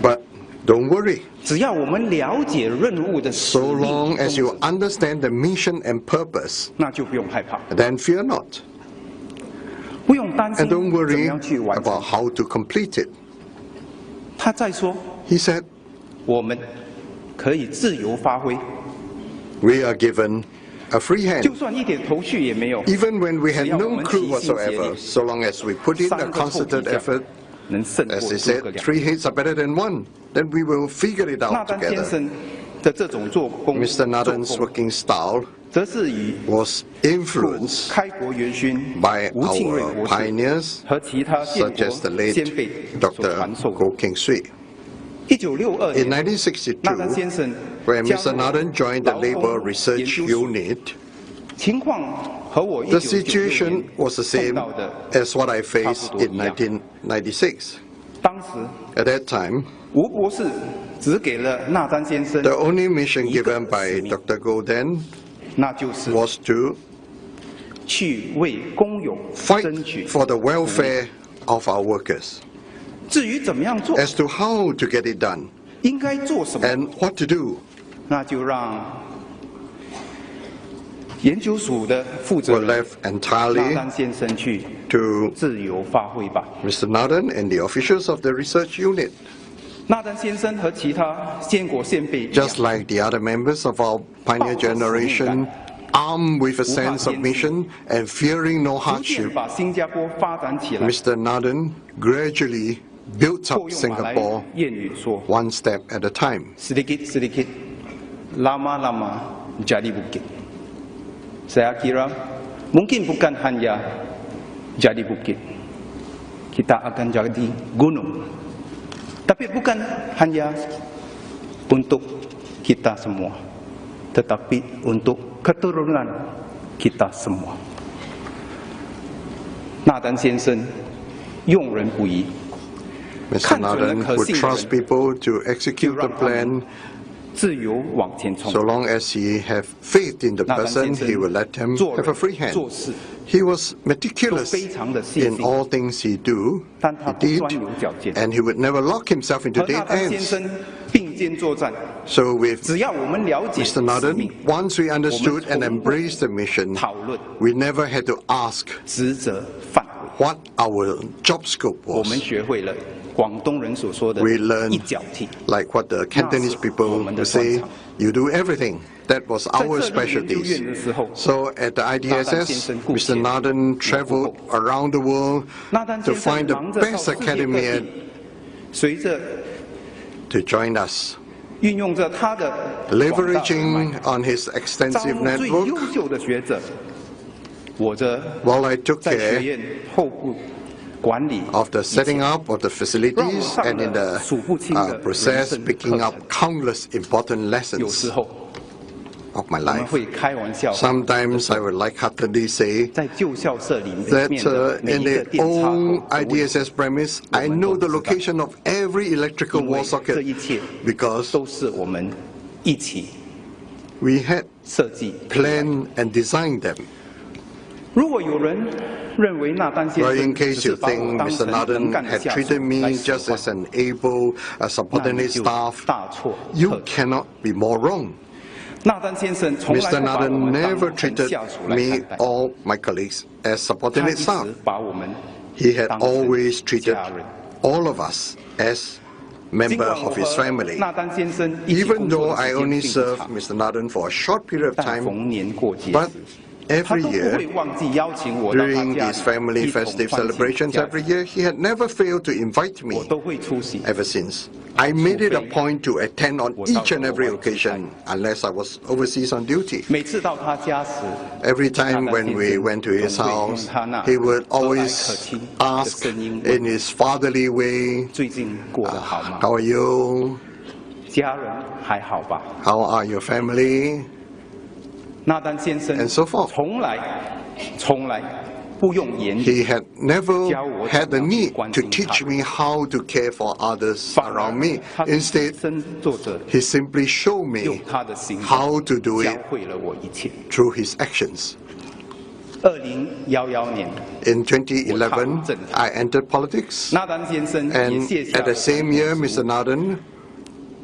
But don't worry. So long as you understand the mission and purpose, then fear not. And don't worry about how to complete it. He said, we are given a free hand. Even when we had no clue whatsoever, so long as we put in a concerted effort, as they said, 3 heads are better than 1, then we will figure it out together. Mr. Naden's working style was influenced by our pioneers, such as the late Dr. Goh Keng Swee. In 1962, when Mr. Naden joined the Labour Research Unit, the situation was the same as what I faced in 1996. At that time, the only mission given by Dr. Goh then was to fight for the welfare of our workers. As to how to get it done and what to do, were left entirely to Mr. Naden and the officials of the research unit. Just like the other members of our pioneer generation, armed with a sense of mission and fearing no hardship, Mr. Naden gradually built up Singapore one step at a time. Sedikit, lama-lama jadi bukit. Saya kira mungkin bukan hanya jadi bukit, kita akan jadi gunung. Tapi bukan hanya untuk kita semua, tetapi untuk keturunan kita semua. 纳丹先生用人不疑， Mr. Naden would trust people to execute the plan. 自由往前冲。 So long as he have faith in the person, he will let him have a free hand. He was meticulous in all things he did, and he would never lock himself into dead ends. So with Mr. Naden, once we understood and embraced the mission, we never had to ask what our job scope was. We learned, like what the Cantonese people would say, you do everything. That was our specialties. So at the IDSS, Mr. Naden traveled around the world to find the best academy to join us. Leveraging on his extensive network, while I took care of the setting up of the facilities and in the process picking up countless important lessons of my life. Sometimes I would lightheartedly say that in the old IDSS premise, I know the location of every electrical wall socket because we had planned and designed them. Well, in case you think Mr. Naden had treated me just as an able subordinate staff, you cannot be more wrong. Mr. Naden never treated me or my colleagues as subordinate staff. He had always treated all of us as members of his family. Even though I only served Mr. Naden for a short period of time, but every year, during these family festive celebrations every year, he had never failed to invite me ever since. I made it a point to attend on each and every occasion unless I was overseas on duty. Every time when we went to his house, he would always ask in his fatherly way, how are you? How are your family? And so forth. He had never had the need to teach me how to care for others around me. Instead, he simply showed me how to do it through his actions. In 2011, I entered politics, and at the same year, Mr. Naden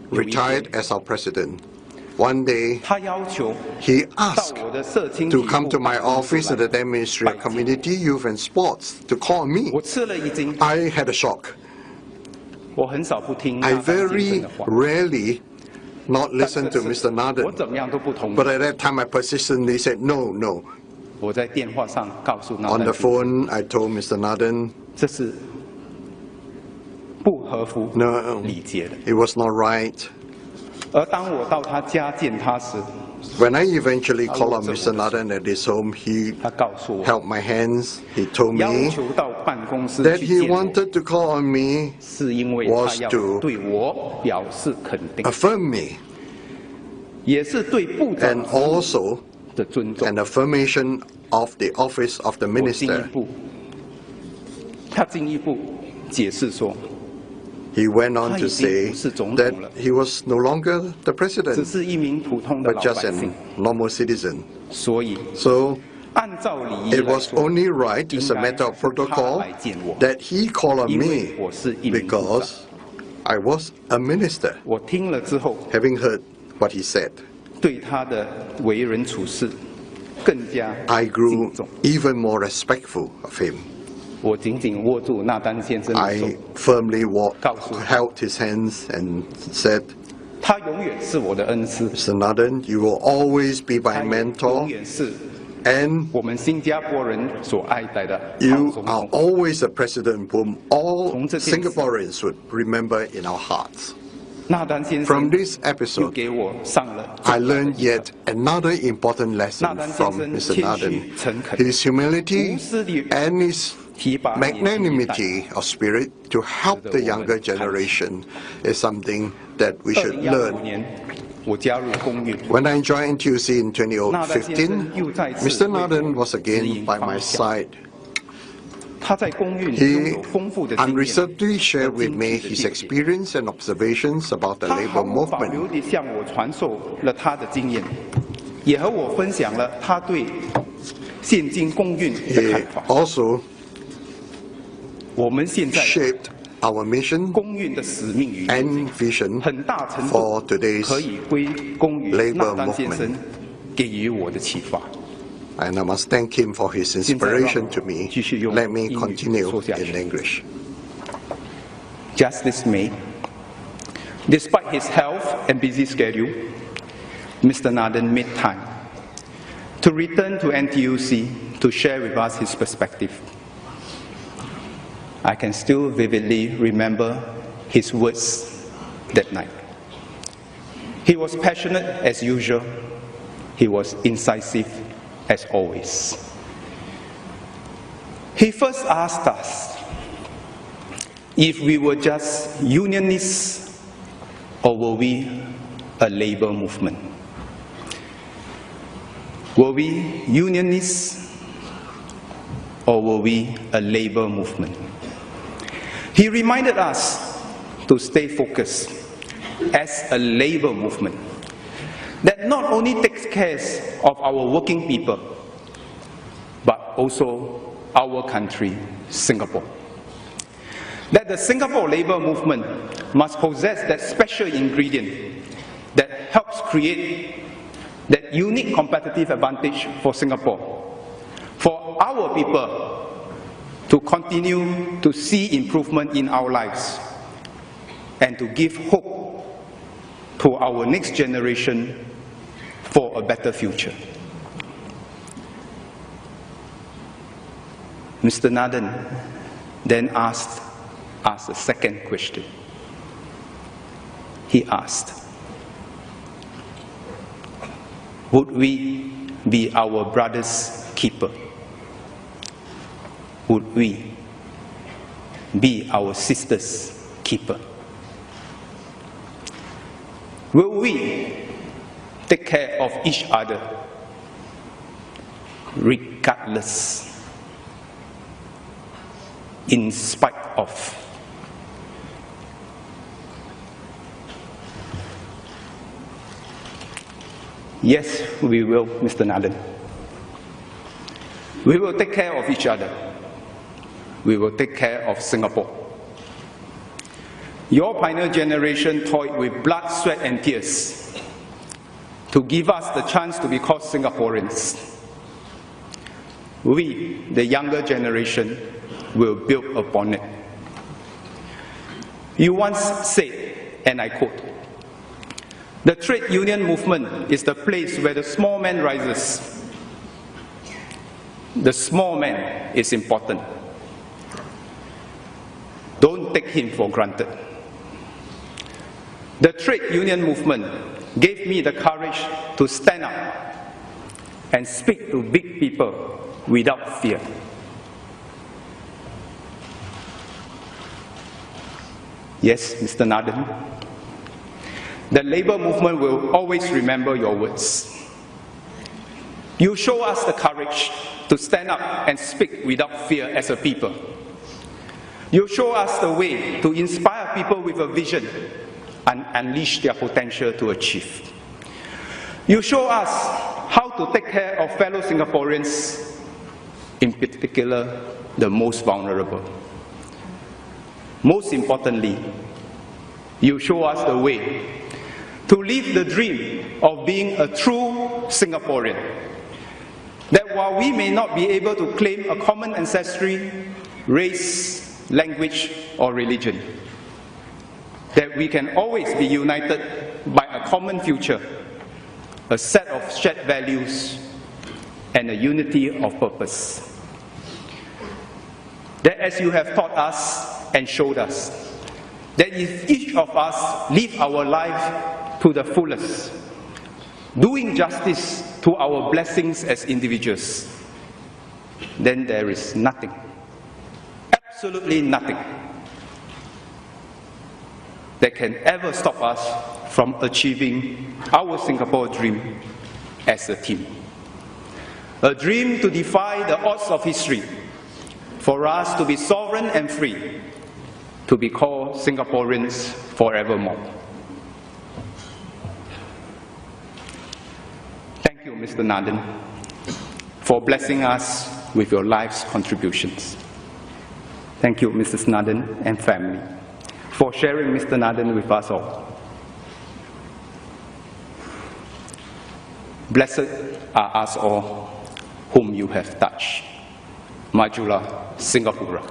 retired as our president. One day, he asked to come to my office at the then Ministry of Community, Youth and Sports to call me. I had a shock. I very rarely not listen to Mr. Naden, but at that time I persistently said, no. On the phone, I told Mr. Naden, no, it was not right. When I eventually called on Mr. Naden at his home, he held my hands. He told me that he wanted to call on me was to affirm me, and also an affirmation of the office of the minister. He went on to say that he was no longer the president, but just a normal citizen. So it was only right, as a matter of protocol, that he called on me because I was a minister. Having heard what he said, I grew even more respectful of him. I firmly held his hands and said, Mr. Naden, you will always be my mentor, and you are always a president whom all Singaporeans would remember in our hearts. From this episode, I learned yet another important lesson from Mr. Naden. His humility and his magnanimity of spirit to help the younger generation is something that we should learn When I joined NTUC in 2015, Mr. Nathan was again by my side. He unreservedly shared with me his experience and observations about the labor movement. He also shaped our mission and vision for today's labor movement. And I must thank him for his inspiration to me. Let me continue in English. Just this May, despite his health and busy schedule, Mr. Nathan made time to return to NTUC to share with us his perspective. I can still vividly remember his words that night. He was passionate as usual. He was incisive as always. He first asked us if we were just unionists or were we a labor movement. Were we unionists or were we a labor movement? He reminded us to stay focused as a labor movement that not only takes care of our working people, but also our country, Singapore. That the Singapore labor movement must possess that special ingredient that helps create that unique competitive advantage for Singapore, for our people to continue to see improvement in our lives and to give hope to our next generation for a better future. Mr. Nathan then asked us a second question. He asked, would we be our brother's keeper? Would we be our sister's keeper? Will we take care of each other regardless, in spite of? Yes, we will, Mr. Nathan. We will take care of each other. We will take care of Singapore. Your pioneer generation toiled with blood, sweat and tears to give us the chance to be called Singaporeans. We, the younger generation, will build upon it. You once said, and I quote, "The trade union movement is the place where the small man rises." The small man is important. Don't take him for granted. The trade union movement gave me the courage to stand up and speak to big people without fear. Yes, Mr. Nathan, the labor movement will always remember your words. You show us the courage to stand up and speak without fear as a people. You show us the way to inspire people with a vision and unleash their potential to achieve. You show us how to take care of fellow Singaporeans, in particular, the most vulnerable. Most importantly, you show us the way to live the dream of being a true Singaporean. That while we may not be able to claim a common ancestry, race, language, or religion, that we can always be united by a common future, a set of shared values, and a unity of purpose. That as you have taught us and showed us, that if each of us live our life to the fullest, doing justice to our blessings as individuals, then there is nothing, absolutely nothing, that can ever stop us from achieving our Singapore dream as a team. A dream to defy the odds of history, for us to be sovereign and free, to be called Singaporeans forevermore. Thank you, Mr. Nathan, for blessing us with your life's contributions. Thank you, Mrs. Nathan and family, for sharing Mr. Nathan with us all. Blessed are us all whom you have touched. Majula, Singapura.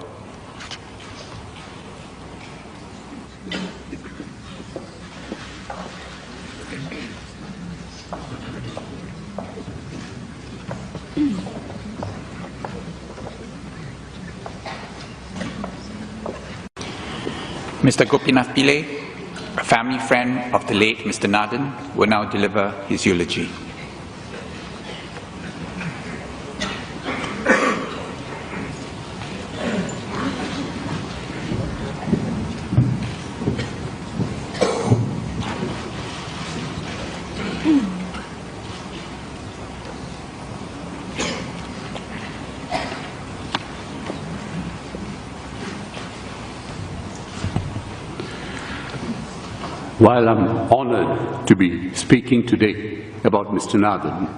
Mr. Gopinath Pillai, a family friend of the late Mr. Nathan, will now deliver his eulogy. While I'm honored to be speaking today about Mr. Nathan,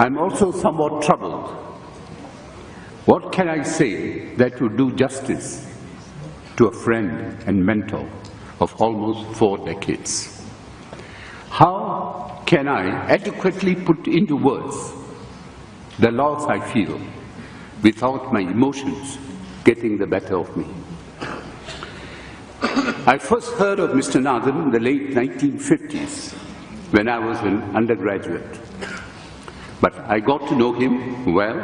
I'm also somewhat troubled. What can I say that would do justice to a friend and mentor of almost 4 decades? How can I adequately put into words the loss I feel without my emotions getting the better of me? I first heard of Mr. Nathan in the late 1950s when I was an undergraduate. But I got to know him well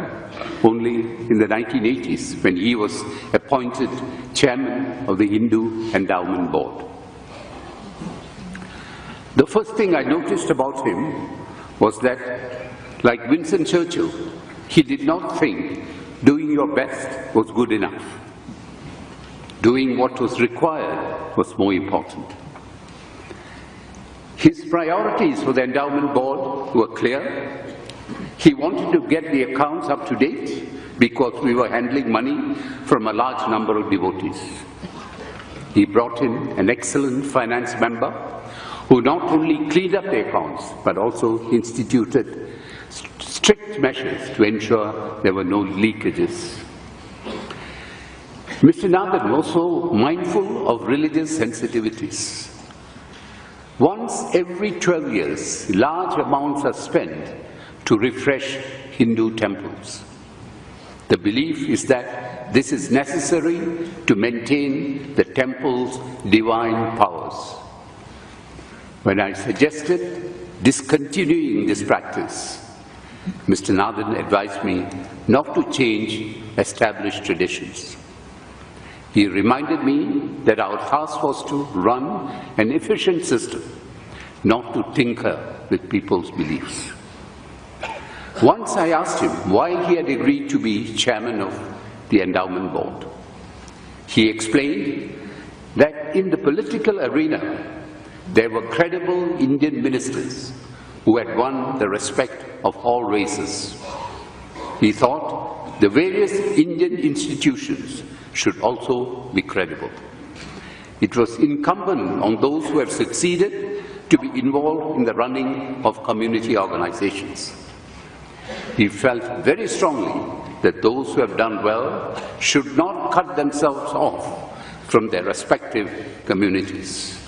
only in the 1980s when he was appointed chairman of the Hindu Endowment Board. The first thing I noticed about him was that, like Winston Churchill, he did not think doing your best was good enough. Doing what was required was more important. His priorities for the endowment board were clear. He wanted to get the accounts up to date because we were handling money from a large number of devotees. He brought in an excellent finance member who not only cleaned up the accounts but also instituted strict measures to ensure there were no leakages. Mr. Nathan was also mindful of religious sensitivities. Once every 12 years, large amounts are spent to refresh Hindu temples. The belief is that this is necessary to maintain the temple's divine powers. When I suggested discontinuing this practice, Mr. Nathan advised me not to change established traditions. He reminded me that our task was to run an efficient system, not to tinker with people's beliefs. Once I asked him why he had agreed to be chairman of the endowment board. He explained that in the political arena, there were credible Indian ministers who had won the respect of all races. He thought the various Indian institutions should also be credible. It was incumbent on those who have succeeded to be involved in the running of community organizations. He felt very strongly that those who have done well should not cut themselves off from their respective communities.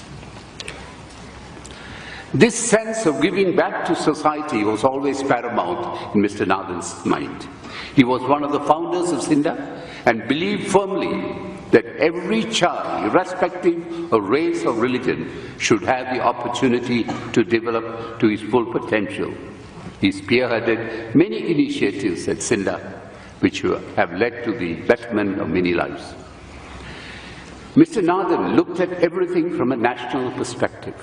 This sense of giving back to society was always paramount in Mr. Nathan's mind. He was one of the founders of SINDA and believed firmly that every child, irrespective of race or religion, should have the opportunity to develop to his full potential. He spearheaded many initiatives at SINDA, which have led to the betterment of many lives. Mr. Nathan looked at everything from a national perspective.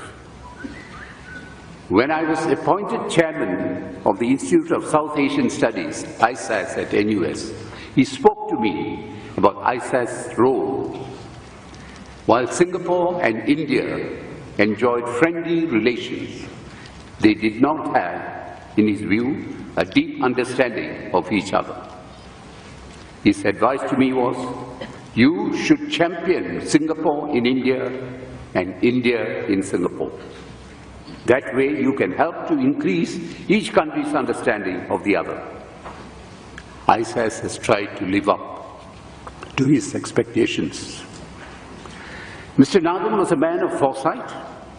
When I was appointed chairman of the Institute of South Asian Studies, ISAS at NUS, he spoke to me about ISAS' role. While Singapore and India enjoyed friendly relations, they did not have, in his view, a deep understanding of each other. His advice to me was, you should champion Singapore in India and India in Singapore. That way you can help to increase each country's understanding of the other. ISAS has tried to live up to his expectations. Mr. Nathan was a man of foresight.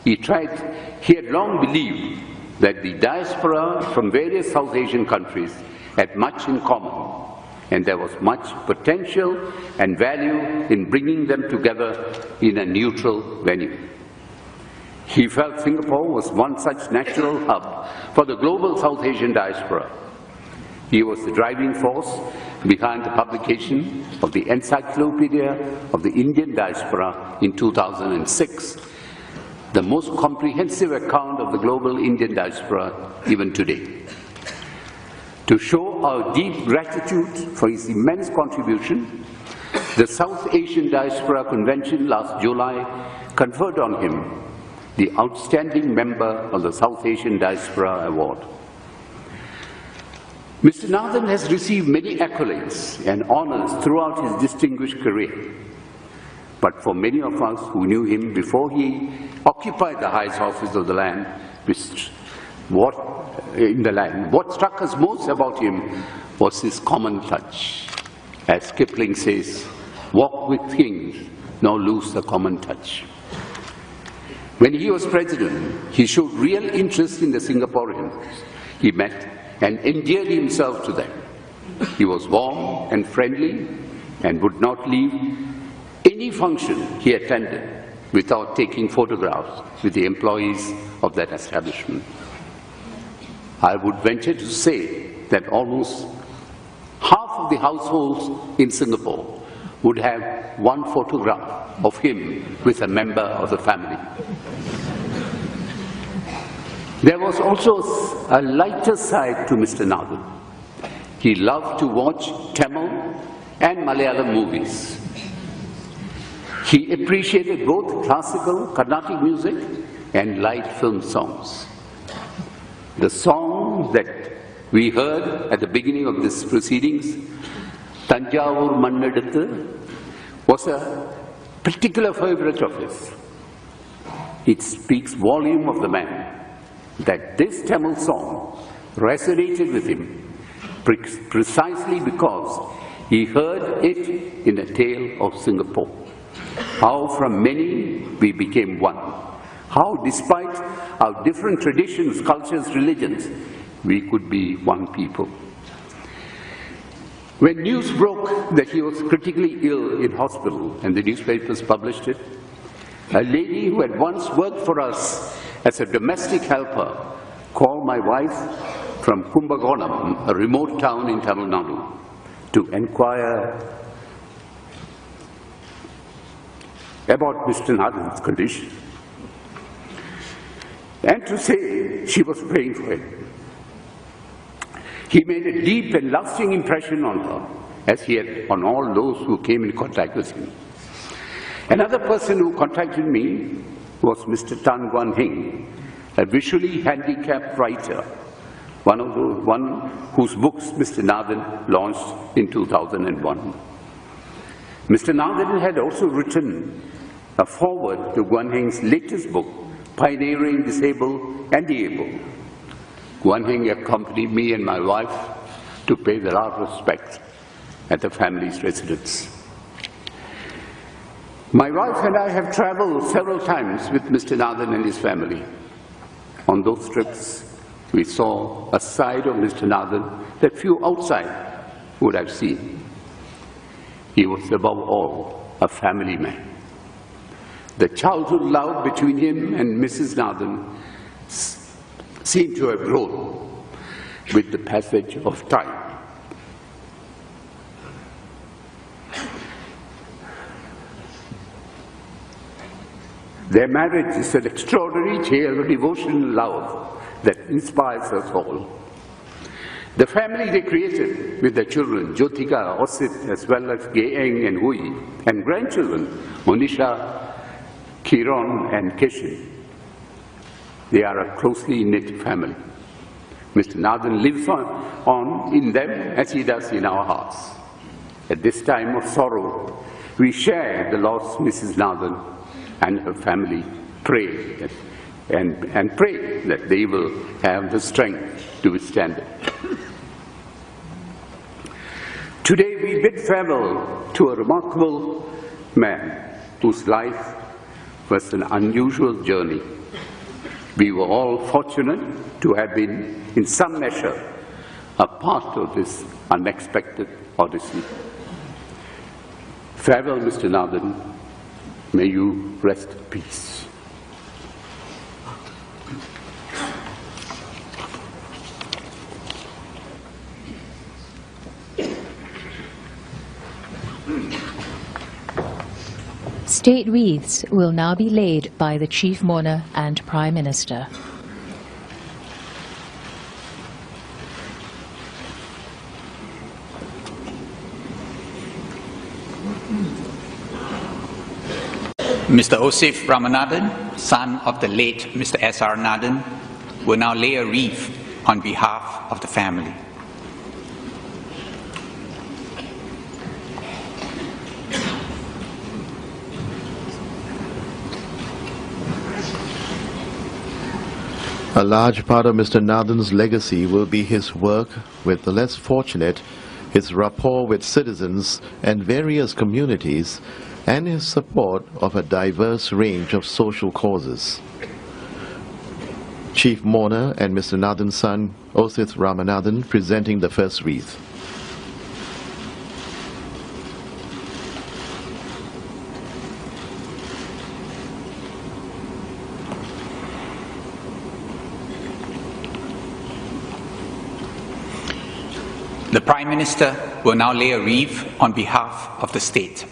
He had long believed that the diaspora from various South Asian countries had much in common, and there was much potential and value in bringing them together in a neutral venue. He felt Singapore was one such natural hub for the global South Asian diaspora. He was the driving force behind the publication of the Encyclopedia of the Indian Diaspora in 2006, the most comprehensive account of the global Indian diaspora even today. To show our deep gratitude for his immense contribution, the South Asian Diaspora Convention last July conferred on him the Outstanding Member of the South Asian Diaspora Award. Mr. Nathan has received many accolades and honors throughout his distinguished career. But for many of us who knew him before he occupied the highest office of the land, what struck us most about him was his common touch. As Kipling says, walk with kings, nor lose the common touch. When he was president, he showed real interest in the Singaporeans he met and endeared himself to them. He was warm and friendly and would not leave any function he attended without taking photographs with the employees of that establishment. I would venture to say that almost half of the households in Singapore would have one photograph of him with a member of the family. There was also a lighter side to Mr. Nathan. He loved to watch Tamil and Malayalam movies. He appreciated both classical Carnatic music and light film songs. The song that we heard at the beginning of this proceedings, Tanjavur Manneduthu, was a particular favorite of his. It speaks volume of the man that this Tamil song resonated with him precisely because he heard it in a tale of Singapore. How from many we became one. How despite our different traditions, cultures, religions, we could be one people. When news broke that he was critically ill in hospital and the newspapers published it, a lady who had once worked for us as a domestic helper called my wife from Kumbakonam, a remote town in Tamil Nadu, to inquire about Mr. Nathan's condition and to say she was praying for him. He made a deep and lasting impression on her, as he had on all those who came in contact with him. Another person who contacted me was Mr. Tan Guan Hing, a visually handicapped writer, one whose books Mr. Nathan launched in 2001. Mr. Nathan had also written a foreword to Guan Hing's latest book, Pioneering Disabled and the Able. Guan Hing accompanied me and my wife to pay the last respects at the family's residence. My wife and I have traveled several times with Mr. Nathan and his family. On those trips, we saw a side of Mr. Nathan that few outside would have seen. He was above all a family man. The childhood love between him and Mrs. Nathan seemed to have grown with the passage of time. Their marriage is an extraordinary tale of devotion and love that inspires us all. The family they created with their children, Jyotika, Osit, as well as Gaeng and Hui, and grandchildren, Monisha, Kiron, and Keshin, They are a closely knit family. Mr. Nathan lives on in them as he does in our hearts. At this time of sorrow, we share the loss of Mrs. Nathan and her family. Pray that they will have the strength to withstand it. Today we bid farewell to a remarkable man whose life was an unusual journey. We were all fortunate to have been, in some measure, a part of this unexpected odyssey. Farewell, Mr. Nathan. May you rest in peace. State wreaths will now be laid by the Chief Mourner and Prime Minister. Mr. Osif Ramanathan, son of the late Mr. S.R. Nathan, will now lay a wreath on behalf of the family. A large part of Mr. Nathan's legacy will be his work with the less fortunate, his rapport with citizens and various communities, and his support of a diverse range of social causes. Chief Mourner and Mr. Nathan's son, Osith Ramanathan, presenting the first wreath. The Prime Minister will now lay a wreath on behalf of the state.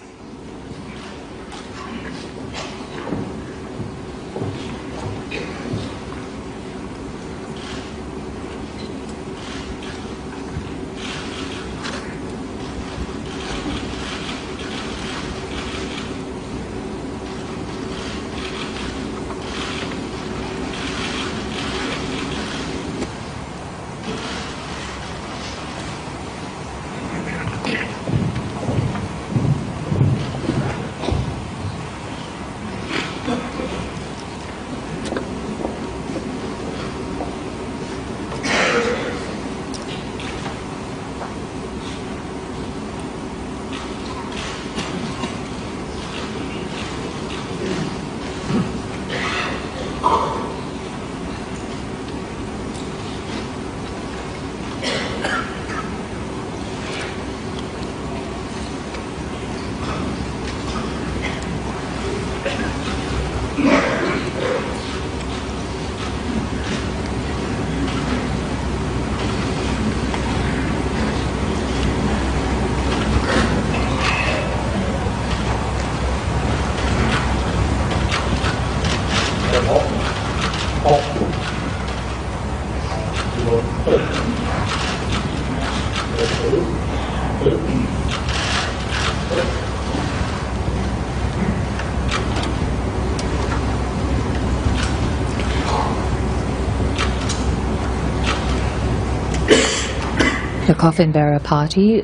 The coffin bearer party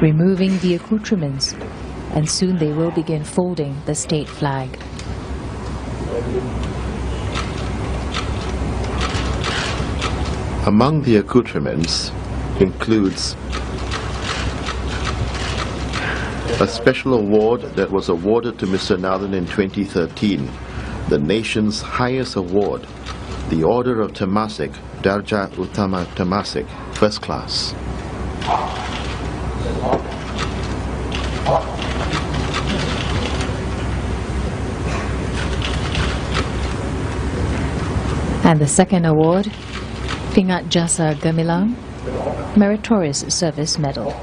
removing the accoutrements, and soon they will begin folding the state flag. Among the accoutrements includes a special award that was awarded to Mr. Nathan in 2013, the nation's highest award, the Order of Temasek, Darja Utama Temasek, First Class. And the second award, Pingat Jasa Gemilang, Meritorious Service Medal.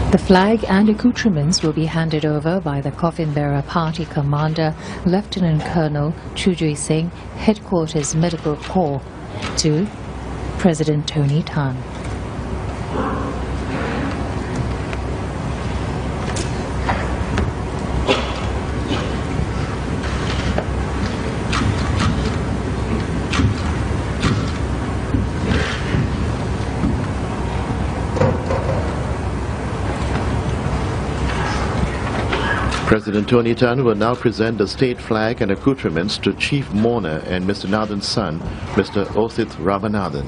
The flag and accoutrements will be handed over by the coffin-bearer party commander, Lieutenant Colonel 26Aug2016, Headquarters Medical Corps, to President Tony Tan. President Tony Tan will now present the state flag and accoutrements to Chief Mourner and Mr. Nathan's son, Mr. Osith Ramanathan.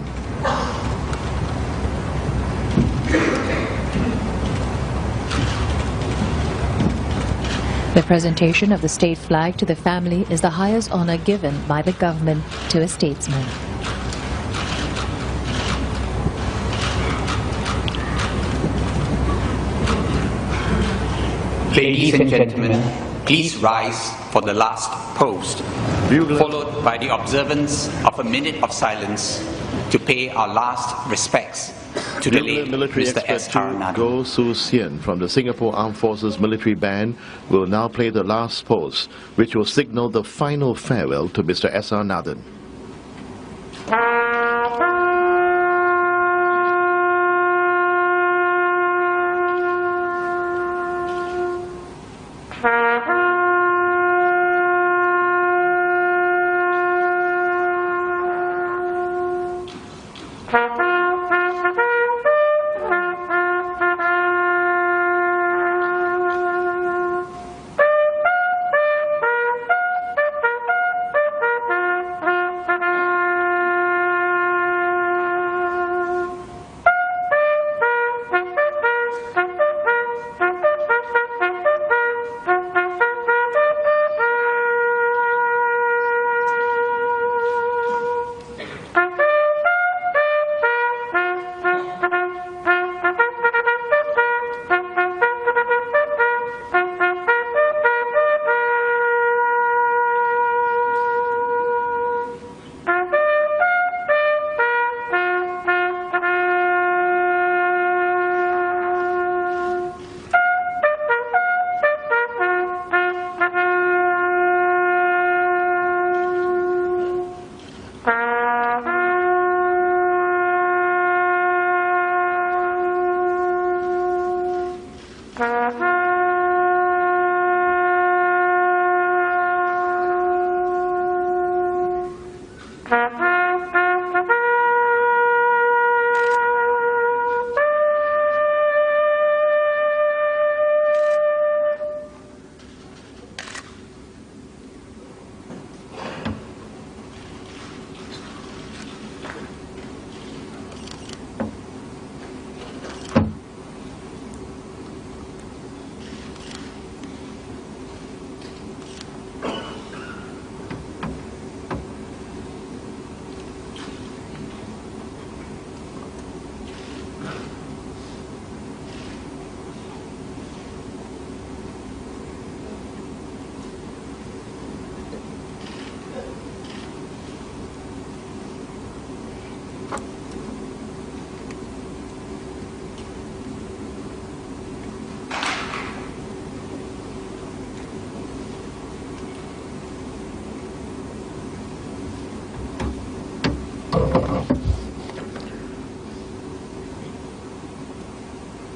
The presentation of the state flag to the family is the highest honor given by the government to a statesman. Ladies and gentlemen, please rise for the last post, followed by the observance of a minute of silence to pay our last respects to the late military Mr. S.R. Nathan. Goh Su Sien from the Singapore Armed Forces Military Band will now play the last post, which will signal the final farewell to Mr. S.R. Nathan.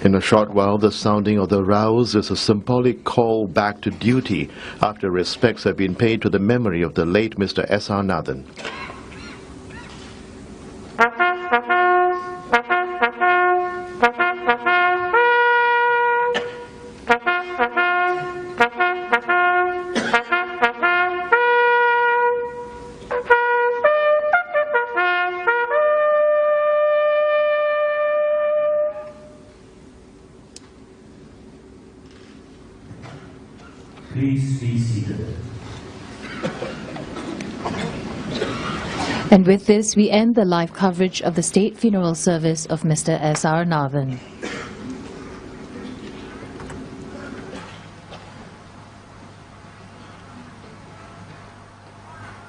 In a short while, the sounding of the rouse is a symbolic call back to duty after respects have been paid to the memory of the late Mr. S.R. Nathan. Please be seated. And with this, we end the live coverage of the state funeral service of Mr. S.R. Nathan.